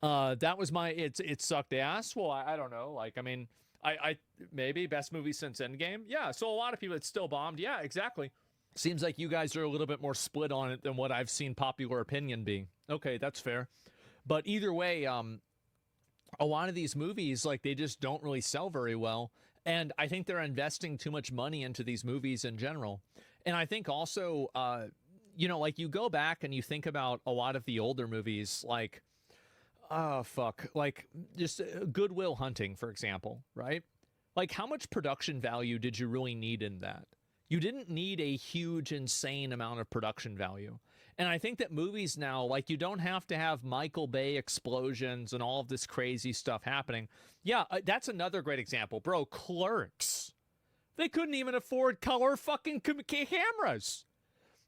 That was my, it sucked ass. Well, I don't know. Like, I mean, I maybe best movie since Endgame. Yeah, so a lot of people, it's still bombed. Yeah, exactly. Seems like you guys are a little bit more split on it than what I've seen popular opinion be. Okay, that's fair. But either way, a lot of these movies, like, they just don't really sell very well. And I think they're investing too much money into these movies in general. And I think also, you know, like, you go back and you think about a lot of the older movies, like, like just Good Will Hunting, for example, right? Like, how much production value did you really need in that? You didn't need a huge, insane amount of production value. And I think that movies now, like, you don't have to have Michael Bay explosions and all of this crazy stuff happening. Yeah, that's another great example. Bro, Clerks. They couldn't even afford color fucking cameras.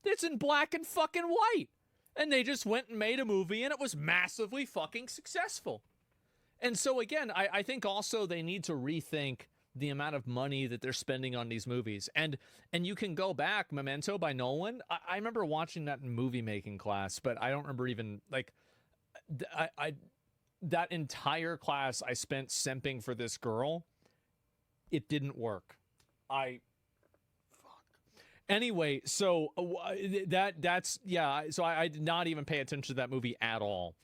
It's in black and fucking white. And they just went and made a movie, and it was massively fucking successful. And so, again, I think also they need to rethink the amount of money that they're spending on these movies. And you can go back, Memento by Nolan. I remember watching that in movie making class, but I don't remember even, like, that entire class I spent simping for this girl. It didn't work. Anyway, so that's yeah. So I did not even pay attention to that movie at all.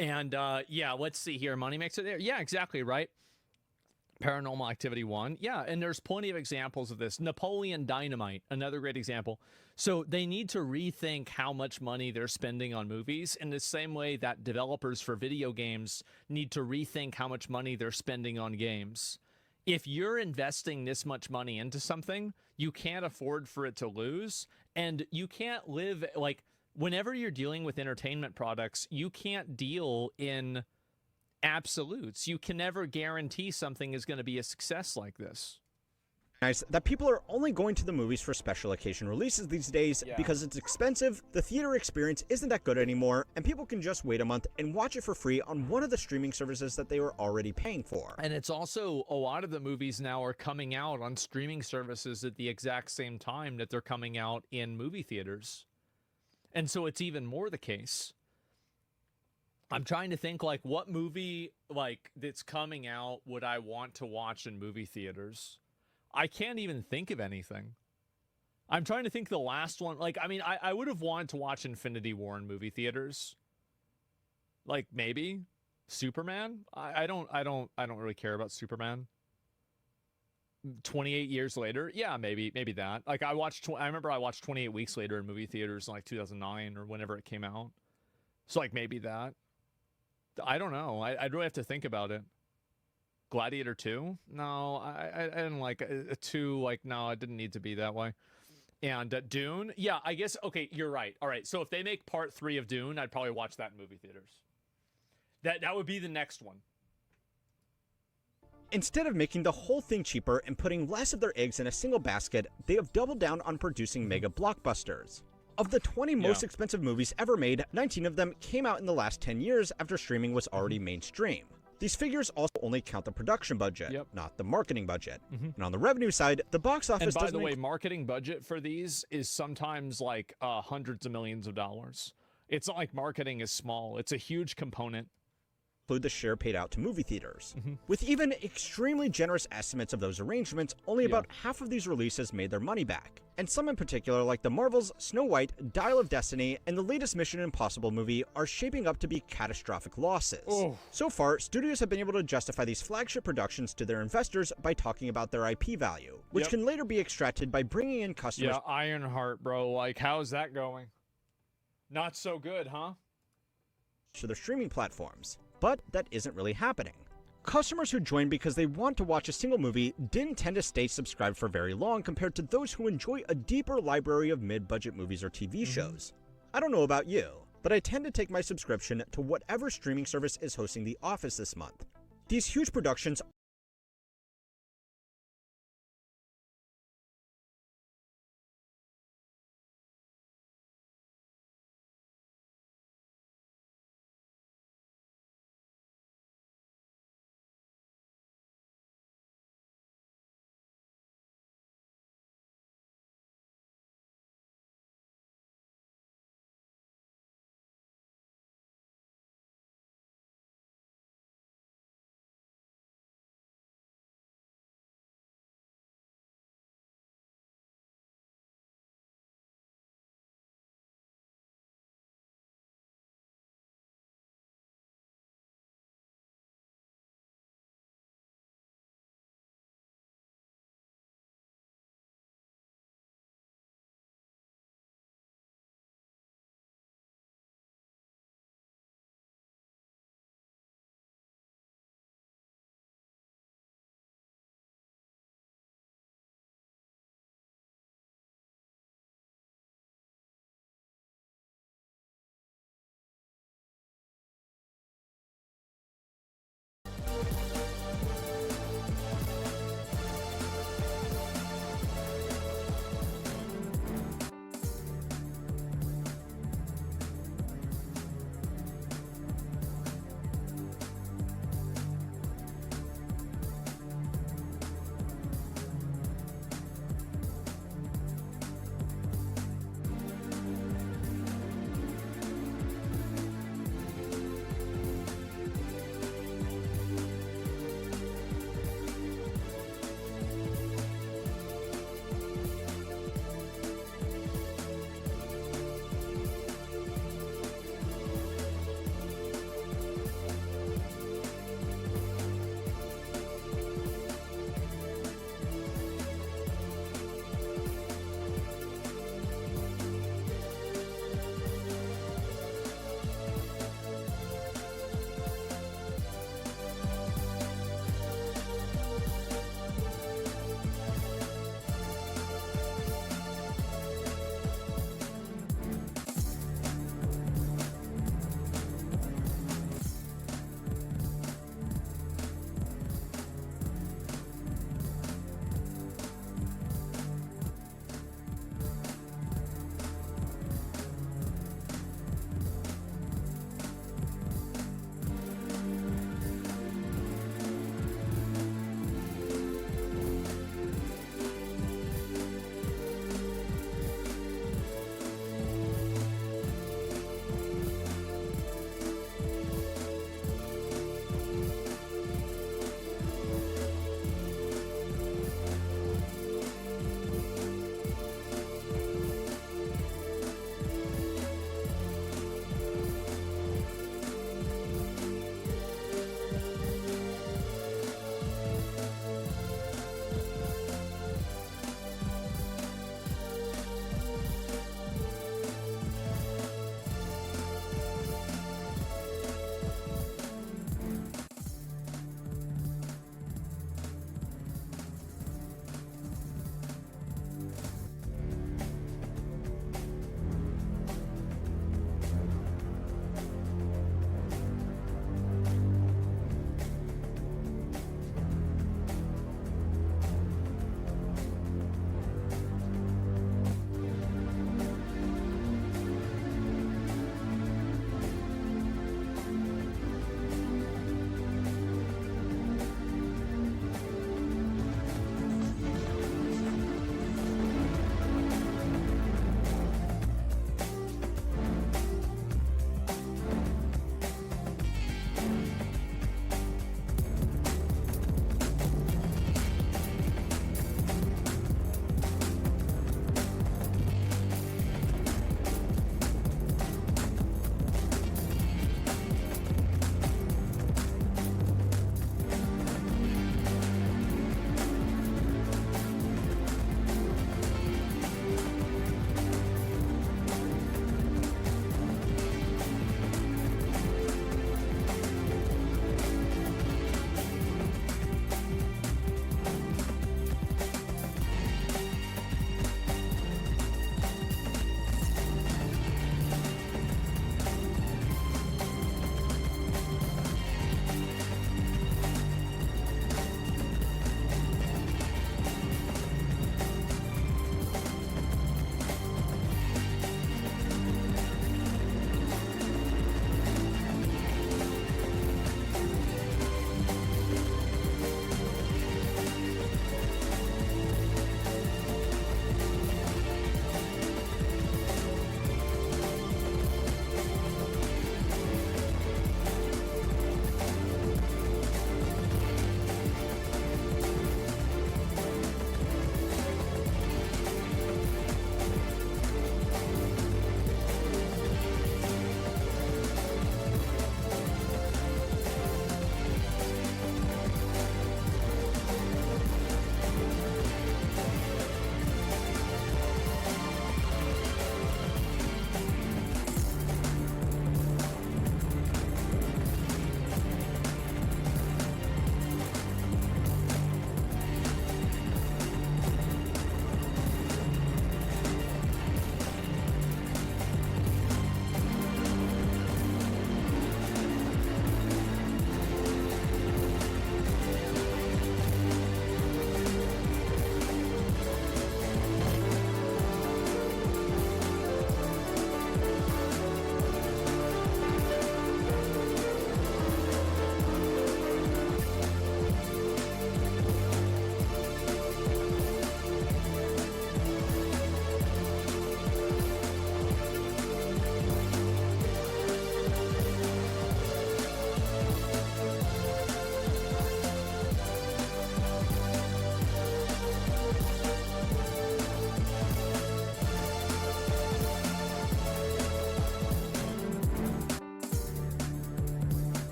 And yeah, let's see here. Money makes it there. Yeah, exactly right. Paranormal Activity 1. Yeah, and there's plenty of examples of this. Napoleon Dynamite, another great example. So they need to rethink how much money they're spending on movies in the same way that developers for video games need to rethink how much money they're spending on games. If you're investing this much money into something, you can't afford for it to lose, and you can't live, like, whenever you're dealing with entertainment products, you can't deal in absolutes. You can never guarantee something is going to be a success like this. That people are only going to the movies for special occasion releases these days because it's expensive, the theater experience isn't that good anymore, and people can just wait a month and watch it for free on one of the streaming services that they were already paying for. And it's also, a lot of the movies now are coming out on streaming services at the exact same time that they're coming out in movie theaters. And so it's even more the case. I'm trying to think, like, what movie, like, that's coming out would I want to watch in movie theaters? I can't even think of anything. I'm trying to think the last one. Like, I mean, I would have wanted to watch Infinity War in movie theaters. Like, maybe Superman. I don't really care about Superman. 28 years later, yeah, maybe that. Like, I remember I watched 28 Weeks Later in movie theaters in like 2009 or whenever it came out. So like maybe that. I don't know. I'd really have to think about it. Gladiator 2? No, I didn't like a 2. Like, no, it didn't need to be that way. And Dune? Yeah, I guess, okay, you're right. All right, so if they make part 3 of Dune, I'd probably watch that in movie theaters. That would be the next one. Instead of making the whole thing cheaper and putting less of their eggs in a single basket, they have doubled down on producing mega blockbusters. Of the 20 most expensive movies ever made, 19 of them came out in the last 10 years after streaming was already mainstream. These figures also only count the production budget, not the marketing budget. And on the revenue side, the box office doesn't... And by the way, marketing budget for these is sometimes like hundreds of millions of dollars. It's not like marketing is small. It's a huge component. Include the share paid out to movie theaters. With even extremely generous estimates of those arrangements, only about half of these releases made their money back. And some in particular, like the Marvel's Snow White, Dial of Destiny, and the latest Mission Impossible movie, are shaping up to be catastrophic losses. So far, studios have been able to justify these flagship productions to their investors by talking about their IP value, which can later be extracted by bringing in customers. Yeah, Ironheart, bro. Like, how's that going? Not so good, huh? To their streaming platforms. But that isn't really happening. Customers who join because they want to watch a single movie didn't tend to stay subscribed for very long compared to those who enjoy a deeper library of mid-budget movies or TV shows. I don't know about you, but I tend to take my subscription to whatever streaming service is hosting The Office this month. These huge productions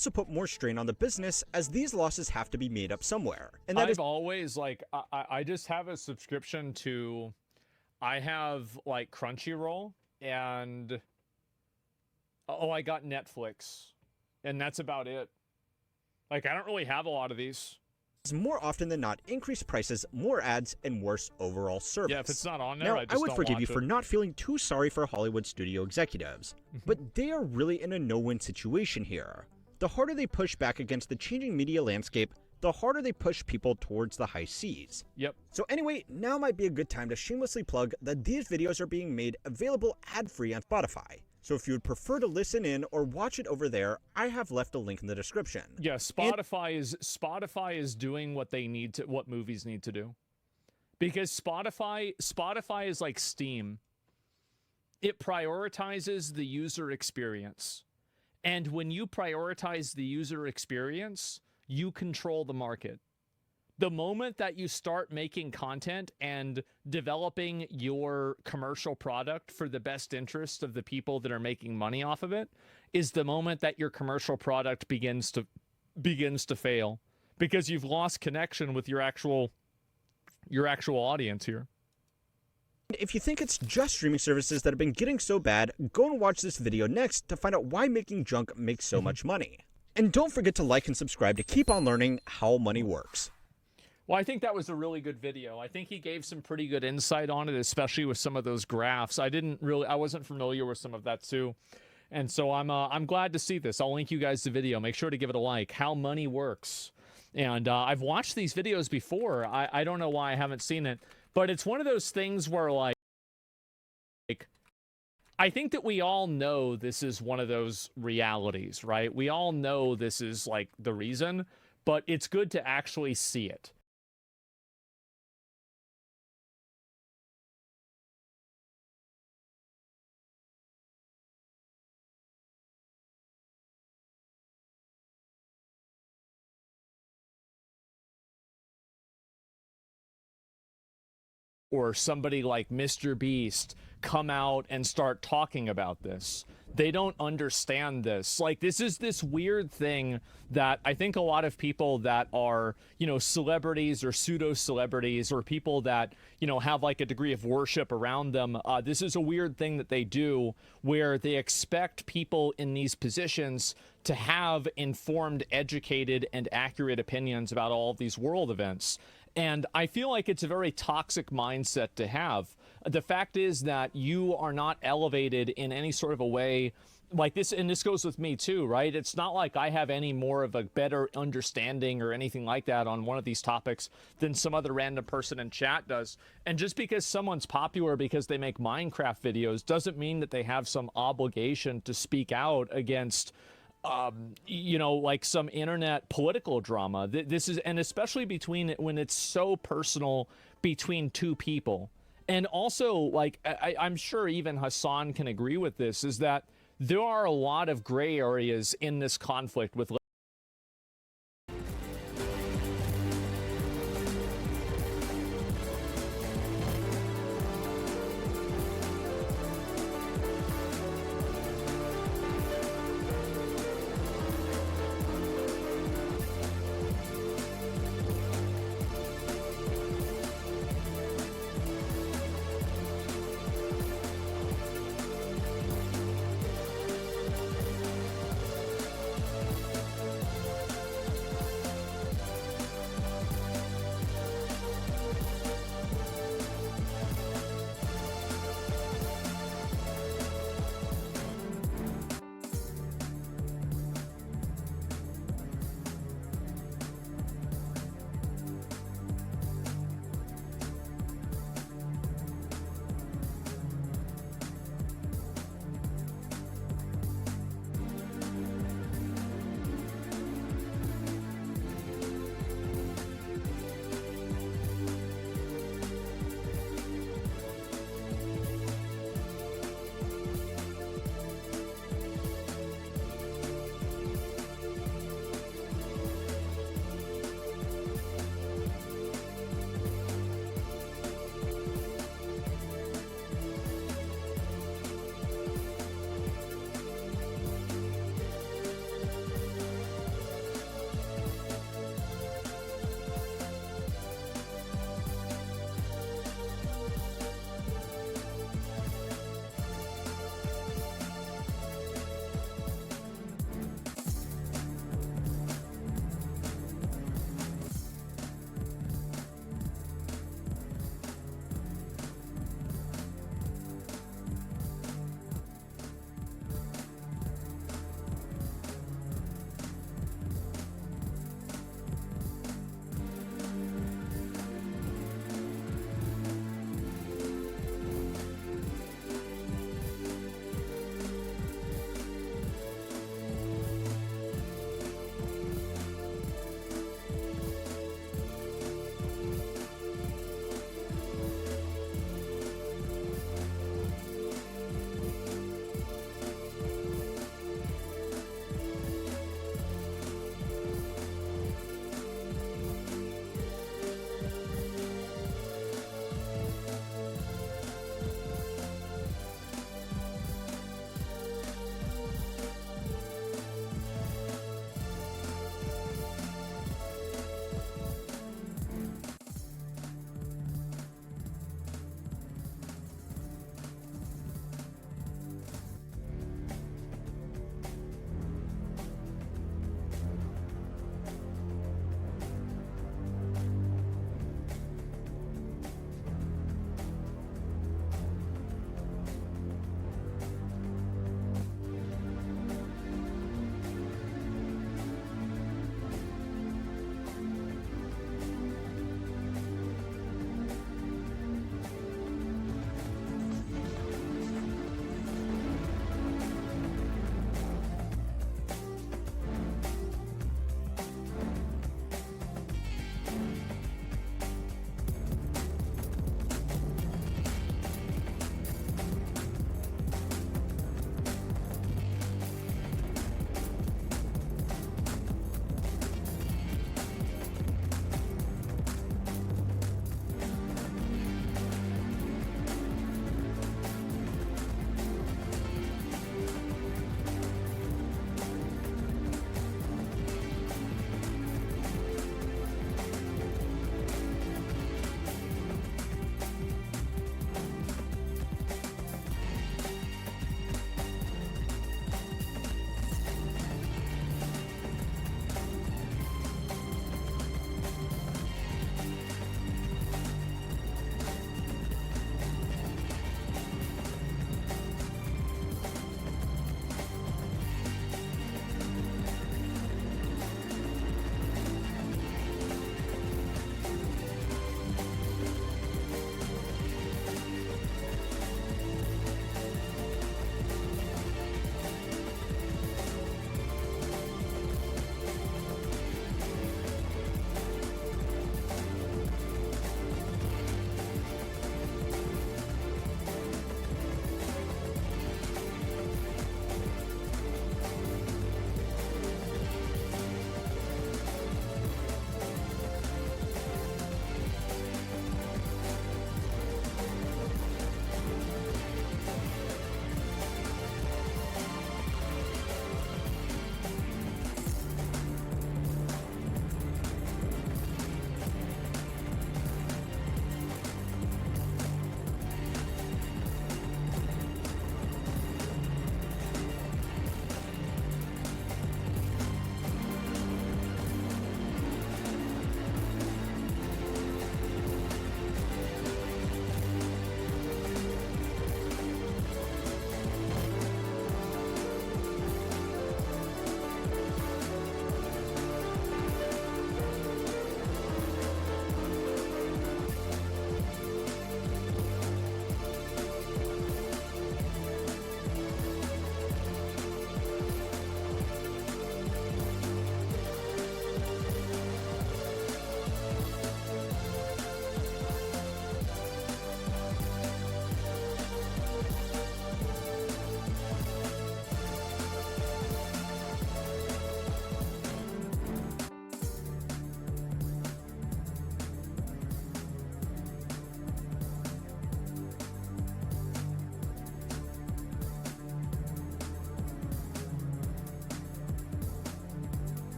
also put more strain on the business as these losses have to be made up somewhere. And I've always, like, I just have a subscription to, I have, like, Crunchyroll, and, oh, I got Netflix, and that's about it. Like, I don't really have a lot of these. More often than not, increased prices, more ads, and worse overall service. Yeah, if it's not on there, now, I just I would don't forgive watch you for it. not feeling too sorry for Hollywood studio executives, but they are really in a no-win situation here. The harder they push back against the changing media landscape, the harder they push people towards the high seas. Yep. So anyway, now might be a good time to shamelessly plug that these videos are being made available ad-free on Spotify. So if you would prefer to listen in or watch it over there, I have left a link in the description. Yeah, Spotify is doing what they need to, what movies need to do. Because Spotify is like Steam. It prioritizes the user experience. And when you prioritize the user experience, you control the market. The moment that you start making content and developing your commercial product for the best interest of the people that are making money off of it is the moment that your commercial product begins to fail, because you've lost connection with your actual audience here. If you think it's just streaming services that have been getting so bad, go and watch this video next to find out why making junk makes so much money. And don't forget to like and subscribe to keep on learning how money works. Well, I think that was a really good video. I think he gave some pretty good insight on it, especially with some of those graphs. I wasn't familiar with some of that too. And so I'm glad to see this. I'll link you guys the video. Make sure to give it a like. How money works. And I've watched these videos before. I don't know why I haven't seen it, but it's one of those things where, like, I think that we all know this is one of those realities, right? We all know this is like the reason, but it's good to actually see it. Or somebody like Mr. Beast come out and start talking about this. They don't understand this. Like, this is this weird thing that I think a lot of people that are, you know, celebrities or pseudo-celebrities or people that, you know, have like a degree of worship around them, this is a weird thing that they do where they expect people in these positions to have informed, educated, and accurate opinions about all of these world events. And I feel like it's a very toxic mindset to have. The fact is that you are not elevated in any sort of a way like this, and this goes with me too, right? It's not like I have any more of a better understanding or anything like that on one of these topics than some other random person in chat does. And just because someone's popular because they make Minecraft videos doesn't mean that they have some obligation to speak out against you know, like some internet political drama. This is, and especially between when it's so personal between two people. And also, like, I'm sure even Hassan can agree with this, is that there are a lot of gray areas in this conflict with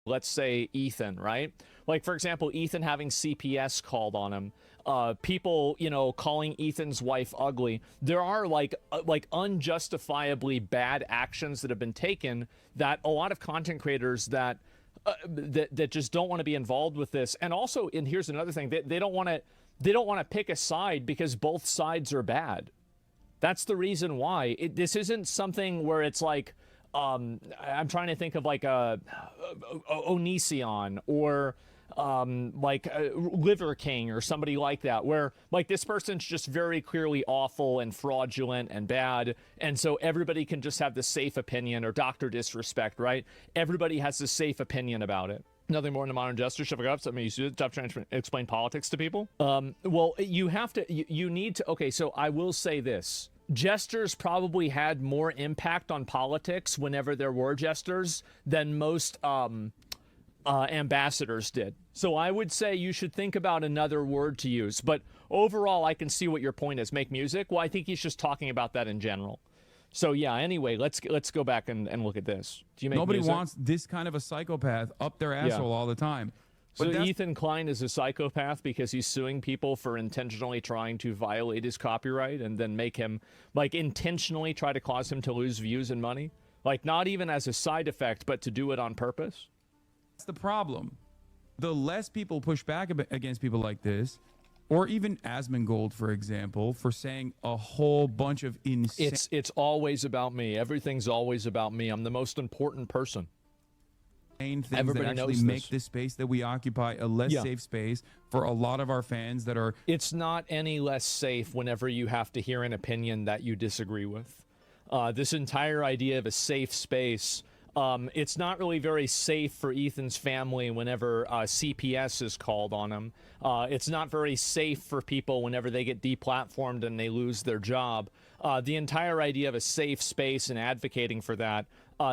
let's say Ethan, right? Like, for example, Ethan having CPS called on him, people, you know, calling Ethan's wife ugly. There are like unjustifiably bad actions that have been taken that a lot of content creators that just don't want to be involved with this. And also, and here's another thing, they don't want to pick a side because both sides are bad. That's the reason why. This isn't something where it's like, I'm trying to think of like a Onision or Liver King or somebody like that, where like this person's just very clearly awful and fraudulent and bad, and so everybody can just have the safe opinion, or Dr. Disrespect, right? Everybody has this safe opinion about it. Nothing more than a modern jester. Should I go up? I mean, you stop trying to explain politics to people. Well, you have to. You need to. Okay, so I will say this: jesters probably had more impact on politics whenever there were jesters than most ambassadors did. So I would say you should think about another word to use. But overall, I can see what your point is. Make music. Well, I think he's just talking about that in general. So yeah, anyway, let's go back and look at this. Do you make Nobody music? wants this kind of a psychopath up their asshole all the time. So Ethan Klein is a psychopath because he's suing people for intentionally trying to violate his copyright and then make him, like, intentionally try to cause him to lose views and money? Like, not even as a side effect, but to do it on purpose? That's the problem. The less people push back against people like this, or even Asmongold, for example, for saying a whole bunch of insane... It's always about me. Everything's always about me. I'm the most important person. Things Everybody that actually knows make this. this space that we occupy a less safe space for a lot of our fans that are... It's not any less safe whenever you have to hear an opinion that you disagree with. This entire idea of a safe space... it's not really very safe for Ethan's family whenever CPS is called on him. It's not very safe for people whenever they get deplatformed and they lose their job. The entire idea of a safe space and advocating for that,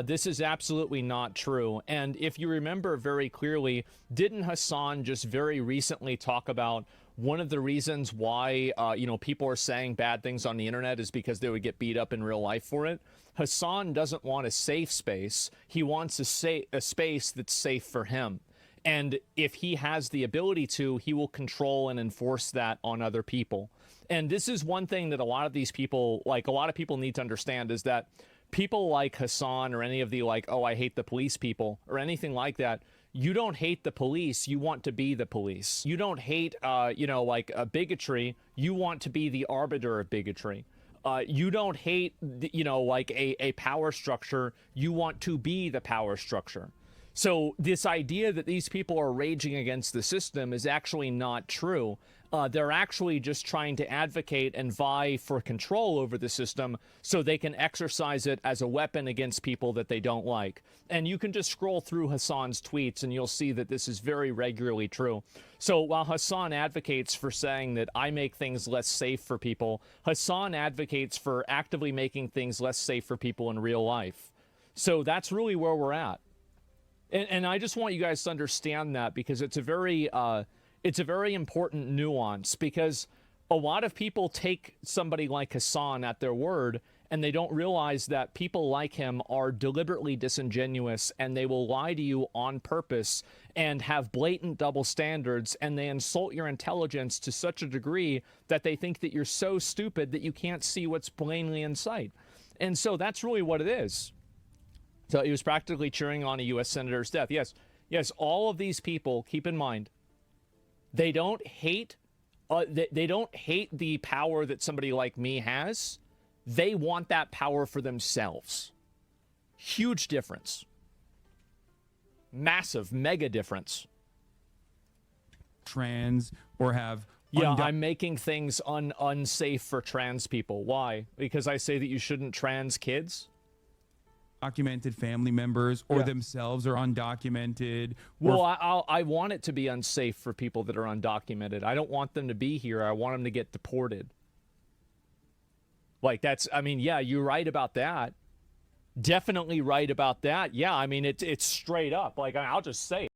this is absolutely not true. And if you remember very clearly, didn't Hassan just very recently talk about one of the reasons why, people are saying bad things on the internet is because they would get beat up in real life for it? Hassan doesn't want a safe space. He wants a space that's safe for him. And if he has the ability to, he will control and enforce that on other people. And this is one thing that a lot of these people, like a lot of people need to understand, is that people like Hassan or any of the like, oh, I hate the police people or anything like that, you don't hate the police, you want to be the police. You don't hate, bigotry, you want to be the arbiter of bigotry. You don't hate, a power structure, you want to be the power structure. So this idea that these people are raging against the system is actually not true. They're actually just trying to advocate and vie for control over the system so they can exercise it as a weapon against people that they don't like. And you can just scroll through Hassan's tweets and you'll see that this is very regularly true. So while Hassan advocates for saying that I make things less safe for people, Hassan advocates for actively making things less safe for people in real life. So that's really where we're at. And I just want you guys to understand that, because it's a very important nuance, because a lot of people take somebody like Hassan at their word and they don't realize that people like him are deliberately disingenuous and they will lie to you on purpose and have blatant double standards, and they insult your intelligence to such a degree that they think that you're so stupid that you can't see what's plainly in sight. And so that's really what it is. So he was practically cheering on a U.S. senator's death. Yes, all of these people, keep in mind, they don't hate the power that somebody like me has. They want that power for themselves. Huge difference. Massive, mega difference. Trans or have... Yeah, I'm making things unsafe for trans people. Why? Because I say that you shouldn't trans kids? Documented family members or themselves are undocumented. Well, I want it to be unsafe for people that are undocumented. I don't want them to be here. I want them to get deported. Like, that's, I mean, yeah, you're right about that. Definitely right about that. Yeah, I mean, it's straight up. Like, I'll just say it.